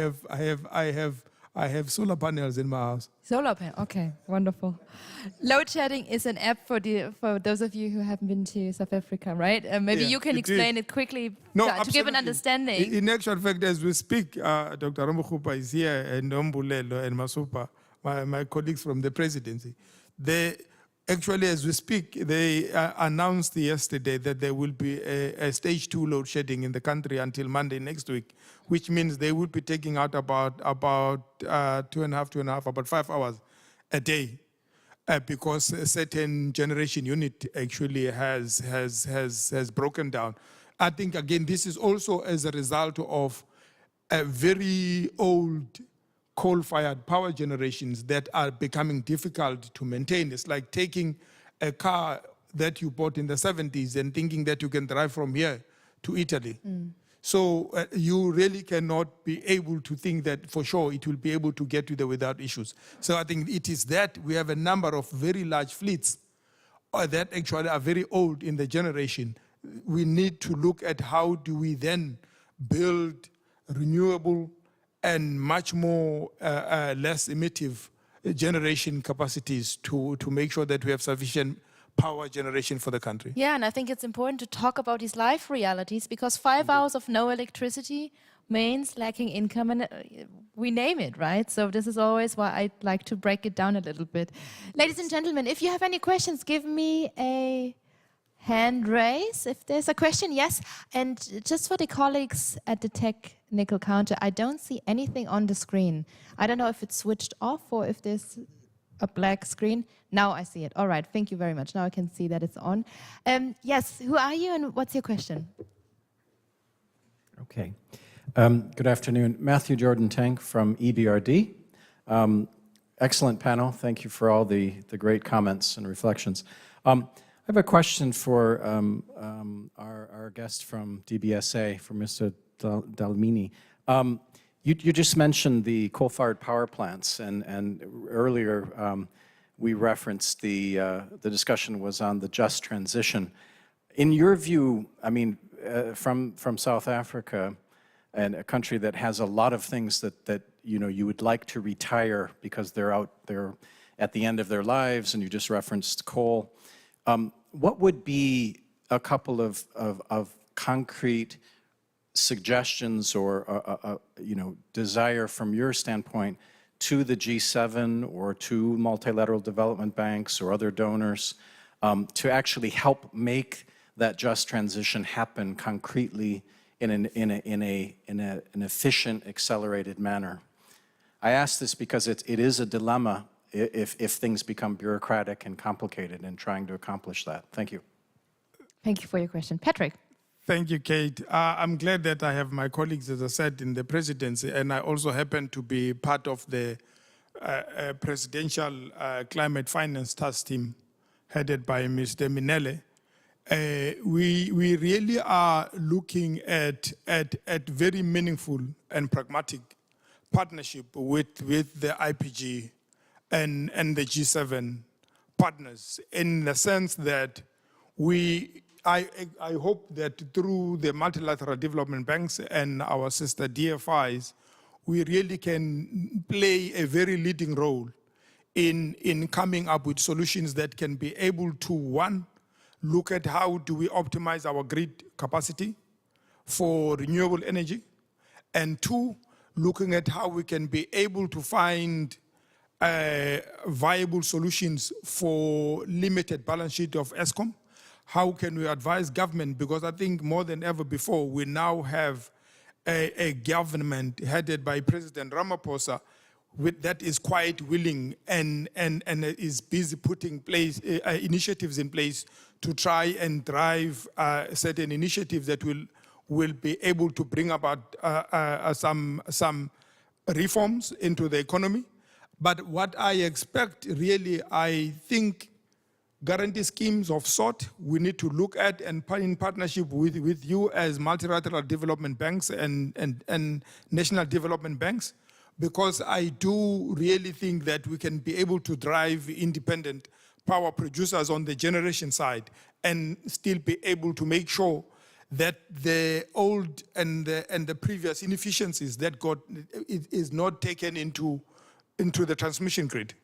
have solar panels in my house. Solar panel. Okay, wonderful. Load shedding is an app for those of you who haven't been to South Africa, right? Maybe you can explain it quickly to give an understanding. In actual fact, as we speak, Dr. Ramokhupa is here, and Ombulelo and Masupa, my colleagues from the presidency. Actually, as we speak, they announced yesterday that there will be a stage 2 load shedding in the country until Monday next week, which means they will be taking out about 5 hours a day, because a certain generation unit actually has broken down. I think, again, this is also as a result of a very old coal-fired power generations that are becoming difficult to maintain. It's like taking a car that you bought in the 70s and thinking that you can drive from here to Italy. So you really cannot be able to think that for sure it will be able to get you there without issues. So I think it is that we have a number of very large fleets that actually are very old in the generation. We need to look at how do we then build renewable and much more less emittive generation capacities to make sure that we have sufficient power generation for the country. Yeah, and I think it's important to talk about these life realities because 5 hours of no electricity means lacking income, and we name it, right? So this is always why I like to break it down a little bit. Ladies and gentlemen, if you have any questions, give me a hand raise. If there's a question, yes. And just for the colleagues at the technical counter, I don't see anything on the screen. I don't know if it's switched off or if there's a black screen. Now I see it. All right, thank you very much. Now I can see that it's on. Yes, who are you and what's your question? Okay. Good afternoon. Matthew Jordan Tank from EBRD. Excellent panel. Thank you for all the great comments and reflections. I have a question for our guest from DBSA, for Mr. Dalmini. You just mentioned the coal-fired power plants, and earlier we referenced the discussion was on the just transition. In your view, I mean, from South Africa, and a country that has a lot of things that you would like to retire because they're at the end of their lives, and you just referenced coal. What would be a couple of concrete suggestions or desire from your standpoint to the G7 or to multilateral development banks or other donors to actually help make that just transition happen concretely in an efficient, accelerated manner? I ask this because it is a dilemma if things become bureaucratic and complicated in trying to accomplish that. Thank you. Thank you for your question. Patrick. Thank you, Kate. I'm glad that I have my colleagues, as I said, in the presidency, and I also happen to be part of the presidential climate finance task team headed by Mr. Minele. We really are looking at very meaningful and pragmatic partnership with the IPG and the G7 partners, in the sense that I hope that through the multilateral development banks and our sister DFIs, we really can play a very leading role in coming up with solutions that can be able to, one, look at how do we optimize our grid capacity for renewable energy, and two, looking at how we can be able to find viable solutions for limited balance sheet of ESCOM. How can we advise government? Because I think more than ever before, we now have a government headed by President Ramaphosa that is quite willing and is busy putting initiatives in place to try and drive certain initiatives that will be able to bring about some reforms into the economy. But what I expect really, I think guarantee schemes of sort we need to look at, and in partnership with you as multilateral development banks and national development banks, because I do really think that we can be able to drive independent power producers on the generation side and still be able to make sure that the old and the previous inefficiencies that is not taken into the transmission grid.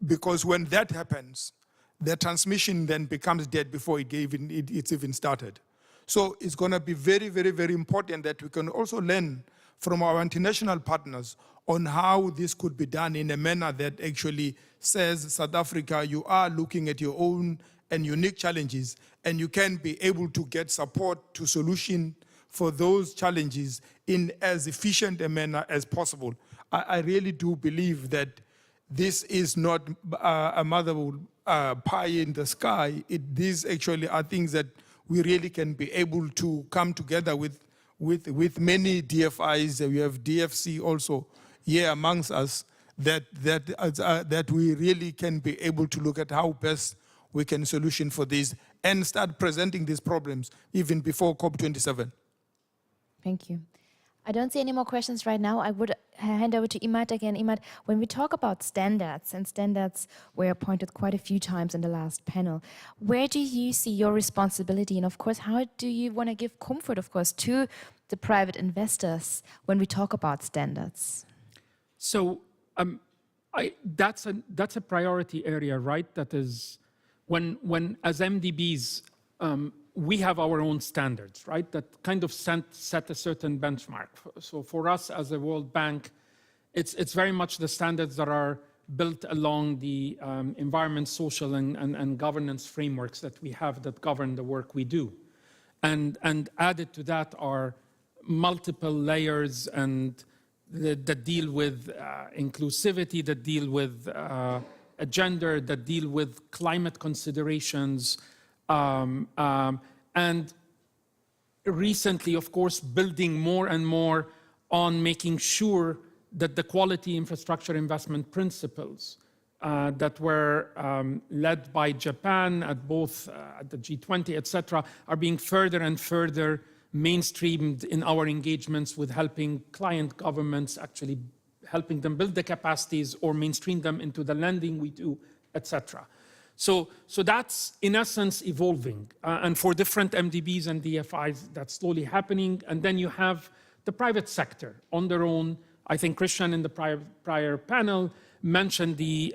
Because when that happens, the transmission then becomes dead before it's even started. So it's going to be very, very, very important that we can also learn from our international partners on how this could be done in a manner that actually says, South Africa, you are looking at your own and unique challenges, and you can be able to get support to solution for those challenges in as efficient a manner as possible. I really do believe that this is not a mother pie in the sky. These actually are things that we really can be able to come together with many DFIs. We have DFC also here amongst us, that we really can be able to look at how best we can solution for this and start presenting these problems even before COP27. Thank you. I don't see any more questions right now. I would hand over to Imad again. Imad, when we talk about standards, and standards were pointed quite a few times in the last panel, where do you see your responsibility? And of course, how do you want to give comfort, of course, to the private investors when we talk about standards? So that's a priority area, right? That is when as MDBs, we have our own standards, right? That kind of set a certain benchmark. So for us as a World Bank, it's very much the standards that are built along the environment, social, and governance frameworks that we have that govern the work we do. And added to that are multiple layers and that deal with inclusivity, that deal with gender, that deal with climate considerations, and recently, of course, building more and more on making sure that the quality infrastructure investment principles that were led by Japan at both at the G20, etc., are being further and further mainstreamed in our engagements with helping client governments, actually helping them build the capacities or mainstream them into the lending we do, etc. So that's, in essence, evolving. And for different MDBs and DFIs, that's slowly happening. And then you have the private sector on their own. I think Christian in the prior panel mentioned the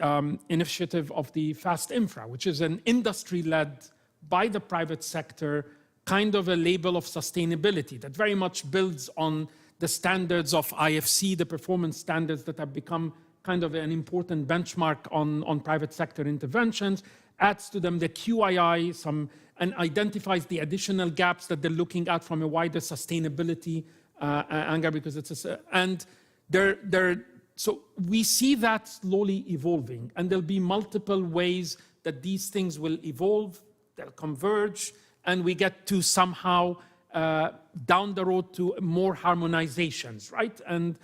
initiative of the Fast Infra, which is an industry led by the private sector, kind of a label of sustainability that very much builds on the standards of IFC, the performance standards that have become kind of an important benchmark on private sector interventions, adds to them the QII, and identifies the additional gaps that they're looking at from a wider sustainability angle, because so we see that slowly evolving, and there'll be multiple ways that these things will evolve, they'll converge, and we get to somehow down the road to more harmonizations, right? And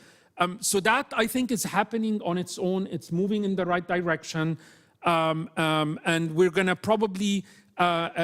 so that, I think, is happening on its own. It's moving in the right direction. And we're going to probably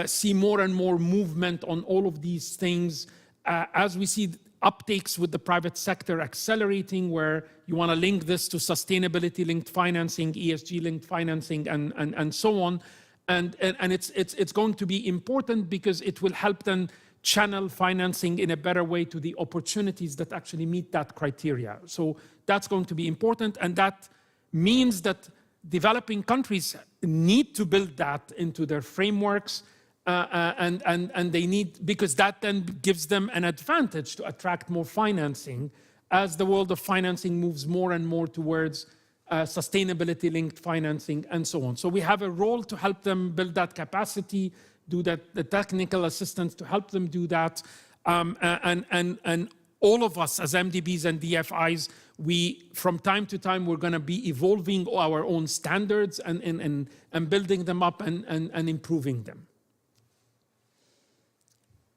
see more and more movement on all of these things as we see uptakes with the private sector accelerating, where you want to link this to sustainability-linked financing, ESG-linked financing, and so on. And it's going to be important because it will help them channel financing in a better way to the opportunities that actually meet that criteria. So that's going to be important, and that means that developing countries need to build that into their frameworks, and they need, because that then gives them an advantage to attract more financing as the world of financing moves more and more towards sustainability-linked financing and so on. So we have a role to help them build that capacity, do that, the technical assistance to help them do that, and all of us as MDBs and DFIs, from time to time, we're going to be evolving our own standards and building them up and improving them.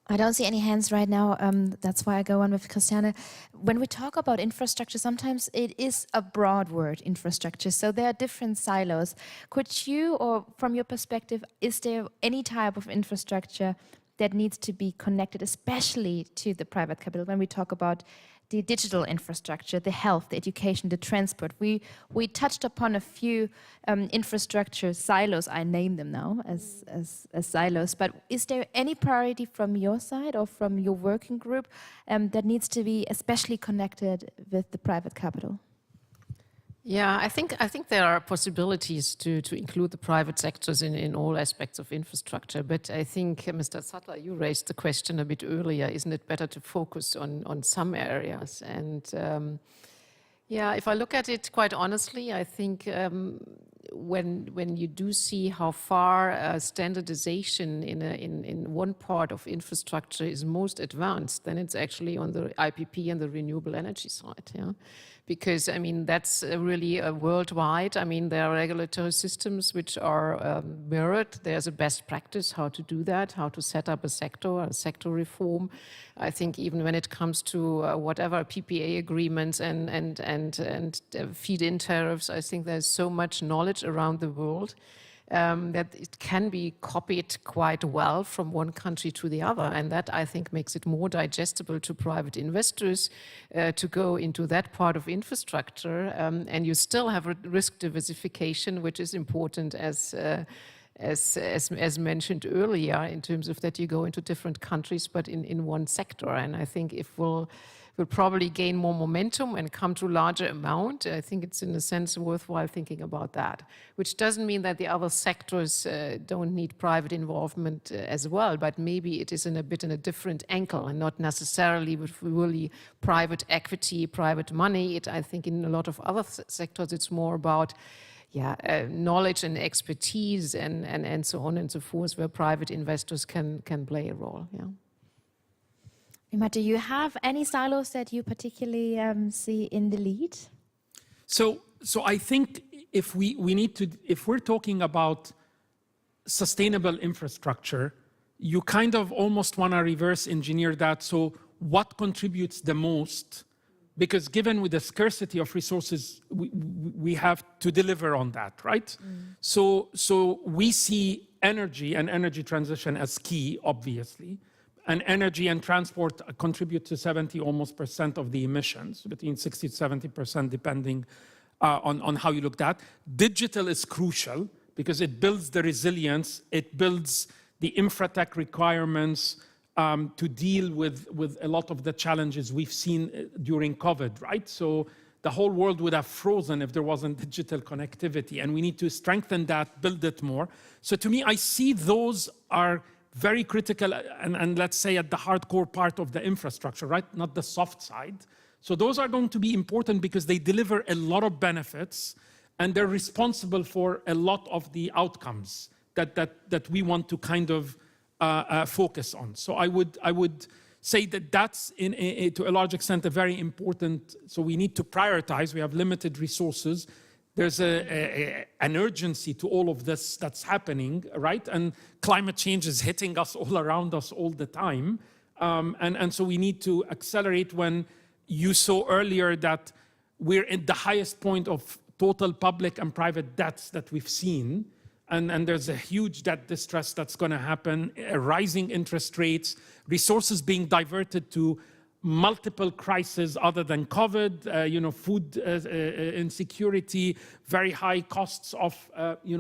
I don't see any hands right now. That's why I go on with Christiane. When we talk about infrastructure, sometimes it is a broad word, infrastructure. So there are different silos. Could you, or from your perspective, is there any type of infrastructure that needs to be connected, especially to the private capital, when we talk about the digital infrastructure, the health, the education, the transport? We touched upon a few infrastructure silos. I name them now as silos. But is there any priority from your side or from your working group that needs to be especially connected with the private capital? Yeah, I think there are possibilities to include the private sectors in all aspects of infrastructure. But I think, Mr. Sattler, you raised the question a bit earlier, isn't it better to focus on some areas? And yeah, if I look at it quite honestly, I think when you do see how far standardization in one part of infrastructure is most advanced, then it's actually on the IPP and the renewable energy side. Yeah? Because, I mean, that's really worldwide. I mean, there are regulatory systems which are mirrored. There's a best practice how to do that, how to set up a sector reform. I think even when it comes to whatever PPA agreements and feed-in tariffs, I think there's so much knowledge around the world that it can be copied quite well from one country to the other. And that, I think, makes it more digestible to private investors to go into that part of infrastructure. And you still have risk diversification, which is important as mentioned earlier, in terms of that you go into different countries, but in one sector. And I think if we'll will probably gain more momentum and come to larger amount. I think it's in a sense worthwhile thinking about that, which doesn't mean that the other sectors don't need private involvement as well, but maybe it is in a different angle and not necessarily with really private equity, private money. I think in a lot of other sectors it's more about knowledge and expertise and so on and so forth, where private investors can play a role. Yeah. Imad, do you have any silos that you particularly see in the lead? So I think if we're talking about sustainable infrastructure, you kind of almost want to reverse engineer that. So what contributes the most? Because given with the scarcity of resources, we have to deliver on that, right? So we see energy and energy transition as key, obviously. And energy and transport contribute to 70% of the emissions, between 60 to 70%, depending on how you look at. Digital is crucial because it builds the resilience, it builds the infratech requirements to deal with a lot of the challenges we've seen during COVID, right? So the whole world would have frozen if there wasn't digital connectivity, and we need to strengthen that, build it more. So to me, I see those are very critical and let's say at the hardcore part of the infrastructure, right? Not the soft side. So those are going to be important because they deliver a lot of benefits and they're responsible for a lot of the outcomes that we want to kind of focus on. So I would say that that's to a large extent a very important, so we need to prioritize, we have limited resources. There's an urgency to all of this that's happening, right? And climate change is hitting us all around us all the time. And so we need to accelerate. When you saw earlier that we're at the highest point of total public and private debts that we've seen. And there's a huge debt distress that's going to happen, rising interest rates, resources being diverted to multiple crises other than COVID, food insecurity, very high costs of,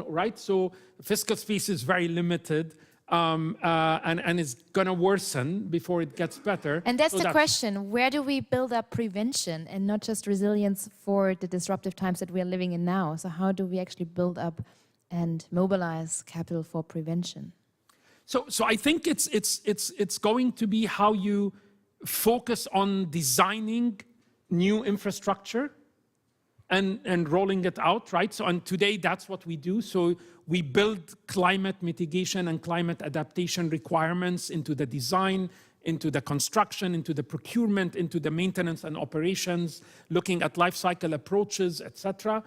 right? So fiscal space is very limited and is going to worsen before it gets better. And that's the question, where do we build up prevention and not just resilience for the disruptive times that we are living in now? So how do we actually build up and mobilize capital for prevention? So I think it's going to be how you focus on designing new infrastructure and rolling it out, right? So, and today that's what we do. So we build climate mitigation and climate adaptation requirements into the design, into the construction, into the procurement, into the maintenance and operations, looking at life cycle approaches, etc.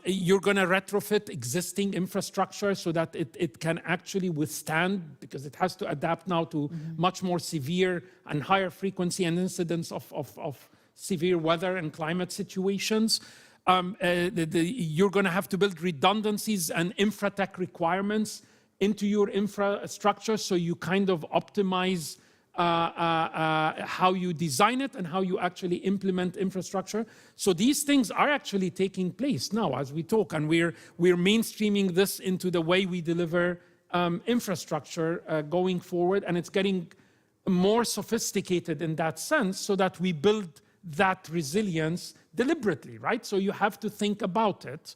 You're going to retrofit existing infrastructure so that it can actually withstand, because it has to adapt now to much more severe and higher frequency and incidence of severe weather and climate situations. You're going to have to build redundancies and infratech requirements into your infrastructure so you kind of optimize how you design it and how you actually implement infrastructure. So these things are actually taking place now as we talk, and we're mainstreaming this into the way we deliver infrastructure going forward, and it's getting more sophisticated in that sense so that we build that resilience deliberately, right? So you have to think about it.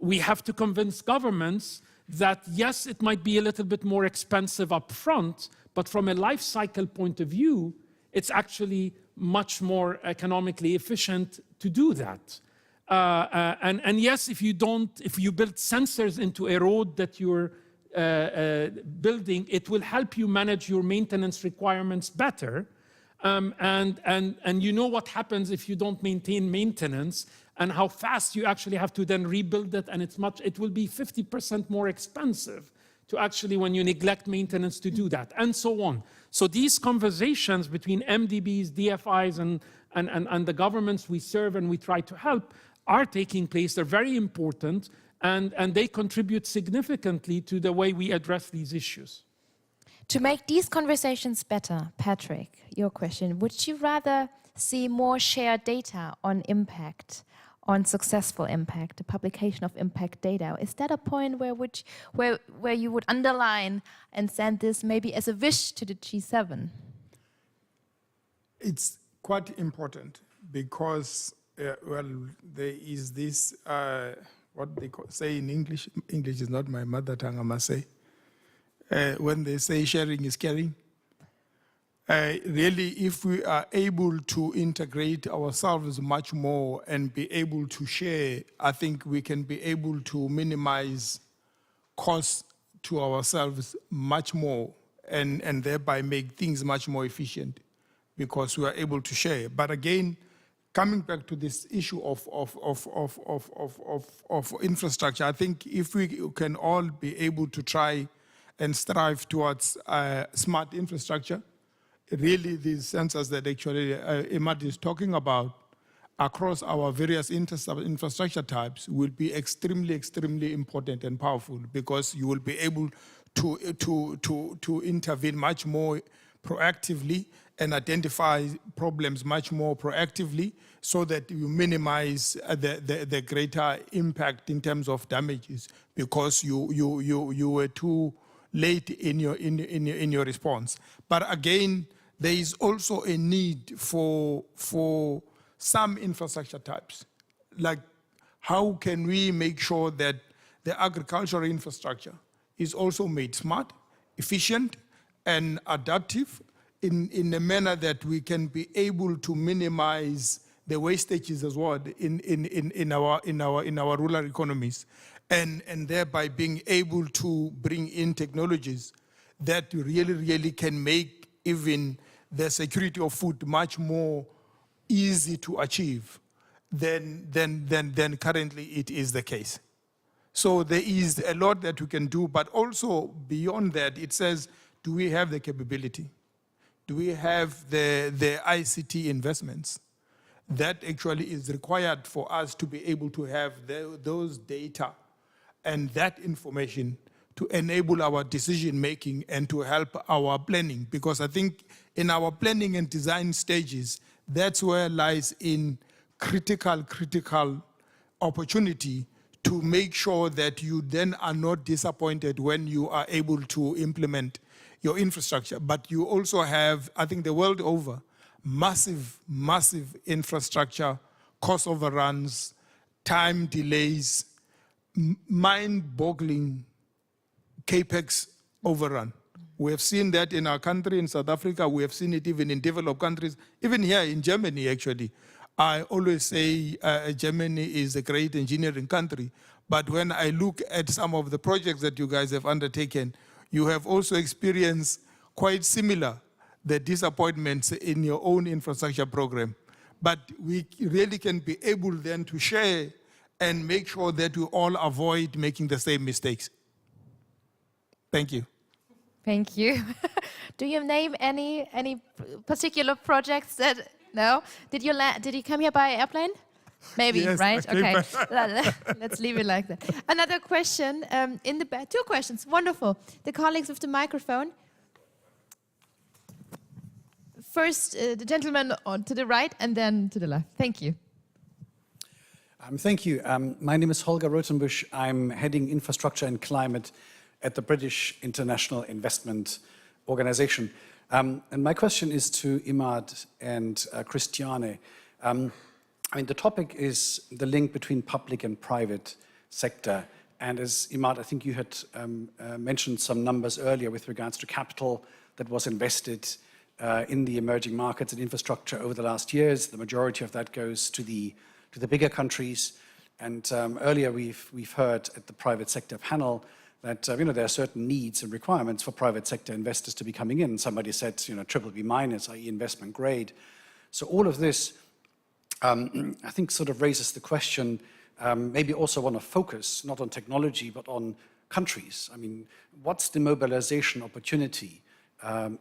We have to convince governments that yes, it might be a little bit more expensive up front, but from a life cycle point of view, it's actually much more economically efficient to do that. And yes, if you build sensors into a road that you're building, it will help you manage your maintenance requirements better. And you know what happens if you don't maintain maintenance and how fast you actually have to then rebuild it, and it will be 50% more expensive to actually, when you neglect maintenance, to do that, and so on. So these conversations between MDBs, DFIs, and the governments we serve and we try to help are taking place. They're very important, and they contribute significantly to the way we address these issues. To make these conversations better, Patrick, your question, would you rather see more shared data on impact, on successful impact, the publication of impact data? Is that a point where you would underline and send this maybe as a wish to the G7? It's quite important because, well, there is this, what they say in English. English is not my mother tongue, I must say. When they say sharing is caring. Really, if we are able to integrate ourselves much more and be able to share, I think we can be able to minimize costs to ourselves much more and thereby make things much more efficient because we are able to share. But again, coming back to this issue of infrastructure, I think if we can all be able to try and strive towards smart infrastructure, really these sensors that actually Imad is talking about across our various infrastructure types will be extremely, extremely important and powerful because you will be able to intervene much more proactively and identify problems much more proactively so that you minimize the greater impact in terms of damages because you were too late in your response. But again, there is also a need for some infrastructure types. Like, how can we make sure that the agricultural infrastructure is also made smart, efficient, and adaptive in a manner that we can be able to minimize the wastages as well in our rural economies, and thereby being able to bring in technologies that really can make even the security of food much more easy to achieve than currently it is the case. So there is a lot that we can do, but also beyond that, it says, do we have the capability? Do we have the ICT investments that actually is required for us to be able to have those data and that information to enable our decision making and to help our planning? Because I think in our planning and design stages, that's where lies in critical opportunity to make sure that you then are not disappointed when you are able to implement your infrastructure. But you also have, I think the world over, massive infrastructure, cost overruns, time delays, mind-boggling capex overrun. We have seen that in our country, in South Africa. We have seen it even in developed countries, even here in Germany, actually. I always say Germany is a great engineering country, but when I look at some of the projects that you guys have undertaken, you have also experienced quite similar the disappointments in your own infrastructure program. But we really can be able then to share and make sure that we all avoid making the same mistakes. Thank you. Thank you. Do you name any particular projects that, no? Did you come here by airplane? Maybe, yes, right? Okay. Let's leave it like that. Another question in the back. Two questions. Wonderful. The colleagues with the microphone. First, the gentleman to the right and then to the left. Thank you. Thank you. My name is Holger Rotenbusch. I'm heading infrastructure and climate at the British International Investment Organization. And my question is to Imad and Christiane. I mean, the topic is the link between public and private sector. And as Imad, I think you had mentioned some numbers earlier with regards to capital that was invested in the emerging markets and infrastructure over the last years. The majority of that goes to the bigger countries. And earlier we've heard at the private sector panel that there are certain needs and requirements for private sector investors to be coming in. Somebody said BBB-, i.e. investment grade. So all of this, I think, sort of raises the question, maybe also want to focus not on technology but on countries. I mean, what's the mobilization opportunity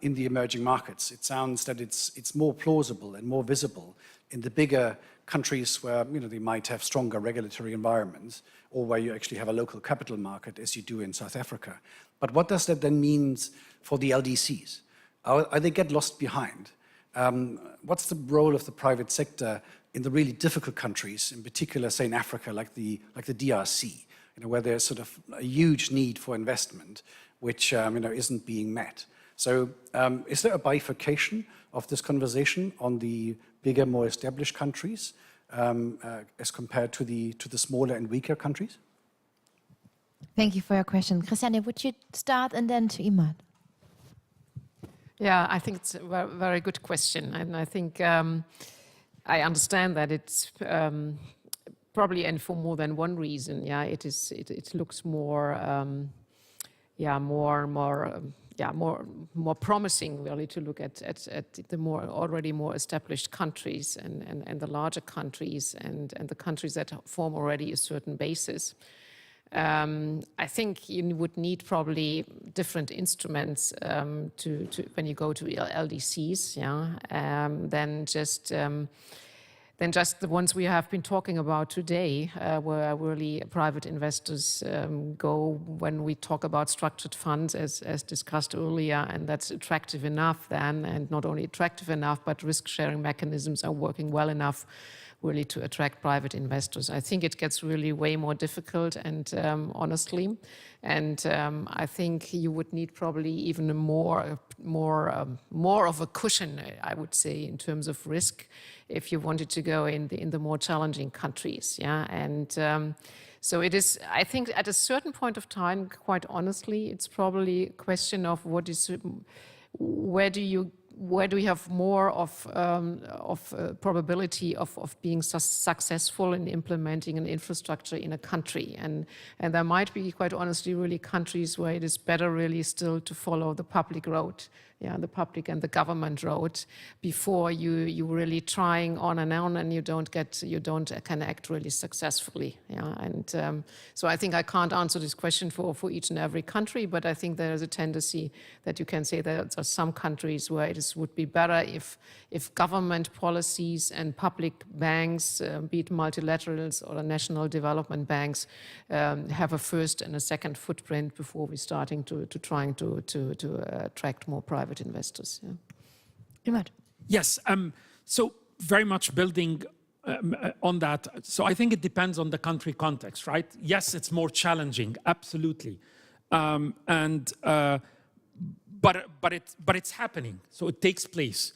in the emerging markets? It sounds that it's more plausible and more visible in the bigger countries where they might have stronger regulatory environments, or where you actually have a local capital market, as you do in South Africa. But what does that then mean for the LDCs? Are they get lost behind? What's the role of the private sector in the really difficult countries, in particular, say in Africa, like the DRC, where there's sort of a huge need for investment, which isn't being met. So is there a bifurcation of this conversation on the bigger, more established countries as compared to the smaller and weaker countries? Thank you for your question. Christiane, would you start and then to Imad? Yeah, I think it's a very good question. And I think I understand that it's probably, and for more than one reason, yeah, it looks more, more promising really to look at the already more established countries and the larger countries and the countries that form already a certain basis. I think you would need probably different instruments to when you go to LDCs, yeah, than just the ones we have been talking about today, where really private investors go when we talk about structured funds, as discussed earlier, and that's attractive enough then, and not only attractive enough, but risk-sharing mechanisms are working well enough really to attract private investors. I think it gets really way more difficult, and honestly, and I think you would need probably even more of a cushion, I would say, in terms of risk, if you wanted to go in the more challenging countries, yeah, and so it is. I think at a certain point of time, quite honestly, it's probably a question of where do you have more of probability of being successful in implementing an infrastructure in a country, and there might be, quite honestly, really countries where it is better really still to follow the public road, yeah, the public and the government road, before you really trying on, and you don't can act really successfully, yeah, and so I think I can't answer this question for each and every country, but I think there is a tendency that you can say that there are some countries where it would be better if government policies and public banks, be it multilaterals or national development banks, have a first and a second footprint before we starting to trying to attract more private investors. Yeah. Yes. So very much building on that. So I think it depends on the country context, right? Yes, it's more challenging, absolutely, but it's happening, so it takes place.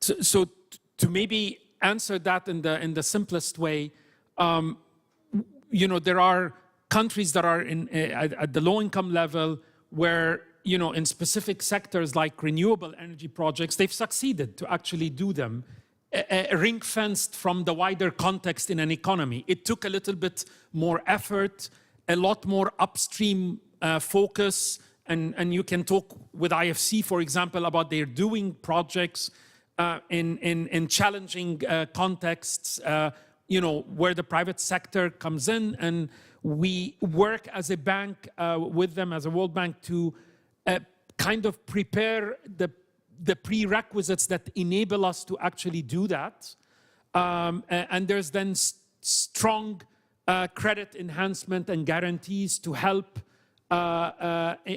So to maybe answer that in the simplest way, there are countries that are at the low income level where, in specific sectors like renewable energy projects, they've succeeded to actually do them ring-fenced from the wider context in an economy. It took a little bit more effort, a lot more upstream focus, and you can talk with IFC, for example, about their doing projects in challenging contexts, where the private sector comes in, and we work as a bank with them, as a World Bank, to kind of prepare the prerequisites that enable us to actually do that. And there's then strong credit enhancement and guarantees to help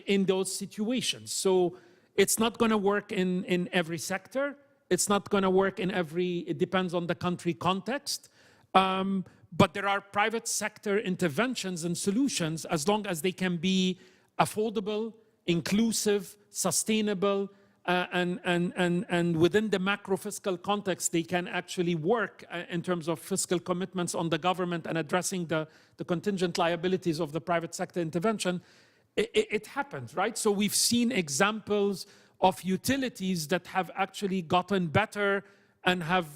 in those situations. So it's not going to work in every sector. It's not going to work in it depends on the country context. But there are private sector interventions and solutions, as long as they can be affordable, inclusive, sustainable, and within the macro fiscal context, they can actually work in terms of fiscal commitments on the government and addressing the contingent liabilities of the private sector intervention. It happens, right? So we've seen examples of utilities that have actually gotten better and have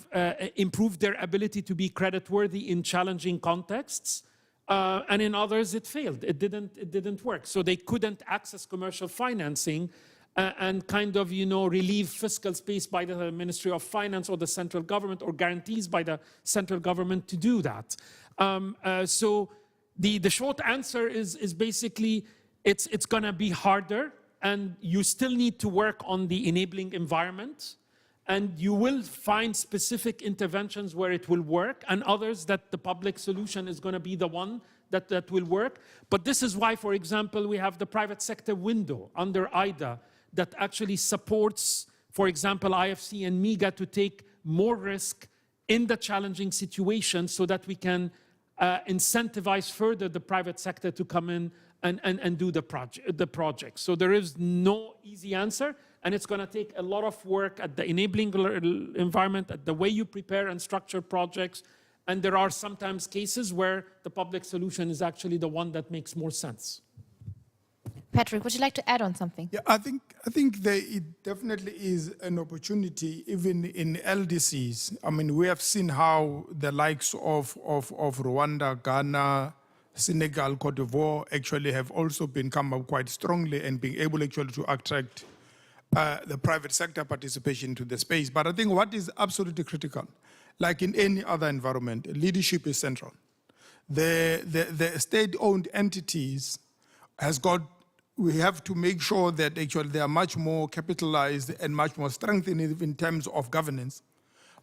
improved their ability to be creditworthy in challenging contexts. And in others, it failed. It didn't work. So they couldn't access commercial financing and kind of, relieve fiscal space by the Ministry of Finance or the central government, or guarantees by the central government to do that. So the short answer is basically it's going to be harder, and you still need to work on the enabling environment. And you will find specific interventions where it will work, and others that the public solution is going to be the one that will work. But this is why, for example, we have the private sector window under IDA that actually supports, for example, IFC and MIGA to take more risk in the challenging situations, so that we can incentivize further the private sector to come in and do the project. So there is no easy answer, and it's going to take a lot of work at the enabling environment, at the way you prepare and structure projects. And there are sometimes cases where the public solution is actually the one that makes more sense. Patrick, would you like to add on something? Yeah, I think it definitely is an opportunity, even in LDCs. I mean, we have seen how the likes of Rwanda, Ghana, Senegal, Cote d'Ivoire actually have also been come up quite strongly and being able actually to attract the private sector participation to the space. But I think what is absolutely critical, like in any other environment, leadership is central. The state-owned entities we have to make sure that actually they are much more capitalized and much more strengthened in terms of governance.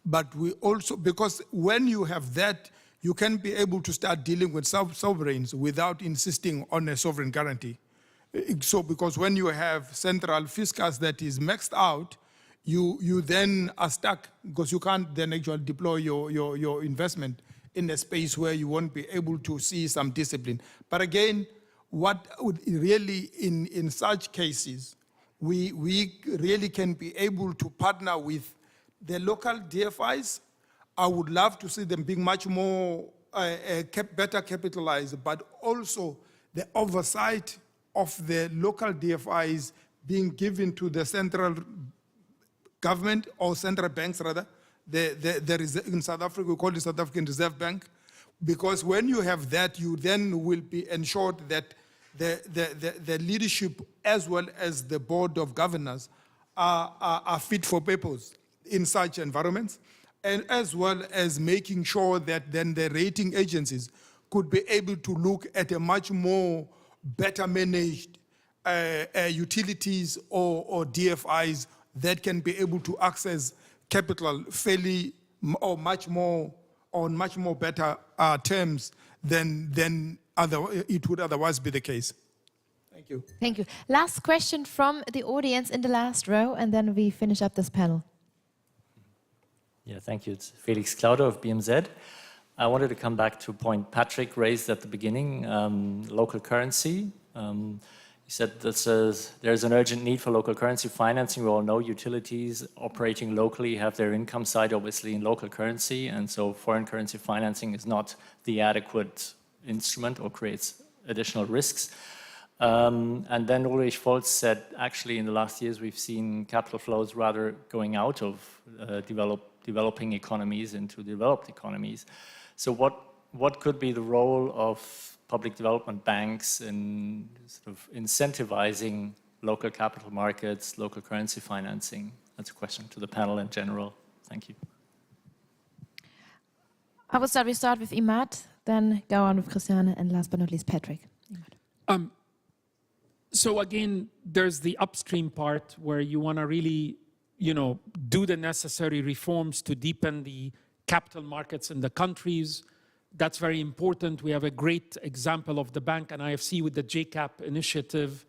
But we also, because when you have that, you can be able to start dealing with sovereigns without insisting on a sovereign guarantee. So because when you have central fiscus that is maxed out, you then are stuck because you can't then actually deploy your investment in a space where you won't be able to see some discipline. But again, what would really in such cases, we really can be able to partner with the local DFIs. I would love to see them being much more better capitalized, but also the oversight of the local DFIs being given to the central government or central banks rather. There is in South Africa, we call it South African Reserve Bank, because when you have that, you then will be ensured that the leadership as well as the board of governors are fit for purpose in such environments, and as well as making sure that then the rating agencies could be able to look at a much more better managed utilities or DFIs that can be able to access capital fairly or much more on much more better terms than it would otherwise be the case. Thank you. Thank you. Last question from the audience in the last row, and then we finish up this panel. Yeah, thank you. It's Felix Clauder of BMZ. I wanted to come back to a point Patrick raised at the beginning, local currency. He said there's an urgent need for local currency financing. We all know utilities operating locally have their income side obviously in local currency, and so foreign currency financing is not the adequate instrument or creates additional risks. And then Ulrich Volz said, actually in the last years we've seen capital flows rather going out of developing economies into developed economies. So what could be the role of public development banks in sort of incentivizing local capital markets, local currency financing? That's a question to the panel in general. Thank you. I will start. We start with Imad, then go on with Christiane, and last but not least, Patrick. So again, there's the upstream part where you want to really, do the necessary reforms to deepen the capital markets in the countries. That's very important. We have a great example of the bank and IFC with the JCAP initiative,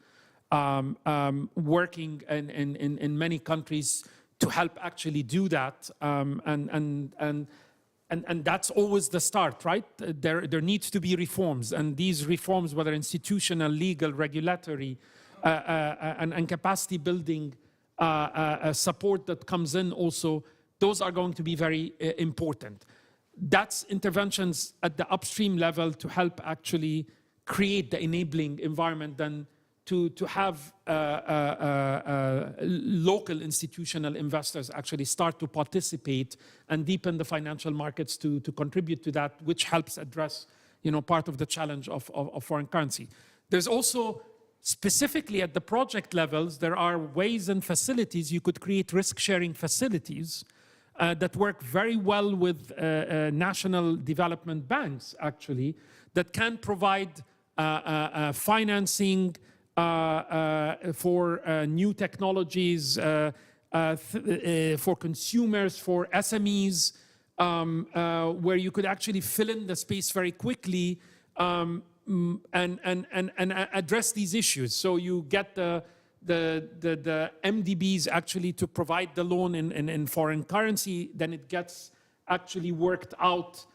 working in many countries to help actually do that. And that's always the start, right? There needs to be reforms, and these reforms, whether institutional, legal, regulatory, and capacity building support that comes in also, those are going to be very important. That's interventions at the upstream level to help actually create the enabling environment then to have local institutional investors actually start to participate and deepen the financial markets to contribute to that, which helps address part of the challenge of foreign currency. There's also, specifically at the project levels, there are ways and facilities you could create risk-sharing facilities that work very well with national development banks, actually, that can provide financing for new technologies, for consumers, for SMEs, where you could actually fill in the space very quickly and address these issues. So you get the MDBs actually to provide the loan in foreign currency, then it gets actually worked out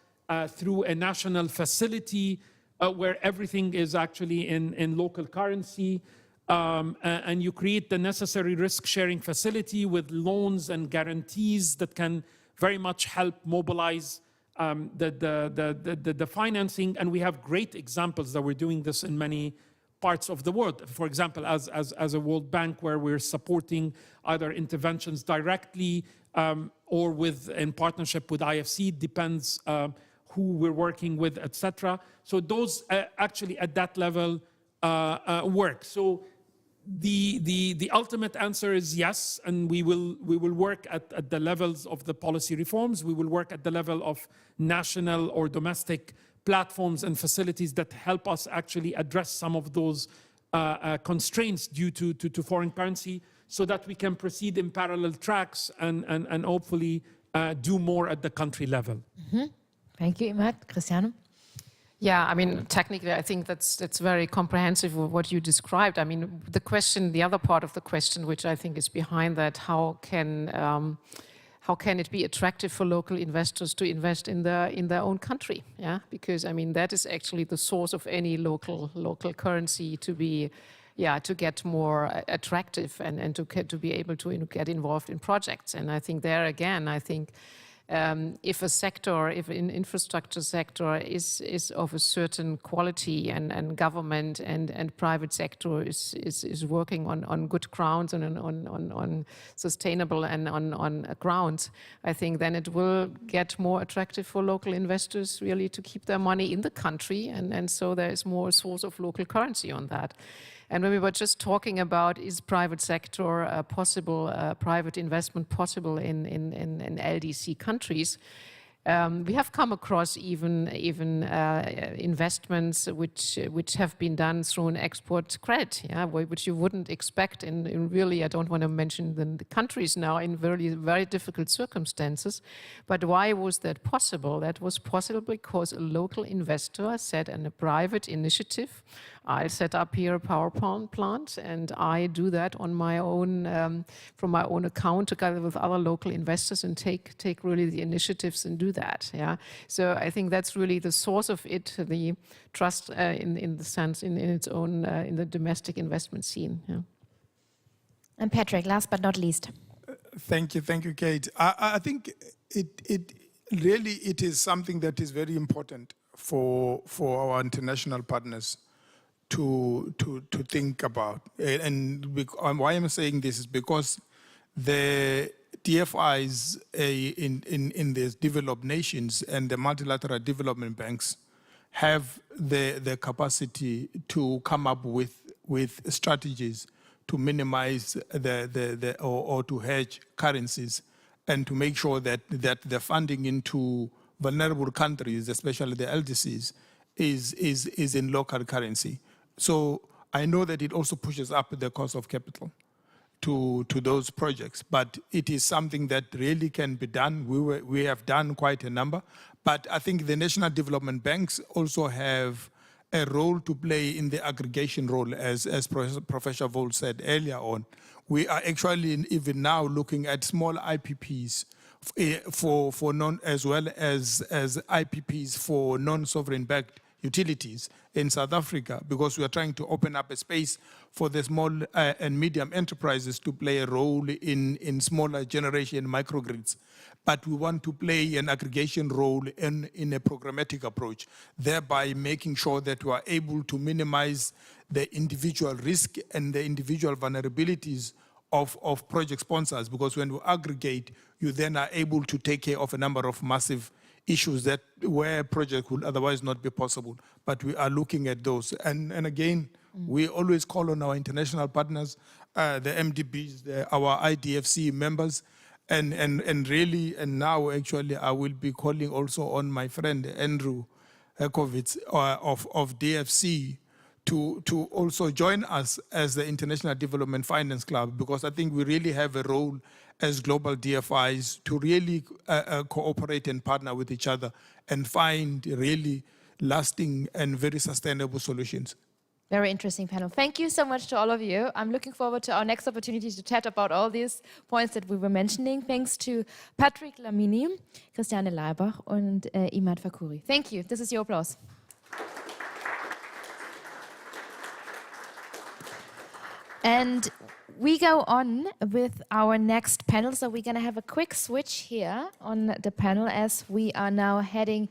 through a national facility where everything is actually in local currency, and you create the necessary risk-sharing facility with loans and guarantees that can very much help mobilize the financing. And we have great examples that we're doing this in many parts of the world. For example, as a World Bank, where we're supporting either interventions directly or in partnership with IFC, depends who we're working with, etc. So those actually at that level work. So the ultimate answer is yes, and we will work at the levels of the policy reforms. We will work at the level of national or domestic platforms and facilities that help us actually address some of those constraints due to foreign currency, so that we can proceed in parallel tracks and hopefully do more at the country level. Mm-hmm. Thank you, Imad. Cristiano? Yeah, I mean, technically, I think that's very comprehensive of what you described. I mean, the other part of the question, which I think is behind that, how can it be attractive for local investors to invest in their own country? Yeah, because I mean, that is actually the source of any local currency to be, to get more attractive and to be able to get involved in projects. And I think there again, if an infrastructure sector is of a certain quality and government and private sector is working on good grounds and on sustainable and on grounds, I think then it will get more attractive for local investors really to keep their money in the country, and so there is more source of local currency on that. And when we were just talking about is private sector possible, private investment possible in LDC countries, we have come across even investments which have been done through an export credit, which you wouldn't expect in really, I don't want to mention the countries now, in very difficult circumstances. But why was that possible? That was possible because a local investor said in a private initiative, I'll set up here a power plant, and I do that on my own, from my own account, together with other local investors, and take really the initiatives and do that. Yeah. So I think that's really the source of it, the trust in the sense in its own in the domestic investment scene. Yeah. And Patrick, last but not least. Thank you, Kate. I think it really is something that is very important for our international partners to think about. And why I'm saying this is because the DFIs in the developed nations and the multilateral development banks have the capacity to come up with strategies to minimize or to hedge currencies, and to make sure that the funding into vulnerable countries, especially the LDCs, is in local currency. So I know that it also pushes up the cost of capital to those projects, but it is something that really can be done. We have done quite a number, but I think the national development banks also have a role to play in the aggregation role, as Professor Vol said earlier on. We are actually even now looking at small IPPs for non, as well as IPPs for non-sovereign backed utilities in South Africa, because we are trying to open up a space for the small and medium enterprises to play a role in smaller generation microgrids. But we want to play an aggregation role in a programmatic approach, thereby making sure that we are able to minimize the individual risk and the individual vulnerabilities of project sponsors, because when we aggregate, you then are able to take care of a number of massive issues that where project would otherwise not be possible. But we are looking at those. And again, we always call on our international partners, the MDBs, our IDFC members, and really, and now actually I will be calling also on my friend Andrew Herkovitz of DFC to also join us as the International Development Finance Club, because I think we really have a role as global DFIs to really cooperate and partner with each other and find really lasting and very sustainable solutions. Very interesting panel. Thank you so much to all of you. I'm looking forward to our next opportunity to chat about all these points that we were mentioning. Thanks to Patrick Lamini, Christiane Leibach und Imad Fakouri. Thank you. This is your applause. And we go on with our next panel. So we're going to have a quick switch here on the panel as we are now heading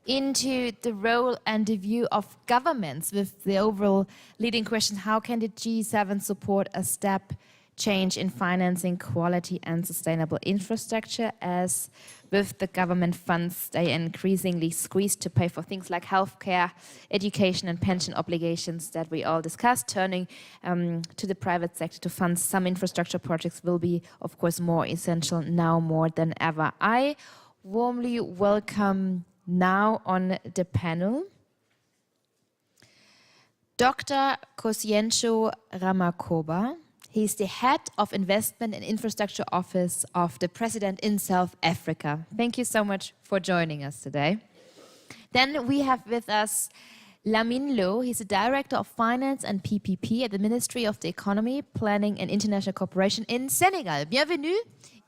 into the role and the view of governments with the overall leading question, how can the G7 support a step change in financing quality and sustainable infrastructure as with the government funds they are increasingly squeezed to pay for things like healthcare, education and pension obligations that we all discussed. Turning to the private sector to fund some infrastructure projects will be, of course, more essential now more than ever. I warmly welcome now on the panel Dr. Kosiencio Ramakoba. He's the head of Investment and Infrastructure Office of the President in South Africa. Thank you so much for joining us today. Then we have with us Lamin Lo. He's the Director of Finance and PPP at the Ministry of the Economy, Planning and International Cooperation in Senegal. Bienvenue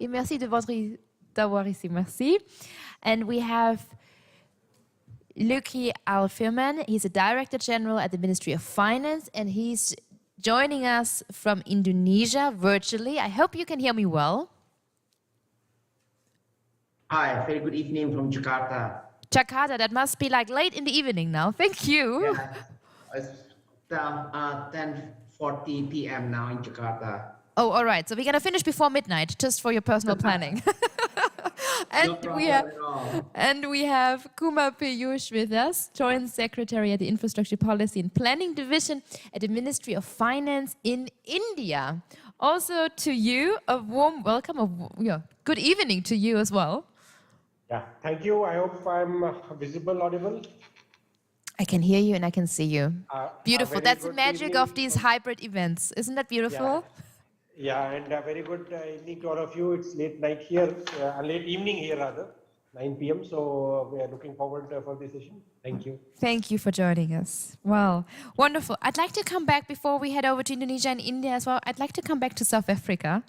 et merci d'avoir ici. Merci. And we have Lucky Alfirman. He's a Director General at the Ministry of Finance, and he's joining us from Indonesia virtually. I hope you can hear me well. Hi, very good evening from Jakarta. Jakarta, that must be like late in the evening now. Thank you. Yeah, it's 10:40 p.m. now in Jakarta. Oh, all right. So we're going to finish before midnight, just for your personal planning. And we have Kumar Piyush with us, Joint Secretary at the Infrastructure Policy and Planning Division at the Ministry of Finance in India. Also to you, a warm welcome, good evening to you as well. Yeah, thank you. I hope I'm visible, audible. I can hear you and I can see you. Beautiful. That's the magic evening. of these hybrid events. Isn't that beautiful? Yeah, and a very good evening to all of you. It's late night here, late evening here rather, 9 p.m. So we are looking forward for this session. Thank you. Thank you for joining us. Wow, wonderful. I'd like to come back before we head over to Indonesia and India as well. I'd like to come back to South Africa.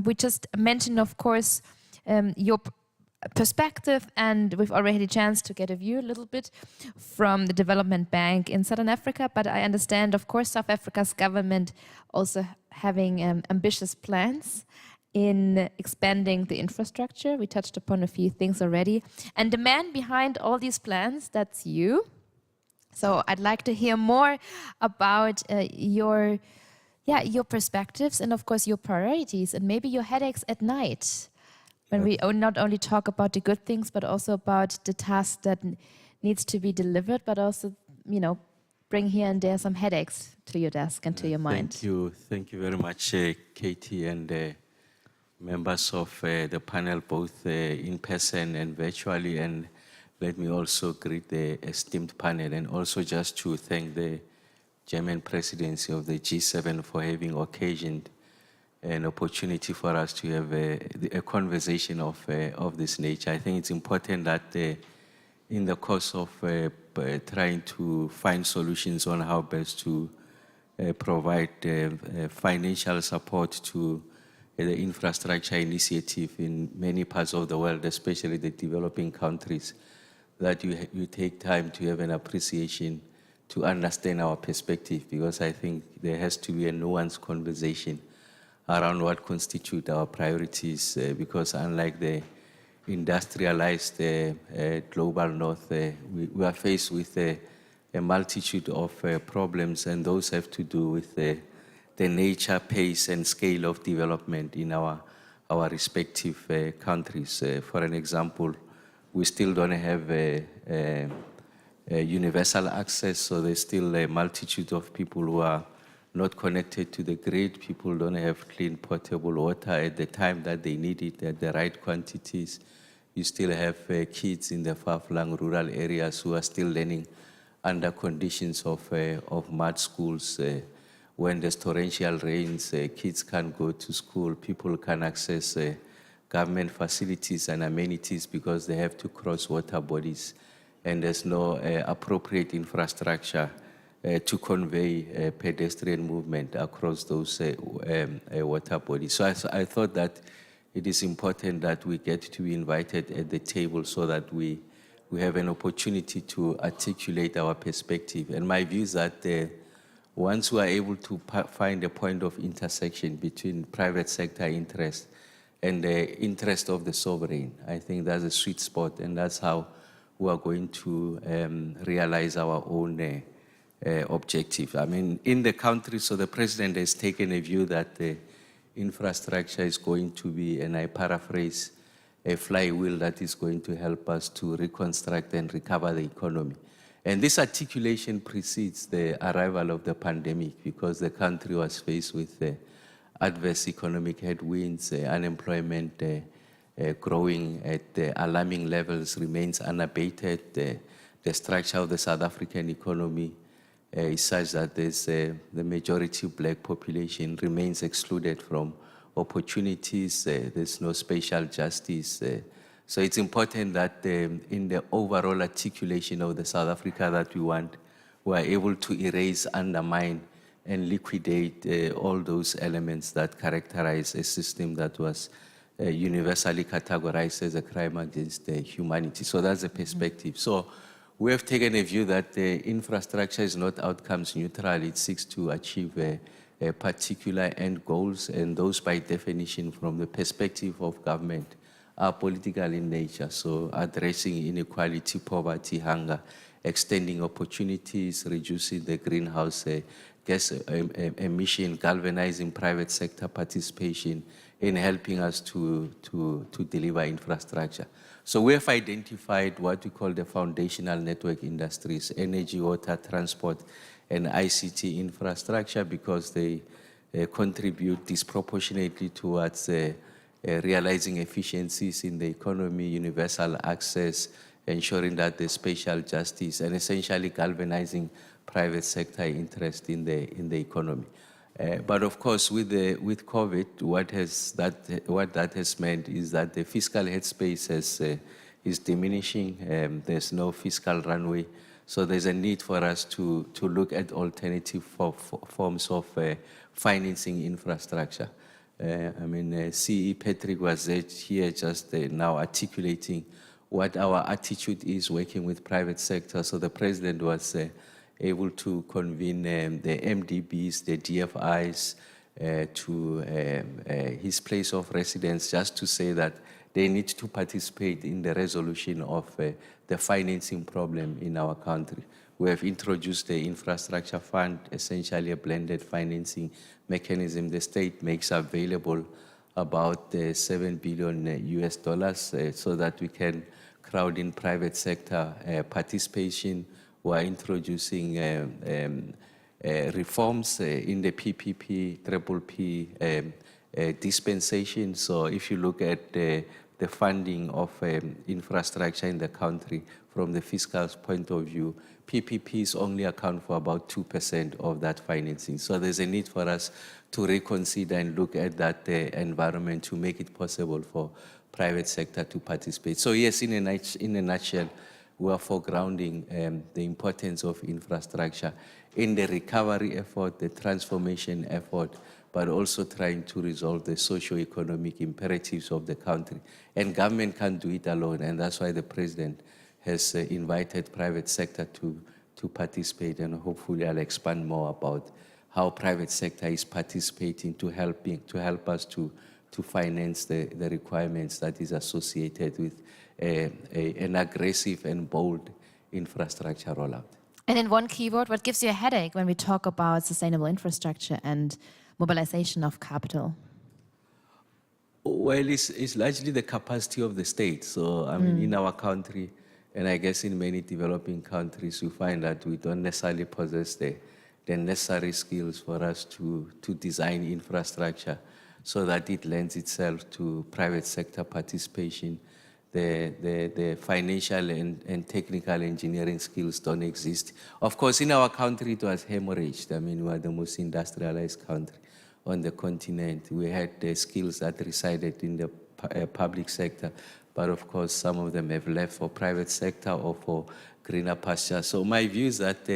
We just mentioned, of course, your perspective, and we've already had a chance to get a view a little bit from the Development Bank in Southern Africa. But I understand, of course, South Africa's government also having ambitious plans in expanding the infrastructure. We touched upon a few things already. And the man behind all these plans, that's you. So I'd like to hear more about your perspectives and, of course, your priorities and maybe your headaches at night. When we not only talk about the good things, but also about the task that needs to be delivered, but also, bring here and there some headaches to your desk and to your mind. Thank you very much, Katie, and members of the panel, both in person and virtually. And let me also greet the esteemed panel, and also just to thank the German Presidency of the G7 for having occasioned an opportunity for us to have a conversation of this nature. I think it's important that in the course of trying to find solutions on how best to provide financial support to the infrastructure initiative in many parts of the world, especially the developing countries, that you take time to have an appreciation to understand our perspective, because I think there has to be a nuanced conversation around what constitute our priorities, because unlike the industrialized global north, we are faced with a multitude of problems, and those have to do with the nature, pace, and scale of development in our respective countries. For an example, we still don't have universal access, so there's still a multitude of people who are not connected to the grid. People don't have clean potable water at the time that they need it at the right quantities. You still have kids in the far-flung rural areas who are still learning under conditions of mud schools. When there's torrential rains, kids can't go to school. People can't access government facilities and amenities because they have to cross water bodies, and there's no appropriate infrastructure to convey pedestrian movement across those water bodies. So I thought that it is important that we get to be invited at the table so that we have an opportunity to articulate our perspective. And my view is that once we are able to find a point of intersection between private sector interest and the interest of the sovereign, I think that's a sweet spot, and that's how we are going to realize our own objective. I mean, in the country, so the president has taken a view that the infrastructure is going to be, and I paraphrase, a flywheel that is going to help us to reconstruct and recover the economy. And this articulation precedes the arrival of the pandemic because the country was faced with adverse economic headwinds, unemployment growing at alarming levels, remains unabated. The structure of the South African economy is such that the majority black population remains excluded from opportunities. There's no spatial justice. So it's important that in the overall articulation of the South Africa that we want, we are able to erase, undermine, and liquidate all those elements that characterize a system that was universally categorized as a crime against humanity. So that's the perspective. So we have taken a view that the infrastructure is not outcomes neutral. It seeks to achieve particular end goals, and those by definition from the perspective of government are political in nature. So addressing inequality, poverty, hunger, extending opportunities, reducing the greenhouse gas emission, galvanizing private sector participation in helping us to deliver infrastructure. So we have identified what we call the foundational network industries: energy, water, transport, and ICT infrastructure, because they contribute disproportionately towards realizing efficiencies in the economy, universal access, ensuring that there's spatial justice, and essentially galvanizing private sector interest in the economy. But of course, with COVID, what that has meant is that the fiscal headspace is diminishing. There's no fiscal runway. So there's a need for us to look at alternative forms of financing infrastructure. I mean, CE Patrick was here just now articulating what our attitude is working with private sector. So the president was able to convene the MDBs, the DFIs to his place of residence, just to say that they need to participate in the resolution of the financing problem in our country. We have introduced the infrastructure fund, essentially a blended financing mechanism. The state makes available about $7 billion US so that we can crowd in private sector participation. We are introducing reforms in the PPP, dispensation. So if you look at the funding of infrastructure in the country from the fiscal point of view, PPPs only account for about 2% of that financing. So there's a need for us to reconsider and look at that environment to make it possible for private sector to participate. So yes, in a nutshell, we are foregrounding the importance of infrastructure in the recovery effort, the transformation effort, but also trying to resolve the socio-economic imperatives of the country. And government can't do it alone, and that's why the president has invited private sector to participate, and hopefully I'll expand more about how private sector is participating to help us to finance the requirements that is associated with an aggressive and bold infrastructure rollout. And in one keyword, what gives you a headache when we talk about sustainable infrastructure and mobilization of capital? Well, it's largely the capacity of the state. So, I mean, in our country, and I guess in many developing countries, we find that we don't necessarily possess the necessary skills for us to design infrastructure so that it lends itself to private sector participation. The financial and technical engineering skills don't exist. Of course, in our country, it was hemorrhaged. I mean, we are the most industrialized country on the continent. We had the skills that resided in the public sector, but of course, some of them have left for private sector or for greener pastures. So my view is that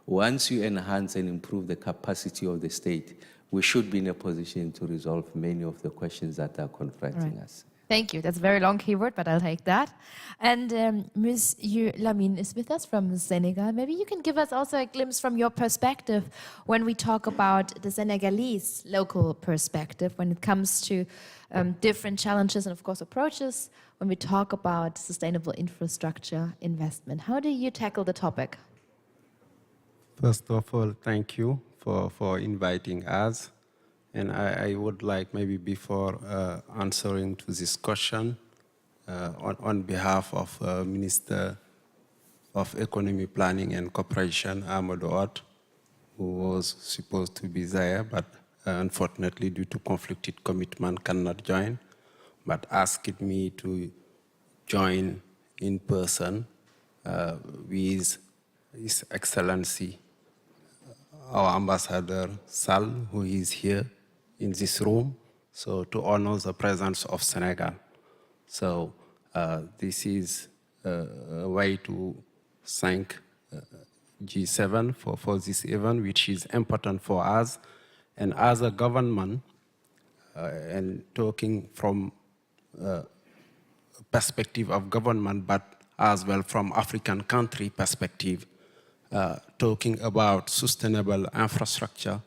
once you enhance and improve the capacity of the state, we should be in a position to resolve many of the questions that are confronting us. Thank you. That's a very long keyword, but I'll take that. And Monsieur Lamine is with us from Senegal. Maybe you can give us also a glimpse from your perspective when we talk about the Senegalese local perspective when it comes to different challenges and, of course, approaches when we talk about sustainable infrastructure investment. How do you tackle the topic? First of all, thank you for inviting us. And I would like, maybe before answering to this question, on behalf of Minister of Economy Planning and Cooperation, Amadou Hott, who was supposed to be there, but unfortunately due to conflicted commitment cannot join, but asked me to join in person with His Excellency, our Ambassador Sall, who is here in this room, so to honor the presence of Senegal. So this is a way to thank G7 for this event, which is important for us. And as a government, and talking from perspective of government, but as well from African country perspective, talking about sustainable infrastructure,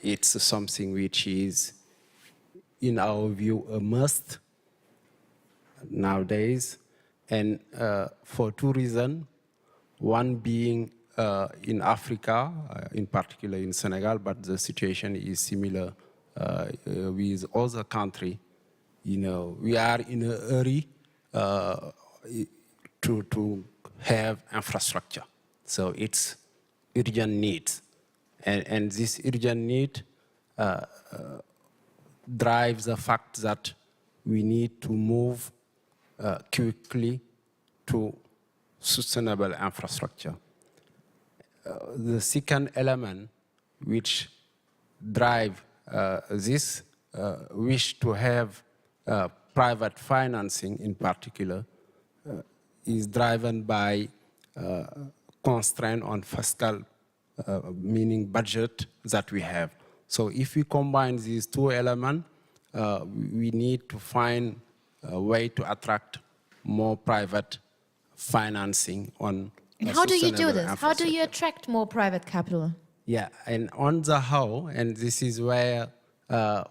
it's something which is, in our view, a must nowadays, and for two reasons. One being in Africa, in particular in Senegal, but the situation is similar with other countries. You know, we are in a hurry to have infrastructure. So it's urgent needs. And this urgent need drives the fact that we need to move quickly to sustainable infrastructure. The second element which drive this wish to have private financing in particular is driven by constraint on fiscal, meaning budget that we have. So if we combine these two elements, we need to find a way to attract more private financing on. And how do you do this? How do you attract more private capital? Yeah, and on the how, and this is where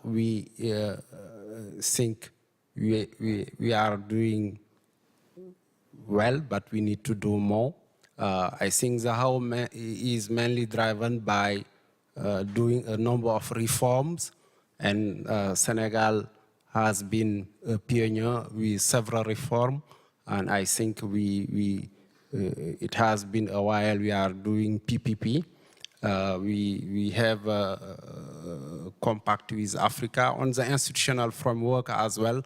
we think we are doing well, but we need to do more. I think the how is mainly driven by doing a number of reforms, and Senegal has been a pioneer with several reforms, and I think it has been a while we are doing PPP. We have a compact with Africa. On the institutional framework as well,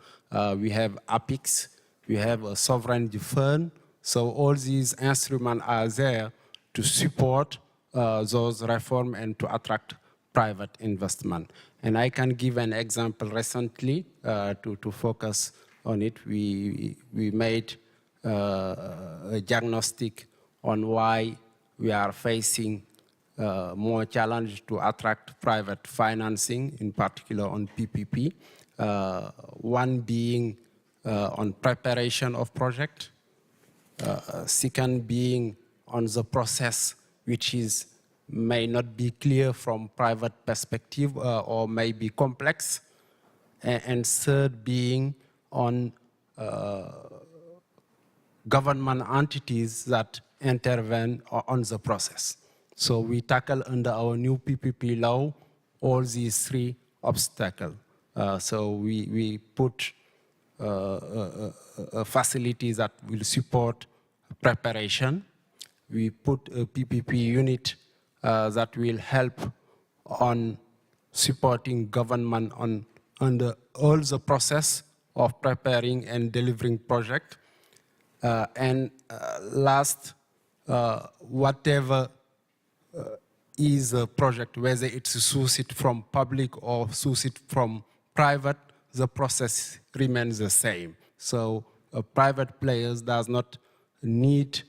we have APIX, we have a sovereign fund. So all these instruments are there to support those reforms and to attract private investment. And I can give an example recently to focus on it. We made a diagnostic on why we are facing more challenge to attract private financing, in particular on PPP. One being on preparation of project. Second being on the process, which may not be clear from private perspective or may be complex. And third being on government entities that intervene on the process. So we tackle under our new PPP law all these three obstacles. So we put a facility that will support preparation. We put a PPP unit that will help on supporting government under all the process of preparing and delivering project. And last, whatever is a project, whether it's sourced from public or sourced from private, the process remains the same. So private players does not need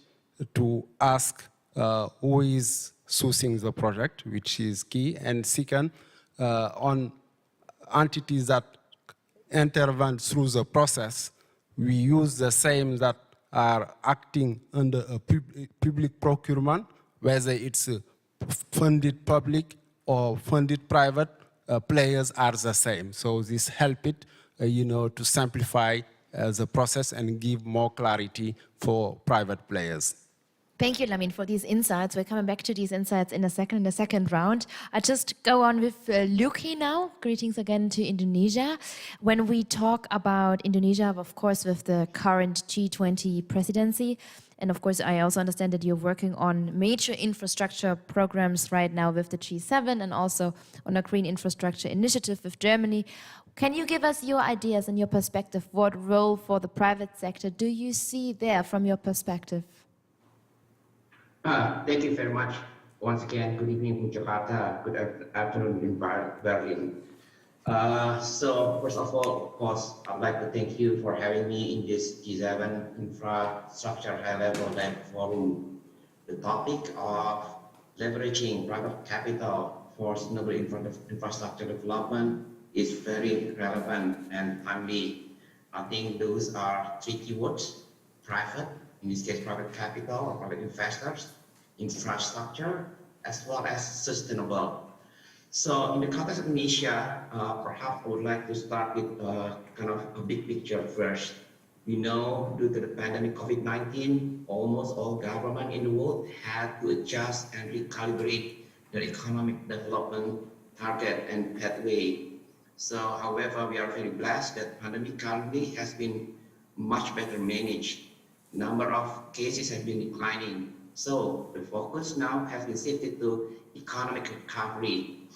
to ask who is sourcing the project, which is key. And second, on entities that intervene through the process, we use the same that are acting under a public procurement, whether it's funded public or funded private, players are the same. So this help it, to simplify the process and give more clarity for private players. Thank you, Lamin, for these insights. We're coming back to these insights in the second round. I just go on with Luki now. Greetings again to Indonesia. When we talk about Indonesia, of course, with the current G20 presidency, and of course, I also understand that you're working on major infrastructure programs right now with the G7 and also on a green infrastructure initiative with Germany. Can you give us your ideas and your perspective? What role for the private sector do you see there from your perspective? Thank you very much. Once again, good evening from Jakarta, good afternoon in Berlin. So first of all, of course, I'd like to thank you for having me in this G7 infrastructure high-level forum. The topic of leveraging private capital for sustainable infrastructure development is very relevant and timely. I think those are three keywords: private, in this case private capital or private investors, infrastructure, as well as sustainable. So in the context of Indonesia, perhaps I would like to start with kind of a big picture first. We know due to the pandemic COVID-19, almost all governments in the world had to adjust and recalibrate their economic development target and pathway. So however, we are very blessed that pandemic currently has been much better managed. Number of cases have been declining. So the focus now has been shifted to economic recovery.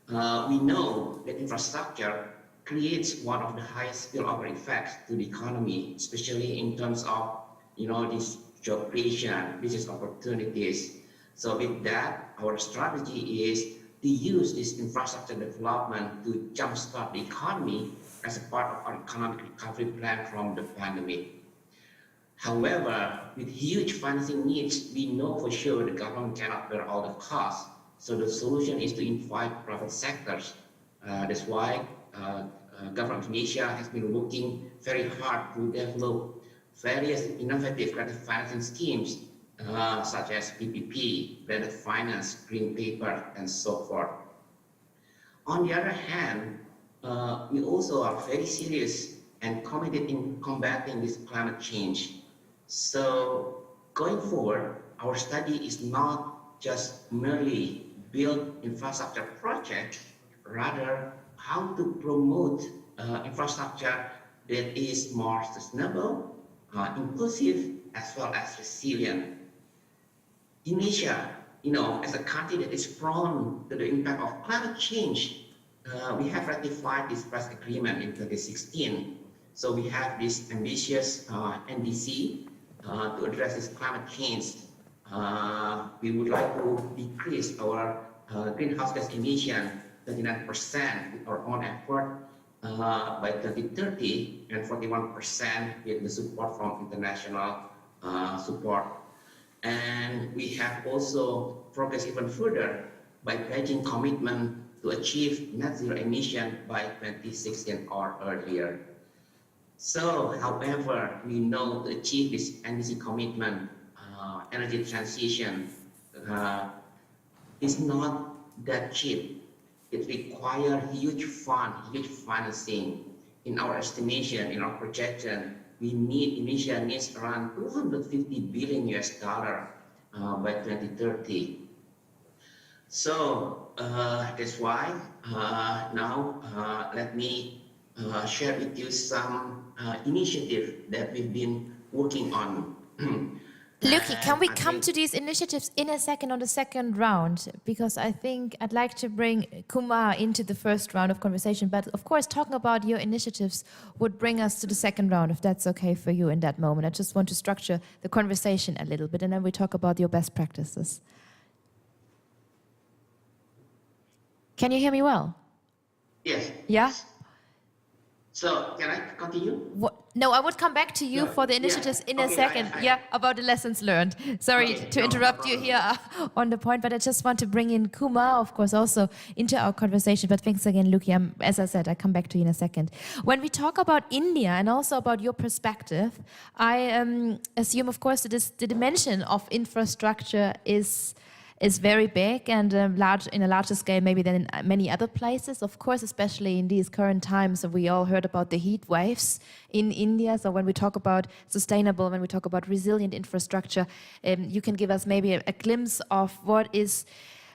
We know that infrastructure creates one of the highest spillover effects to the economy, especially in terms of, this job creation, business opportunities. So with that, our strategy is to use this infrastructure development to jumpstart the economy as a part of our economic recovery plan from the pandemic. However, with huge financing needs, we know for sure the government cannot bear all the costs. So the solution is to invite private sectors. That's why government of Indonesia has been working very hard to develop various innovative creative financing schemes, such as PPP, blended finance, green paper, and so forth. On the other hand, we also are very serious and committed in combating this climate change. So going forward, our study is not just merely build infrastructure projects, rather how to promote infrastructure that is more sustainable, inclusive, as well as resilient. Indonesia, as a country that is prone to the impact of climate change, we have ratified this Paris Agreement in 2016. So we have this ambitious NDC to address this climate change. We would like to decrease our greenhouse gas emission 39% with our own effort by 2030 and 41% with the support from international support. And we have also progressed even further by pledging commitment to achieve net zero emission by 2016 or earlier. So, however, we know to achieve this NDC commitment, energy transition is not that cheap. It requires huge financing. In our estimation, in our projection, Indonesia needs around $250 billion by 2030. So that's why now let me share with you some initiatives that we've been working on. Luki, can we come to these initiatives in a second on the second round? Because I think I'd like to bring Kumar into the first round of conversation. But of course, talking about your initiatives would bring us to the second round, if that's okay for you in that moment. I just want to structure the conversation a little bit, and then we talk about your best practices. Can you hear me well? Yes. Yeah? So can I continue? No, I would come back to you for the initiatives in a second. About the lessons learned. Sorry to interrupt you here on the point, but I just want to bring in Kumar, of course, also into our conversation. But thanks again, Luki. As I said, I come back to you in a second. When we talk about India and also about your perspective, I assume, of course, that the dimension of infrastructure is very big and large in a larger scale maybe than in many other places. Of course, especially in these current times, we all heard about the heat waves in India. So when we talk about sustainable, when we talk about resilient infrastructure, you can give us maybe a glimpse of what is,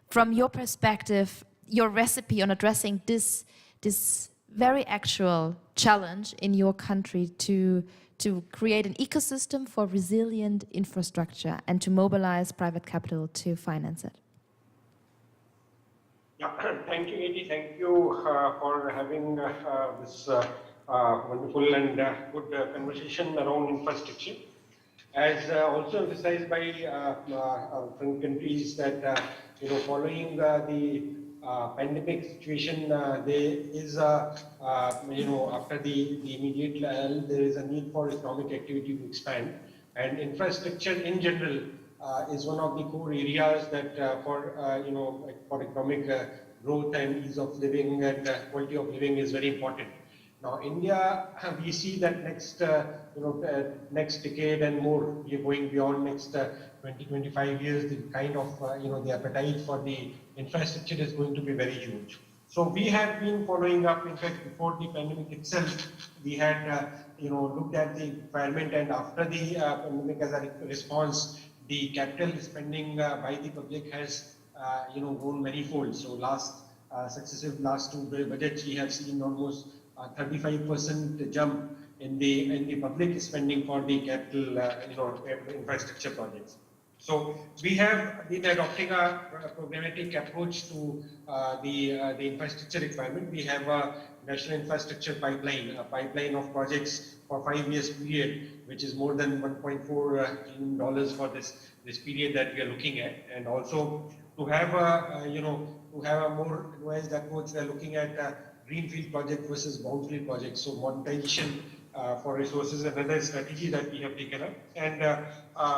from your perspective, your recipe on addressing this very actual challenge in your country to create an ecosystem for resilient infrastructure and to mobilize private capital to finance it. Yeah, thank you, Edie. Thank you for having this wonderful and good conversation around infrastructure. As also emphasized by friend countries that following the pandemic situation, there is after the immediate there is a need for economic activity to expand, and infrastructure in general is one of the core areas that for economic growth and ease of living and quality of living is very important. Now, India, we see that next decade and more, we are going beyond next 20-25 years. The kind of the appetite for the infrastructure is going to be very huge. So we have been following up. In fact, before the pandemic itself, we had looked at the requirement, and after the pandemic, as a response, the capital spending by the public has grown manifold. So successive last two budgets, we have seen almost 35% jump in the public spending for the capital infrastructure projects. So we have been adopting a programmatic approach to the infrastructure requirement. We have a national infrastructure pipeline, a pipeline of projects for 5 years period, which is more than $1.4 trillion for this period that we are looking at. And also to have a more advanced approach, we are looking at greenfield project versus brownfield project. So monetization for resources and another strategy that we have taken up. And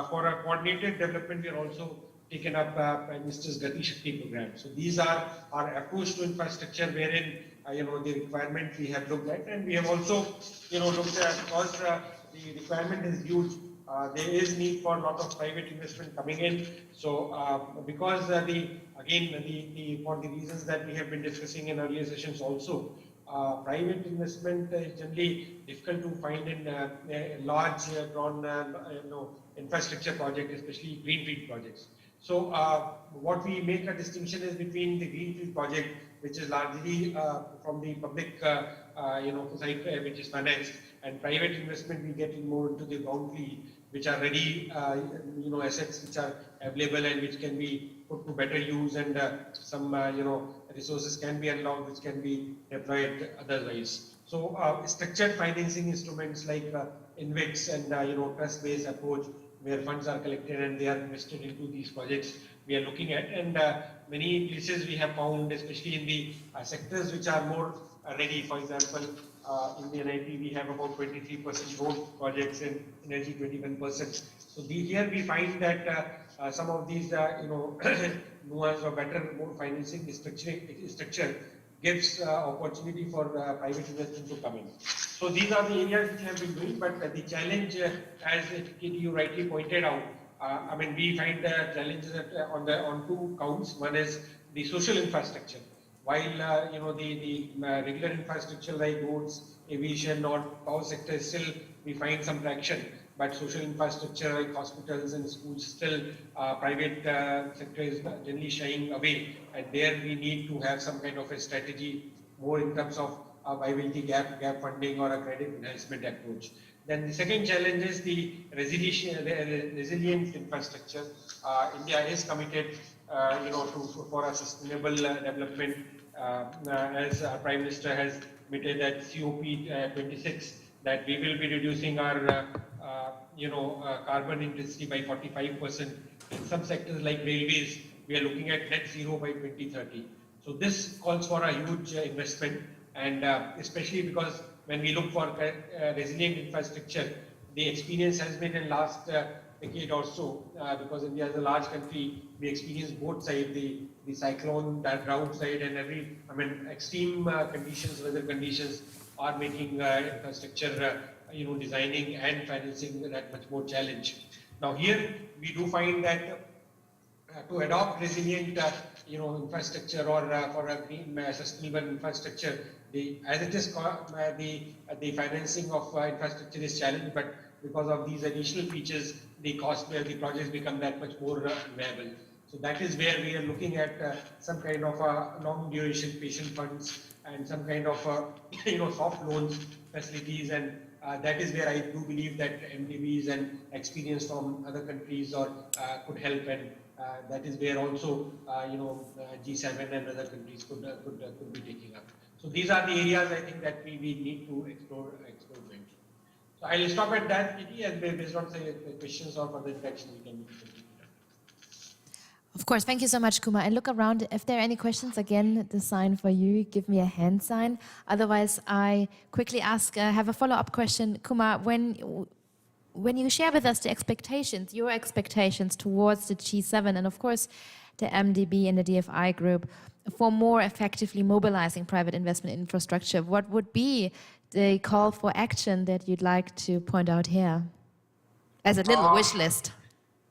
for a coordinated development, we are also taken up Prime Minister's Gati Shakti program. So these are our approach to infrastructure, wherein the requirement we have looked at, and we have also looked at, because the requirement is huge. There is need for a lot of private investment coming in. So because for the reasons that we have been discussing in earlier sessions also, private investment is generally difficult to find in large drawn infrastructure projects, especially greenfield projects. So what we make a distinction is between the greenfield project, which is largely from the public side, which is financed, and private investment we get in more into the brownfield, which are ready assets which are available and which can be put to better use, and some resources can be unlocked which can be deployed otherwise. So structured financing instruments like InvITs and trust-based approach, where funds are collected and they are invested into these projects, we are looking at. And many places we have found, especially in the sectors which are more ready. For example, in the NIP we have about 23% road projects, and energy 21%. So here we find that some of these nuance or better, more financing structure gives opportunity for private investment to come in. So these are the areas which we have been doing, but the challenge, as you rightly pointed out, we find challenges on two counts. One is the social infrastructure. While the regular infrastructure like roads, aviation or power sector still we find some traction, but social infrastructure like hospitals and schools still private sector is generally shying away, and there we need to have some kind of a strategy more in terms of viability gap funding or a credit enhancement approach. Then the second challenge is the resilient infrastructure. India is committed for a sustainable development, as our Prime Minister has committed at COP26 that we will be reducing our carbon intensity by 45%. In some sectors like railways, we are looking at net zero by 2030. So this calls for a huge investment, and especially because when we look for resilient infrastructure, the experience has been in last decade or so, because India is a large country, we experience both sides, the cyclone, the drought side, and extreme conditions, weather conditions are making infrastructure, designing and financing that much more challenge. Now here, we do find that to adopt resilient, infrastructure or for a green sustainable infrastructure, as it is the financing of infrastructure is challenged, but because of these additional features, the cost where the projects become that much more viable. So that is where we are looking at some kind of long duration patient funds and some kind of soft loans facilities, and that is where I do believe that MDBs and experience from other countries could help, and that is where also G7 and other countries could be taking up. So these are the areas I think that we need to explore jointly. So I'll stop at that, Kitty, and based on say questions or further interaction we can continue. Of course, thank you so much, Kumar. And look around, if there are any questions, again, the sign for you, give me a hand sign. Otherwise, I quickly have a follow-up question. Kumar, when you share with us the expectations, your expectations towards the G7 and of course the MDB and the DFI group for more effectively mobilizing private investment infrastructure, what would be the call for action that you'd like to point out here as a little wish list?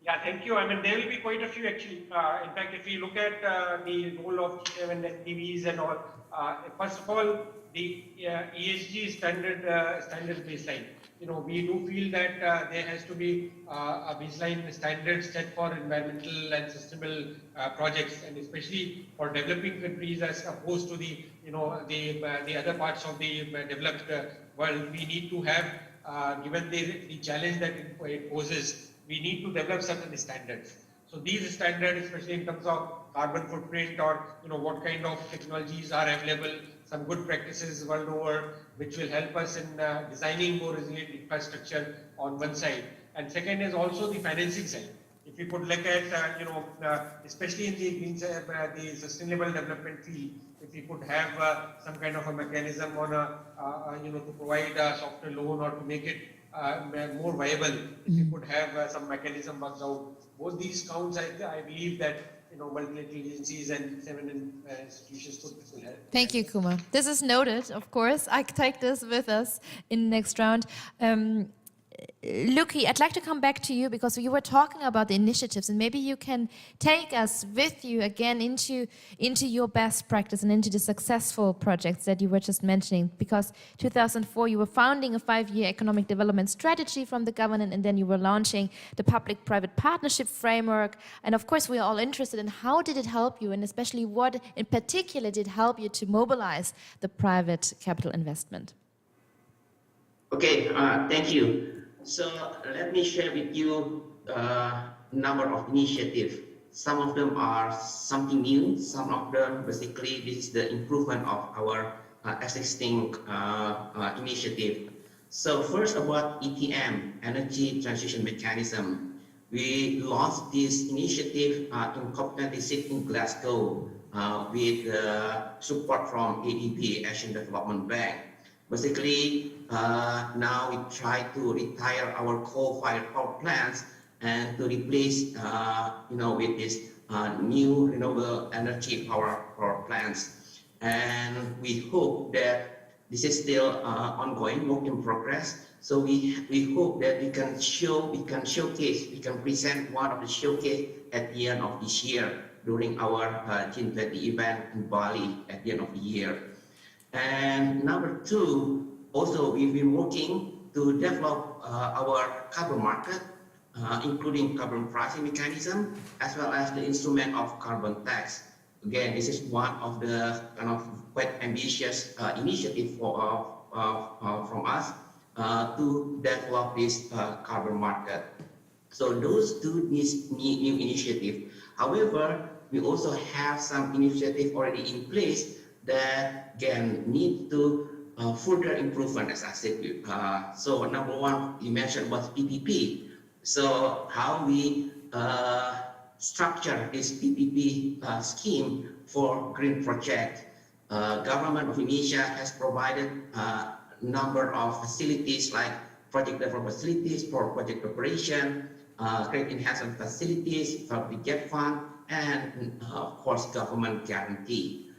Yeah, thank you. There will be quite a few actually. In fact, if we look at the role of G7 Mdbs and all, first of all, the ESG standard baseline. We do feel that there has to be a baseline standard set for environmental and sustainable projects, and especially for developing countries as opposed to the other parts of the developed world. We need to have, given the challenge that it poses, we need to develop certain standards. So these standards, especially in terms of carbon footprint or what kind of technologies are available, some good practices world over, which will help us in designing more resilient infrastructure on one side. And second is also the financing side. If you could look at, especially in the green, the sustainable development field, if you could have some kind of a mechanism on to provide a softer loan or to make it more viable, if you could have some mechanism worked out. Both these counts, I believe that multilateral agencies and 7 institutions could help. Thank you, Kumar. This is noted, of course. I take this with us in the next round. Luki, I'd like to come back to you because you were talking about the initiatives, and maybe you can take us with you again into your best practice and into the successful projects that you were just mentioning. Because 2004, you were founding a 5-year economic development strategy from the government, and then you were launching the public-private partnership framework. And of course, we are all interested in how did it help you, and especially what in particular did help you to mobilize the private capital investment. Okay, thank you. So let me share with you a number of initiatives. Some of them are something new. Some of them, basically, this is the improvement of our existing initiative. So first about ETM, Energy Transition Mechanism. We launched this initiative in COP26 in Glasgow with support from ADB, Asian Development Bank. Basically, now we try to retire our coal-fired power plants and to replace, with this new renewable energy power plants. And we hope that this is still ongoing, work in progress. So we hope that we can showcase, we can present one of the showcase at the end of this year during our G20 event in Bali at the end of the year. And number 2, also we've been working to develop our carbon market, including carbon pricing mechanism, as well as the instrument of carbon tax. Again, this is one of the kind of quite ambitious initiative from us to develop this carbon market. So those 2 new initiatives. However, we also have some initiative already in place that again need to further improvement, as I said. So number 1, you mentioned about PPP. So how we structure this PPP scheme for green project. Government of Indonesia has provided number of facilities like project development facilities for project preparation, credit enhancement facilities, public gap fund, and of course government guarantee.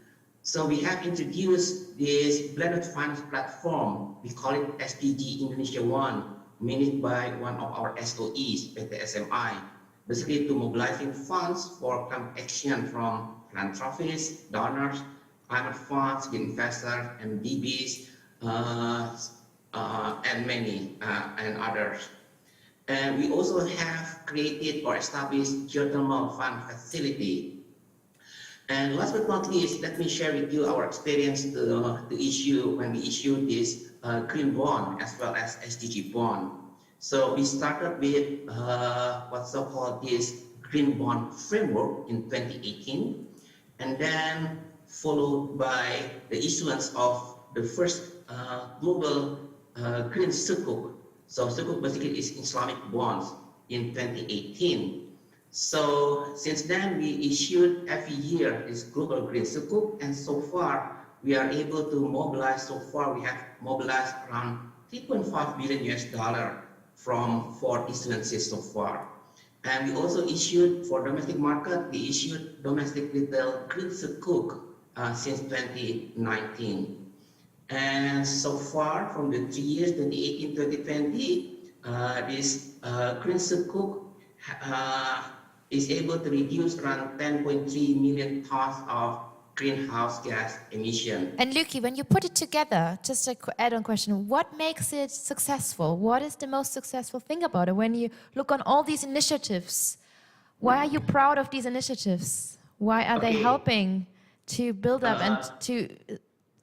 So we have introduced this blended finance platform. We call it SDG Indonesia 1, managed by one of our SOEs, PT SMI, basically to mobilizing funds for climate action from philanthropists, donors, climate funds, investors, Mdbs, and many and others. And we also have created or established geothermal fund facility. And last but not least, let me share with you our experience to issue when we issued this green bond as well as SDG bond. So we started with what's so-called this green bond framework in 2018, and then followed by the issuance of the first global green sukuk. So sukuk basically is Islamic bonds in 2018. So since then we issued every year this global green sukuk, and so far we are able to mobilize. So far we have mobilized around $3.5 billion from 4 issuances so far. And we also issued for domestic market, we issued domestic retail green sukuk since 2019. And so far from the 3 years, 2018-2020, this green sukuk is able to reduce around 10.3 million tons of greenhouse gas emission. And Luki, when you put it together, just an add-on question, what makes it successful? What is the most successful thing about it? When you look on all these initiatives, why are you proud of these initiatives? Why are they helping to build up and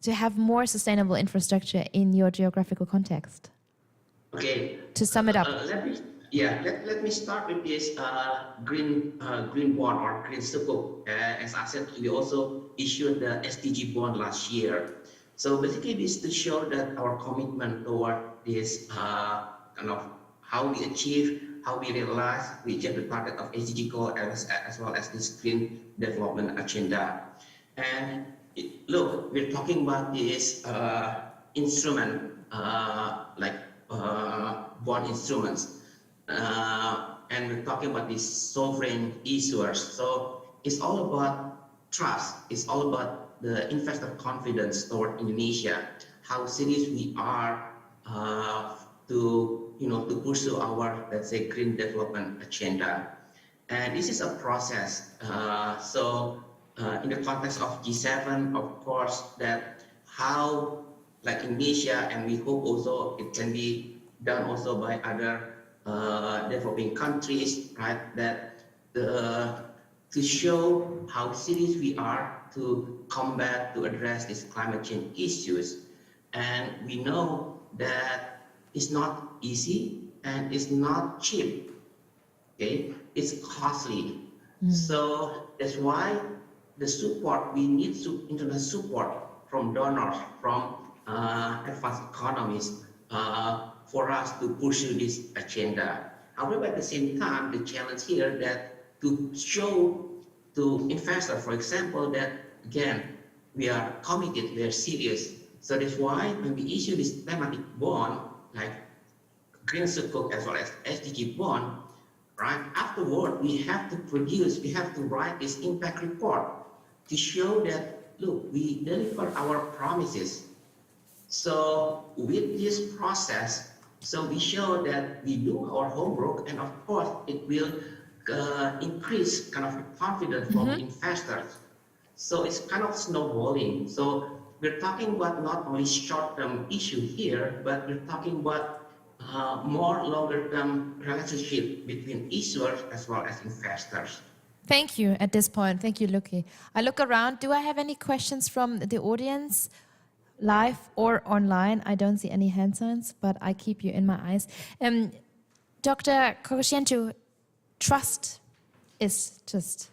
to have more sustainable infrastructure in your geographical context? Okay. To sum it up. Let me start with this green bond or green sukuk. As I said, we also issued the SDG bond last year. So basically, this is to show that our commitment toward this kind of how we achieve, how we realize, we achieve the target of SDG goal as well as this green development agenda. And look, we're talking about this instrument like bond instruments. And we're talking about these sovereign issuers. So it's all about trust. It's all about the investor confidence toward Indonesia, how serious we are to pursue our, let's say, green development agenda. And this is a process. In the context of G7, of course, that how, like Indonesia, and we hope also it can be done also by other developing countries, right? That to show how serious we are to combat, to address these climate change issues. And we know that it's not easy and it's not cheap. Okay, it's costly. So that's why the support, we need international support from donors, from advanced economies, for us to pursue this agenda. However, at the same time, the challenge here that to show to investors, for example, that again, we are committed, we are serious. So that's why when we issue this thematic bond, like green sukuk as well as SDG bond, right? Afterward, we have to write this impact report to show that, look, we deliver our promises. So with this process, so we show that we do our homework, and of course it will increase kind of confidence from investors. So it's kind of snowballing. So we're talking about not only short-term issue here, but we're talking about more longer-term relationship between issuers as well as investors. Thank you at this point. Thank you, Luki. I look around. Do I have any questions from the audience, live or online? I don't see any hand signs, but I keep you in my eyes. Dr. Kokosciencio, trust is just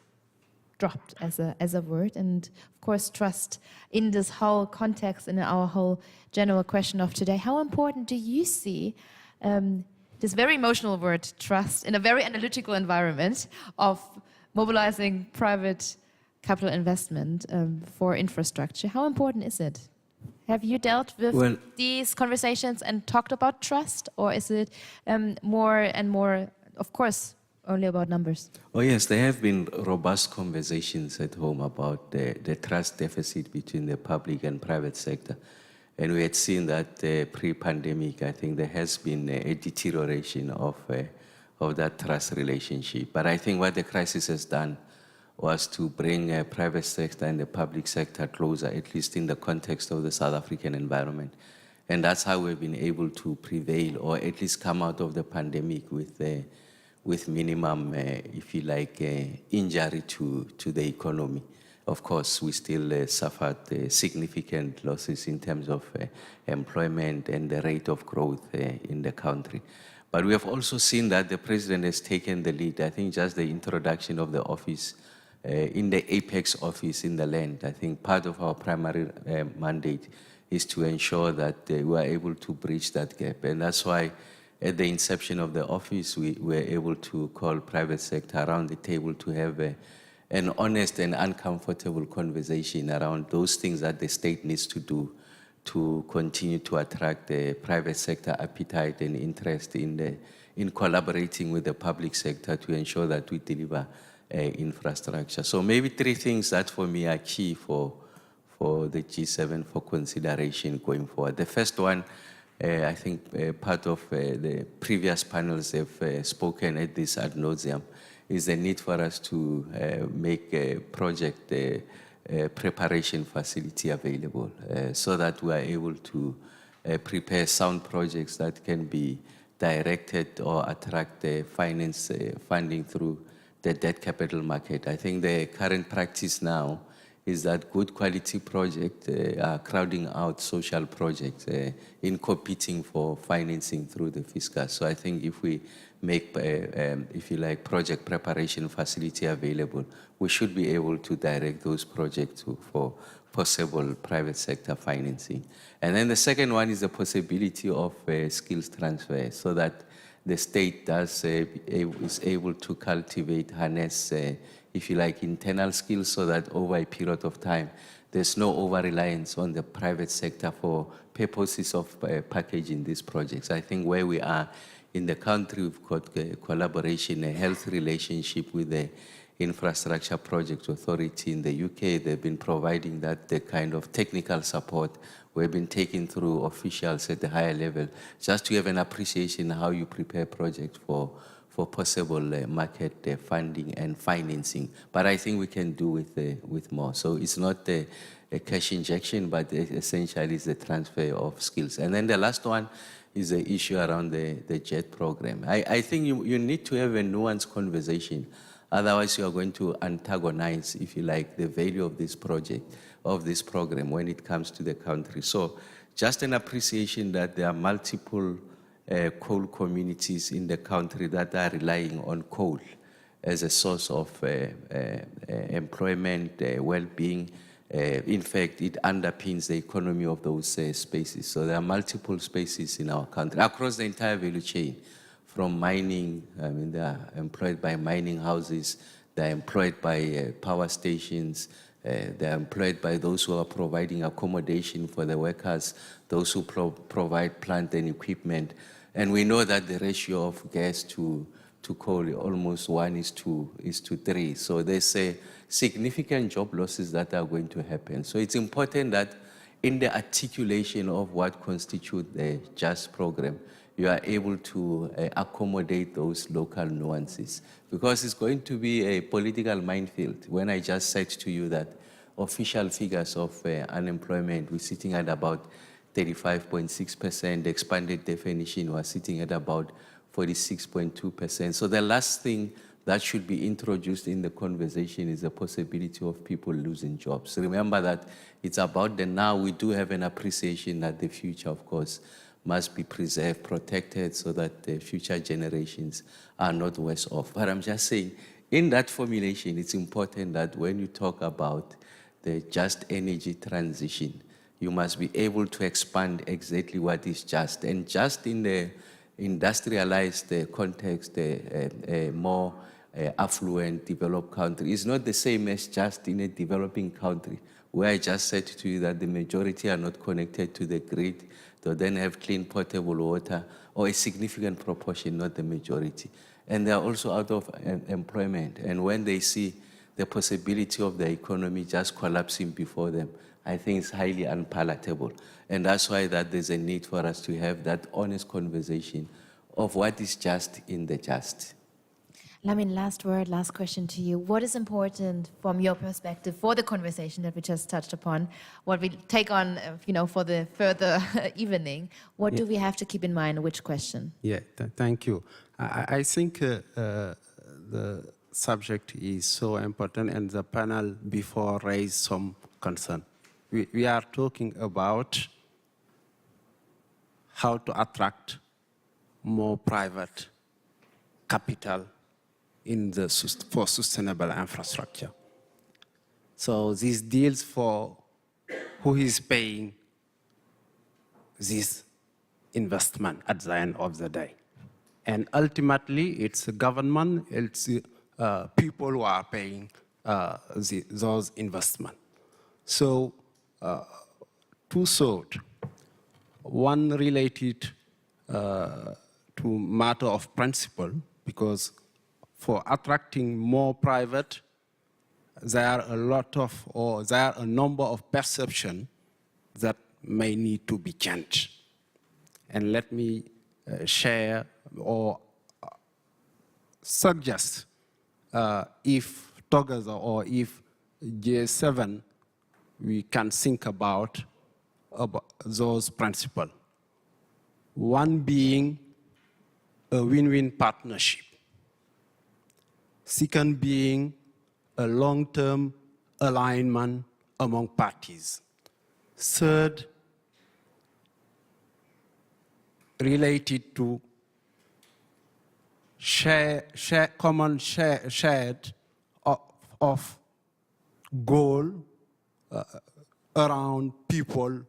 dropped as a word, and of course trust in this whole context, in our whole general question of today. How important do you see this very emotional word, trust, in a very analytical environment of mobilizing private capital investment for infrastructure? How important is it Have you dealt with Well, these conversations and talked about trust, or is it more and more, of course, only about numbers? Oh yes, there have been robust conversations at home about the trust deficit between the public and private sector. And we had seen that pre-pandemic, I think there has been a deterioration of that trust relationship. But I think what the crisis has done was to bring private sector and the public sector closer, at least in the context of the South African environment. And that's how we've been able to prevail, or at least come out of the pandemic with minimum, if you like, injury to the economy. Of course, we still suffered significant losses in terms of employment and the rate of growth in the country. But we have also seen that the president has taken the lead. I think just the introduction of the office, in the Apex office in the land, I think part of our primary mandate is to ensure that we are able to bridge that gap. And that's why at the inception of the office, we were able to call private sector around the table to have an honest and uncomfortable conversation around those things that the state needs to do to continue to attract the private sector appetite and interest in collaborating with the public sector to ensure that we deliver infrastructure. So maybe three things that for me are key for the G7 for consideration going forward. The first one, I think part of the previous panels have spoken at this ad nauseum, is the need for us to make a project preparation facility available so that we are able to prepare sound projects that can be directed or attract funding through the debt capital market. I think the current practice now is that good quality projects are crowding out social projects in competing for financing through the fiscal. So I think if we make, if you like, project preparation facility available, we should be able to direct those projects for possible private sector financing. And then the second one is the possibility of skills transfer, so that the state is able to cultivate, harness, if you like, internal skills, so that over a period of time, there's no over-reliance on the private sector for purposes of packaging these projects. I think where we are in the country, we've got a collaboration, a healthy relationship with the Infrastructure Project Authority in the UK. They've been providing that the kind of technical support. We've been taking through officials at the higher level, just to have an appreciation how you prepare projects for possible market funding and financing. But I think we can do with more. So it's not a cash injection, but essentially it's the transfer of skills. And then the last one is the issue around the JET program. I think you need to have a nuanced conversation. Otherwise, you are going to antagonize, if you like, the value of this project, of this program when it comes to the country. So just an appreciation that there are multiple coal communities in the country that are relying on coal as a source of employment, well-being. In fact, it underpins the economy of those spaces. So there are multiple spaces in our country, across the entire value chain, from mining. I mean, they are employed by mining houses, they're employed by power stations, they're employed by those who are providing accommodation for the workers, those who provide plant and equipment. And we know that the ratio of gas to coal, almost 1:3. So there's significant job losses that are going to happen. So it's important that in the articulation of what constitutes the JUST program, you are able to accommodate those local nuances, because it's going to be a political minefield. When I just said to you that official figures of unemployment, we're sitting at about 35.6%, the expanded definition was sitting at about 46.2%. So the last thing that should be introduced in the conversation is the possibility of people losing jobs. Remember that it's about the now. We do have an appreciation that the future, of course, must be preserved, protected, so that the future generations are not worse off. But I'm just saying, in that formulation, it's important that when you talk about the just energy transition, you must be able to expand exactly what is just. And just in the industrialized context, a more affluent, developed country is not the same as just in a developing country where I just said to you that the majority are not connected to the grid, they then have clean potable water, or a significant proportion, not the majority. And they are also out of employment. And when they see the possibility of the economy just collapsing before them, I think it's highly unpalatable. And that's why that there's a need for us to have that honest conversation of what is just in the just. Lamin, last word, last question to you. What is important from your perspective for the conversation that we just touched upon? What we take on, for the further evening? What do we have to keep in mind? Which question? Yeah, thank you. I think the subject is so important, and the panel before raised some concern. We are talking about how to attract more private capital for sustainable infrastructure. So these deals for who is paying this investment at the end of the day. And ultimately, it's the government, it's people who are paying those investments. So two thoughts. One related to matter of principle, because for attracting more private, there are a number of perceptions that may need to be changed. And let me share or suggest if together or if G7, we can think about those principles. One being a win-win partnership. Second being a long-term alignment among parties. Third, related to common shared of goal around people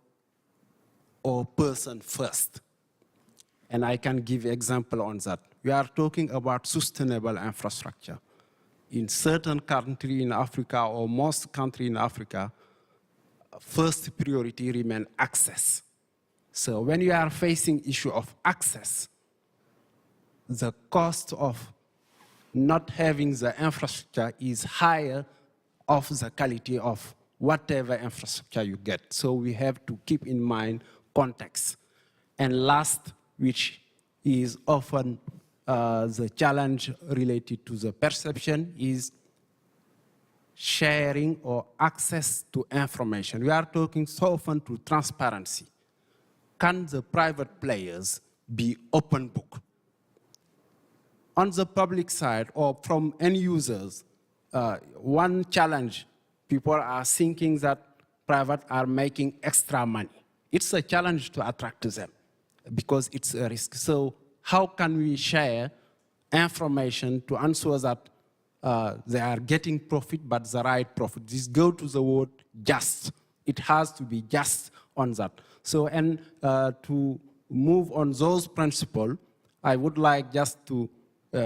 or person first. And I can give example on that. We are talking about sustainable infrastructure. In certain countries in Africa, or most countries in Africa, first priority remains access. So when you are facing issue of access, the cost of not having the infrastructure is higher of the quality of whatever infrastructure you get. So we have to keep in mind context. And last, which is often the challenge related to the perception, is sharing or access to information. We are talking so often to transparency. Can the private players be open book? On the public side or from end users, one challenge, people are thinking that private are making extra money. It's a challenge to attract them because it's a risk. So how can we share information to ensure that they are getting profit, but the right profit? This go to the word just. It has to be just on that. So, and to move on those principles, I would like just to,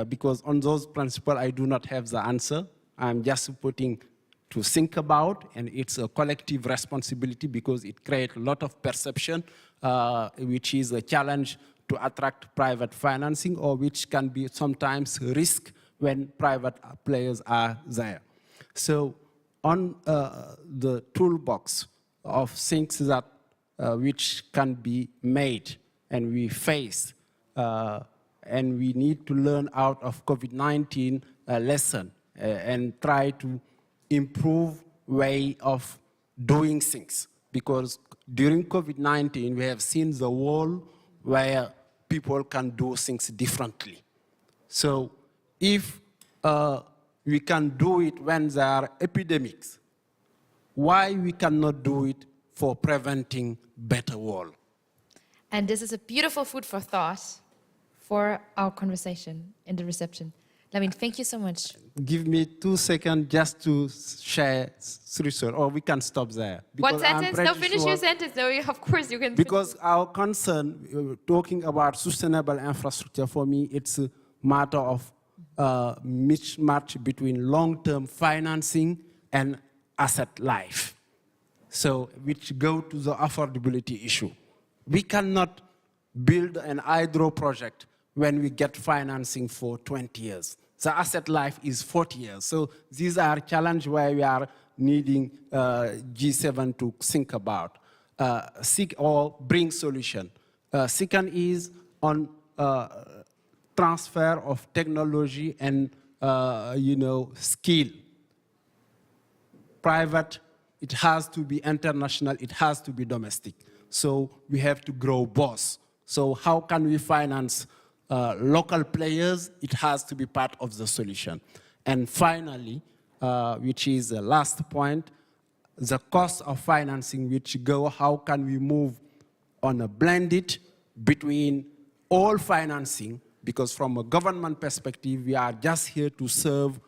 because on those principles, I do not have the answer. I'm just putting to think about, and it's a collective responsibility because it creates a lot of perception, which is a challenge to attract private financing, or which can be sometimes risk when private players are there. So on the toolbox of things that which can be made and we face, and we need to learn out of COVID-19 lesson and try to improve way of doing things. Because during COVID-19, we have seen the world where people can do things differently. So if we can do it when there are epidemics, why we cannot do it for preventing better world? And this is a beautiful food for thought for our conversation in the reception. I mean, thank you so much. Give me 2 seconds just to share through, or we can stop there. What sentence? No, finish your sentence. No, of course you can. Because our concern, talking about sustainable infrastructure, for me, it's a matter of mismatch between long-term financing and asset life. so which go to the affordability issue. We cannot build an hydro project when we get financing for 20 years. The asset life is 40 years. So these are challenges where we are needing G7 to think about, seek or bring solution. Second is on transfer of technology and skill. Private, it has to be international, it has to be domestic. So we have to grow both. So how can we finance local players? It has to be part of the solution. And finally, which is the last point, the cost of financing, which go, how can we move on a blended between all financing, because from a government perspective, we are just here to serve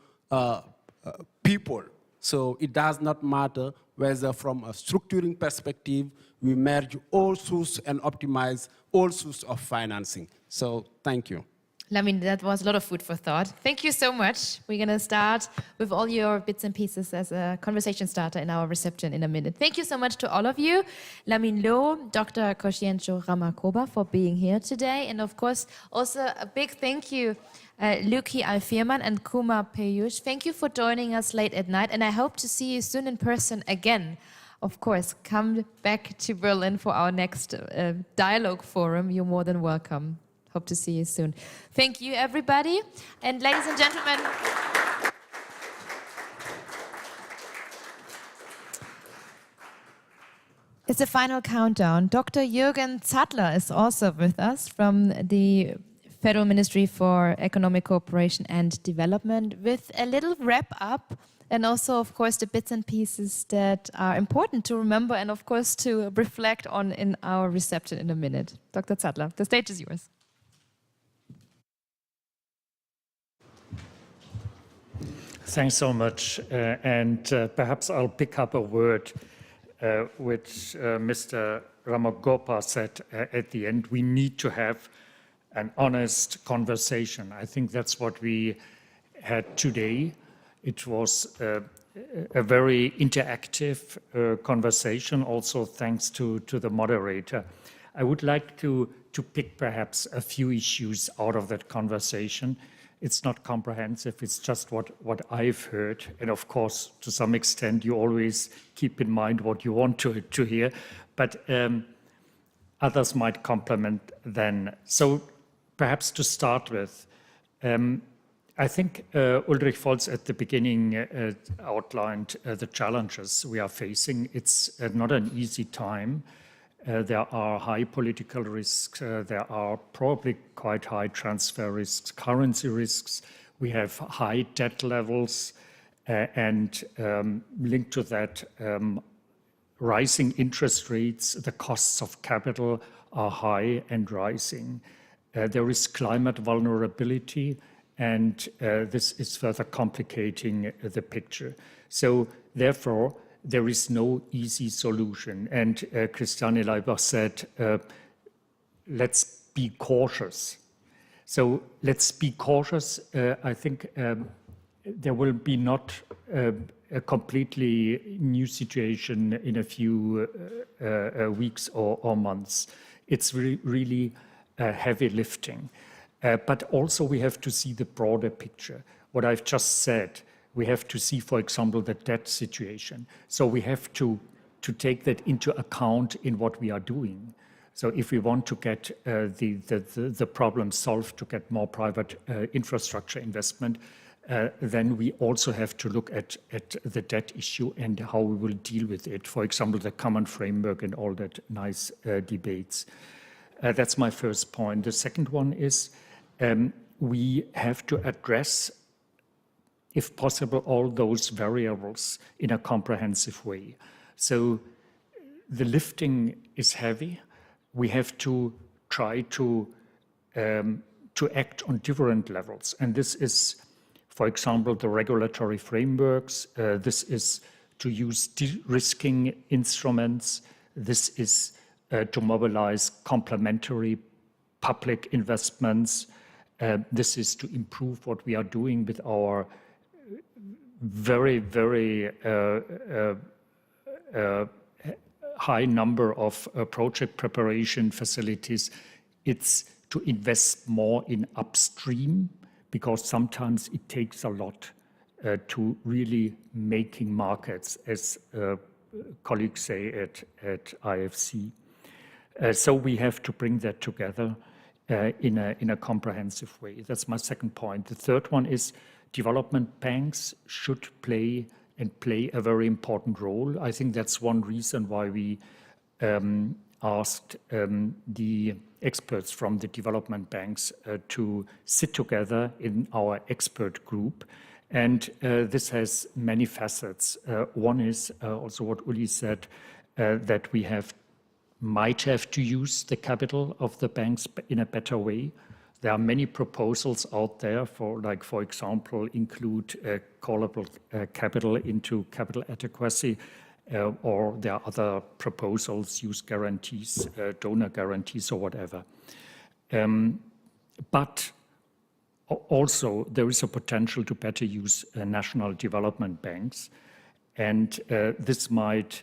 people. So it does not matter whether from a structuring perspective, we merge all sources and optimize all sources of financing. So thank you. Lamin, that was a lot of food for thought. Thank you so much. We're going to start with all your bits and pieces as a conversation starter in our reception in a minute. Thank you so much to all of you. Lamin Lo, Dr. Kosciencio Ramakoba for being here today. And of course, also a big thank you, Luki Alfirman and Kuma Peyush. Thank you for joining us late at night. And I hope to see you soon in person again. Of course, come back to Berlin for our next dialogue forum. You're more than welcome. Hope to see you soon. Thank you, everybody. And ladies and gentlemen, it's a final countdown. Dr. Jürgen Zadler is also with us from the Federal Ministry for Economic Cooperation and Development with a little wrap-up and also, of course, the bits and pieces that are important to remember and, of course, to reflect on in our reception in a minute. Dr. Zadler, the stage is yours. Thanks so much. And perhaps I'll pick up a word which Mr. Ramagopa said at the end. We need to have an honest conversation. I think that's what we had today. It was a very interactive conversation, also thanks to the moderator. I would like to pick perhaps a few issues out of that conversation. It's not comprehensive, it's just what I've heard. And of course, to some extent, you always keep in mind what you want to hear, but others might complement then. So perhaps to start with, I think Ulrich Volz at the beginning outlined the challenges we are facing. It's not an easy time. There are high political risks. There are probably quite high transfer risks, currency risks. We have high debt levels and linked to that, rising interest rates. The costs of capital are high and rising. There is climate vulnerability, and this is further complicating the picture. So therefore, there is no easy solution. And Christiane Leiber said, let's be cautious. So let's be cautious. I think there will be not a completely new situation in a few weeks or months. It's really heavy lifting. But also we have to see the broader picture. What I've just said, we have to see, for example, the debt situation. So we have to take that into account in what we are doing. So if we want to get the problem solved, to get more private infrastructure investment, then we also have to look at the debt issue and how we will deal with it. For example, the common framework and all that nice debates. That's my first point. The second one is we have to address, if possible, all those variables in a comprehensive way. So the lifting is heavy. We have to try to act on different levels. And this is, for example, the regulatory frameworks. This is to use de-risking instruments. This is to mobilize complementary public investments. This is to improve what we are doing with our very high number of project preparation facilities, it's to invest more in upstream, because sometimes it takes a lot to really making markets, as colleagues say at IFC. So we have to bring that together in a comprehensive way. That's my second point. The third one is development banks should play a very important role. I think that's one reason why we asked the experts from the development banks to sit together in our expert group. And this has many facets. One is also what Uli said, that we might have to use the capital of the banks in a better way. There are many proposals out there for example, include callable capital into capital adequacy, or there are other proposals, use guarantees, donor guarantees or whatever. But also there is a potential to better use national development banks. And this might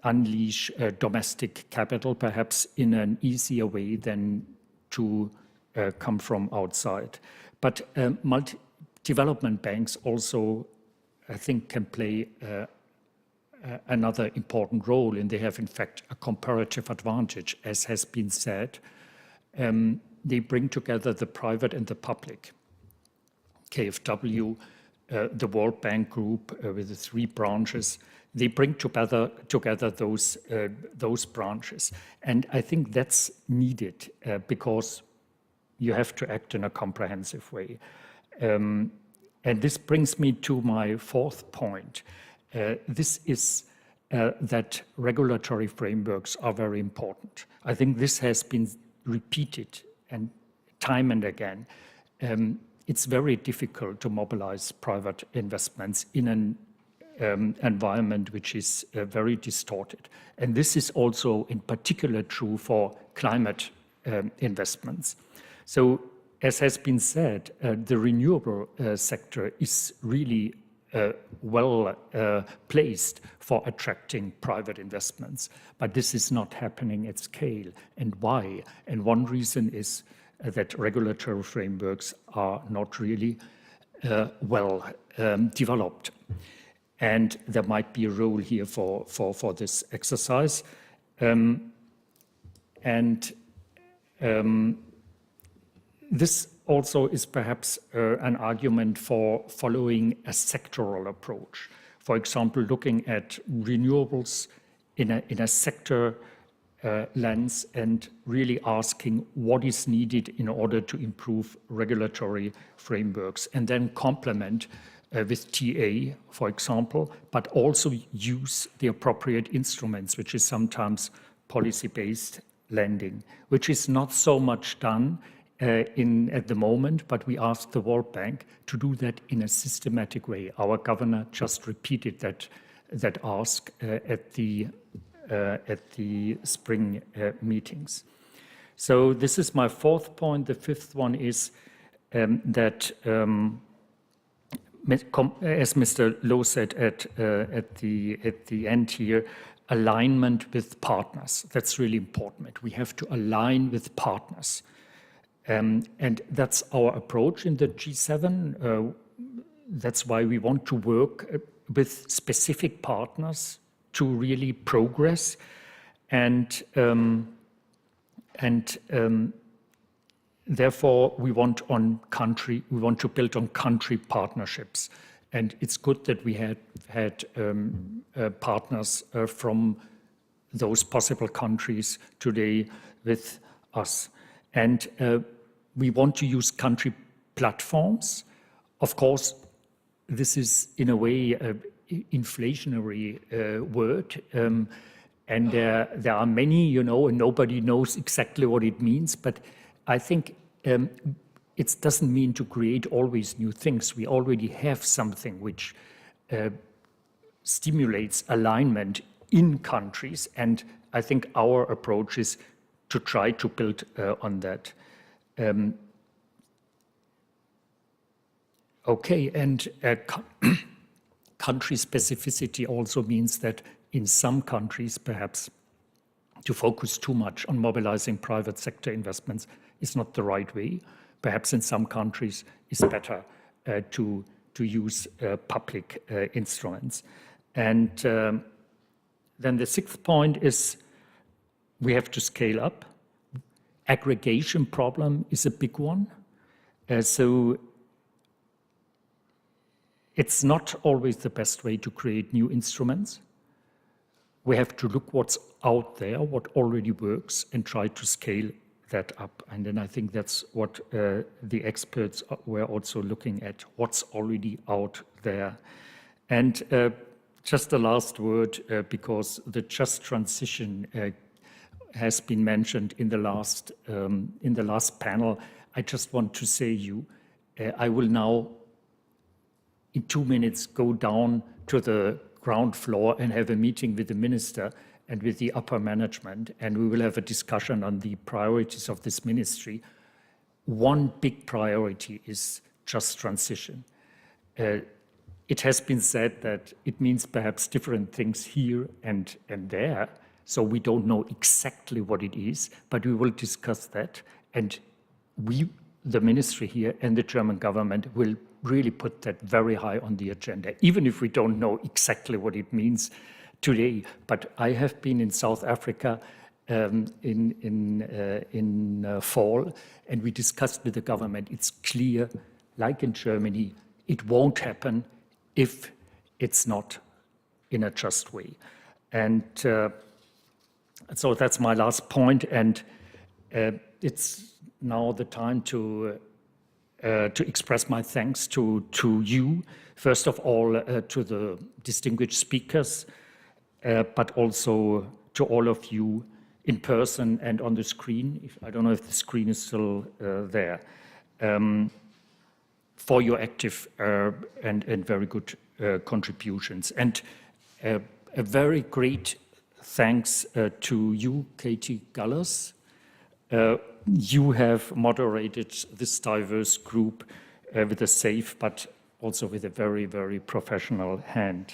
unleash domestic capital perhaps in an easier way than to come from outside. But development banks also, I think, can play another important role, and they have in fact a comparative advantage, as has been said. They bring together the private and the public. KfW, the World Bank Group with the 3 branches, they bring together those branches. And I think that's needed because you have to act in a comprehensive way. And this brings me to my fourth point. This is that regulatory frameworks are very important. I think this has been repeated and time and again. It's very difficult to mobilize private investments in an environment which is very distorted. And this is also in particular true for climate investments. So as has been said, the renewable sector is really well placed for attracting private investments, but this is not happening at scale. And why? And one reason is that regulatory frameworks are not really well developed. And there might be a role here for this exercise. This also is perhaps an argument for following a sectoral approach. For example, looking at renewables in a sector lens and really asking what is needed in order to improve regulatory frameworks, and then complement with TA, for example, but also use the appropriate instruments, which is sometimes policy-based lending, which is not so much done at the moment, but we asked the World Bank to do that in a systematic way. Our governor just repeated that ask at the spring meetings. So this is my fourth point. The fifth one is that, as Mr. Loh said at the end here, alignment with partners. That's really important. We have to align with partners. And that's our approach in the G7. That's why we want to work with specific partners to really progress. And therefore, we want to build on country partnerships. And it's good that we had partners from those possible countries today with us. And we want to use country platforms. Of course, this is in a way an inflationary word. And there are many, and nobody knows exactly what it means. But I think it doesn't mean to create always new things. We already have something which stimulates alignment in countries. And I think our approach is to try to build on that. Okay, and country specificity also means that in some countries, perhaps, to focus too much on mobilizing private sector investments is not the right way. Perhaps in some countries it's better to use public instruments. And then the sixth point is we have to scale up. Aggregation problem is a big one. So it's not always the best way to create new instruments. We have to look what's out there, what already works, and try to scale that up. And then I think that's what the experts were also looking at, what's already out there. And just the last word, because the just transition has been mentioned in the last panel. I just want to say I will now, in 2 minutes, go down to the ground floor and have a meeting with the minister and with the upper management, and we will have a discussion on the priorities of this ministry. One big priority is just transition. It has been said that it means perhaps different things here and there, so we don't know exactly what it is, but we will discuss that, and we, the ministry here and the German government, will really put that very high on the agenda, even if we don't know exactly what it means today. But I have been in South Africa in fall, and we discussed with the government. It's clear, like in Germany, it won't happen if it's not in a just way. And so that's my last point, and it's now the time to express my thanks to you, first of all to the distinguished speakers, but also to all of you in person and on the screen. I don't know if the screen is still there, for your active and very good contributions. And a very great thanks to you, Katie Gallas. You have moderated this diverse group with a safe, but also with a very, very professional hand.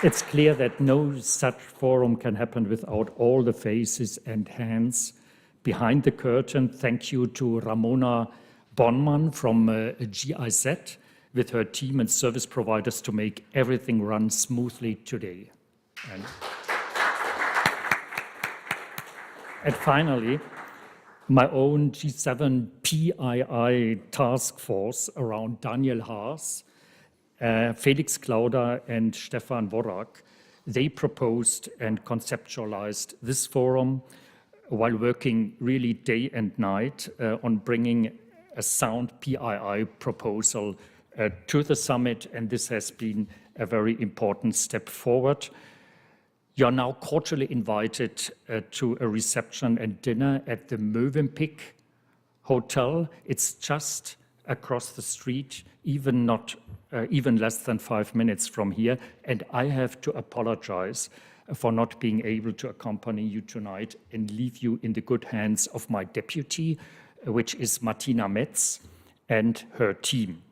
It's clear that no such forum can happen without all the faces and hands behind the curtain. Thank you to Ramona Bonman from GIZ with her team and service providers to make everything run smoothly today. And finally, my own G7 PII task force around Daniel Haas, Felix Klauder and Stefan Worak. They proposed and conceptualized this forum while working really day and night on bringing a sound PII proposal to the summit, and this has been a very important step forward. You're now cordially invited to a reception and dinner at the Mövenpick Hotel. It's just across the street, even less than 5 minutes from here. And I have to apologize for not being able to accompany you tonight and leave you in the good hands of my deputy, which is Martina Metz and her team.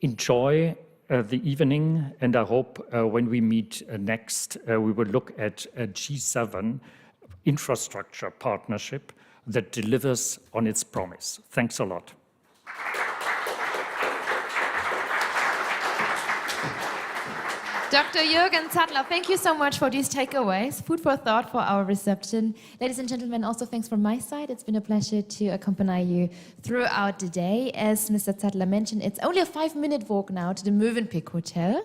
Enjoy the evening, and I hope when we meet next, we will look at a G7 infrastructure partnership that delivers on its promise. Thanks a lot. Dr. Jürgen Zattler, thank you so much for these takeaways. Food for thought for our reception. Ladies and gentlemen, also thanks from my side. It's been a pleasure to accompany you throughout the day. As Mr. Zattler mentioned, it's only a 5-minute walk now to the Mövenpick Hotel.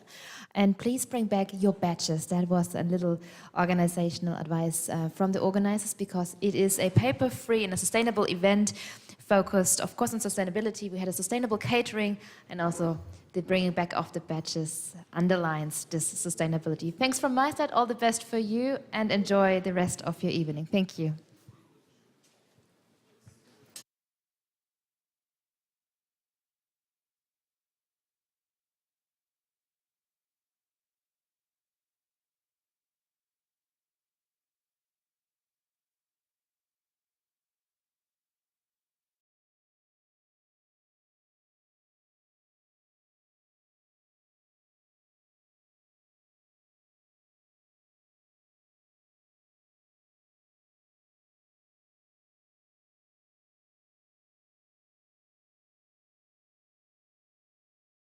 And please bring back your badges. That was a little organizational advice from the organizers, because it is a paper-free and a sustainable event focused, of course, on sustainability. We had a sustainable catering, and also the bringing back of the badges underlines this sustainability. Thanks from my side. All the best for you, and enjoy the rest of your evening. Thank you.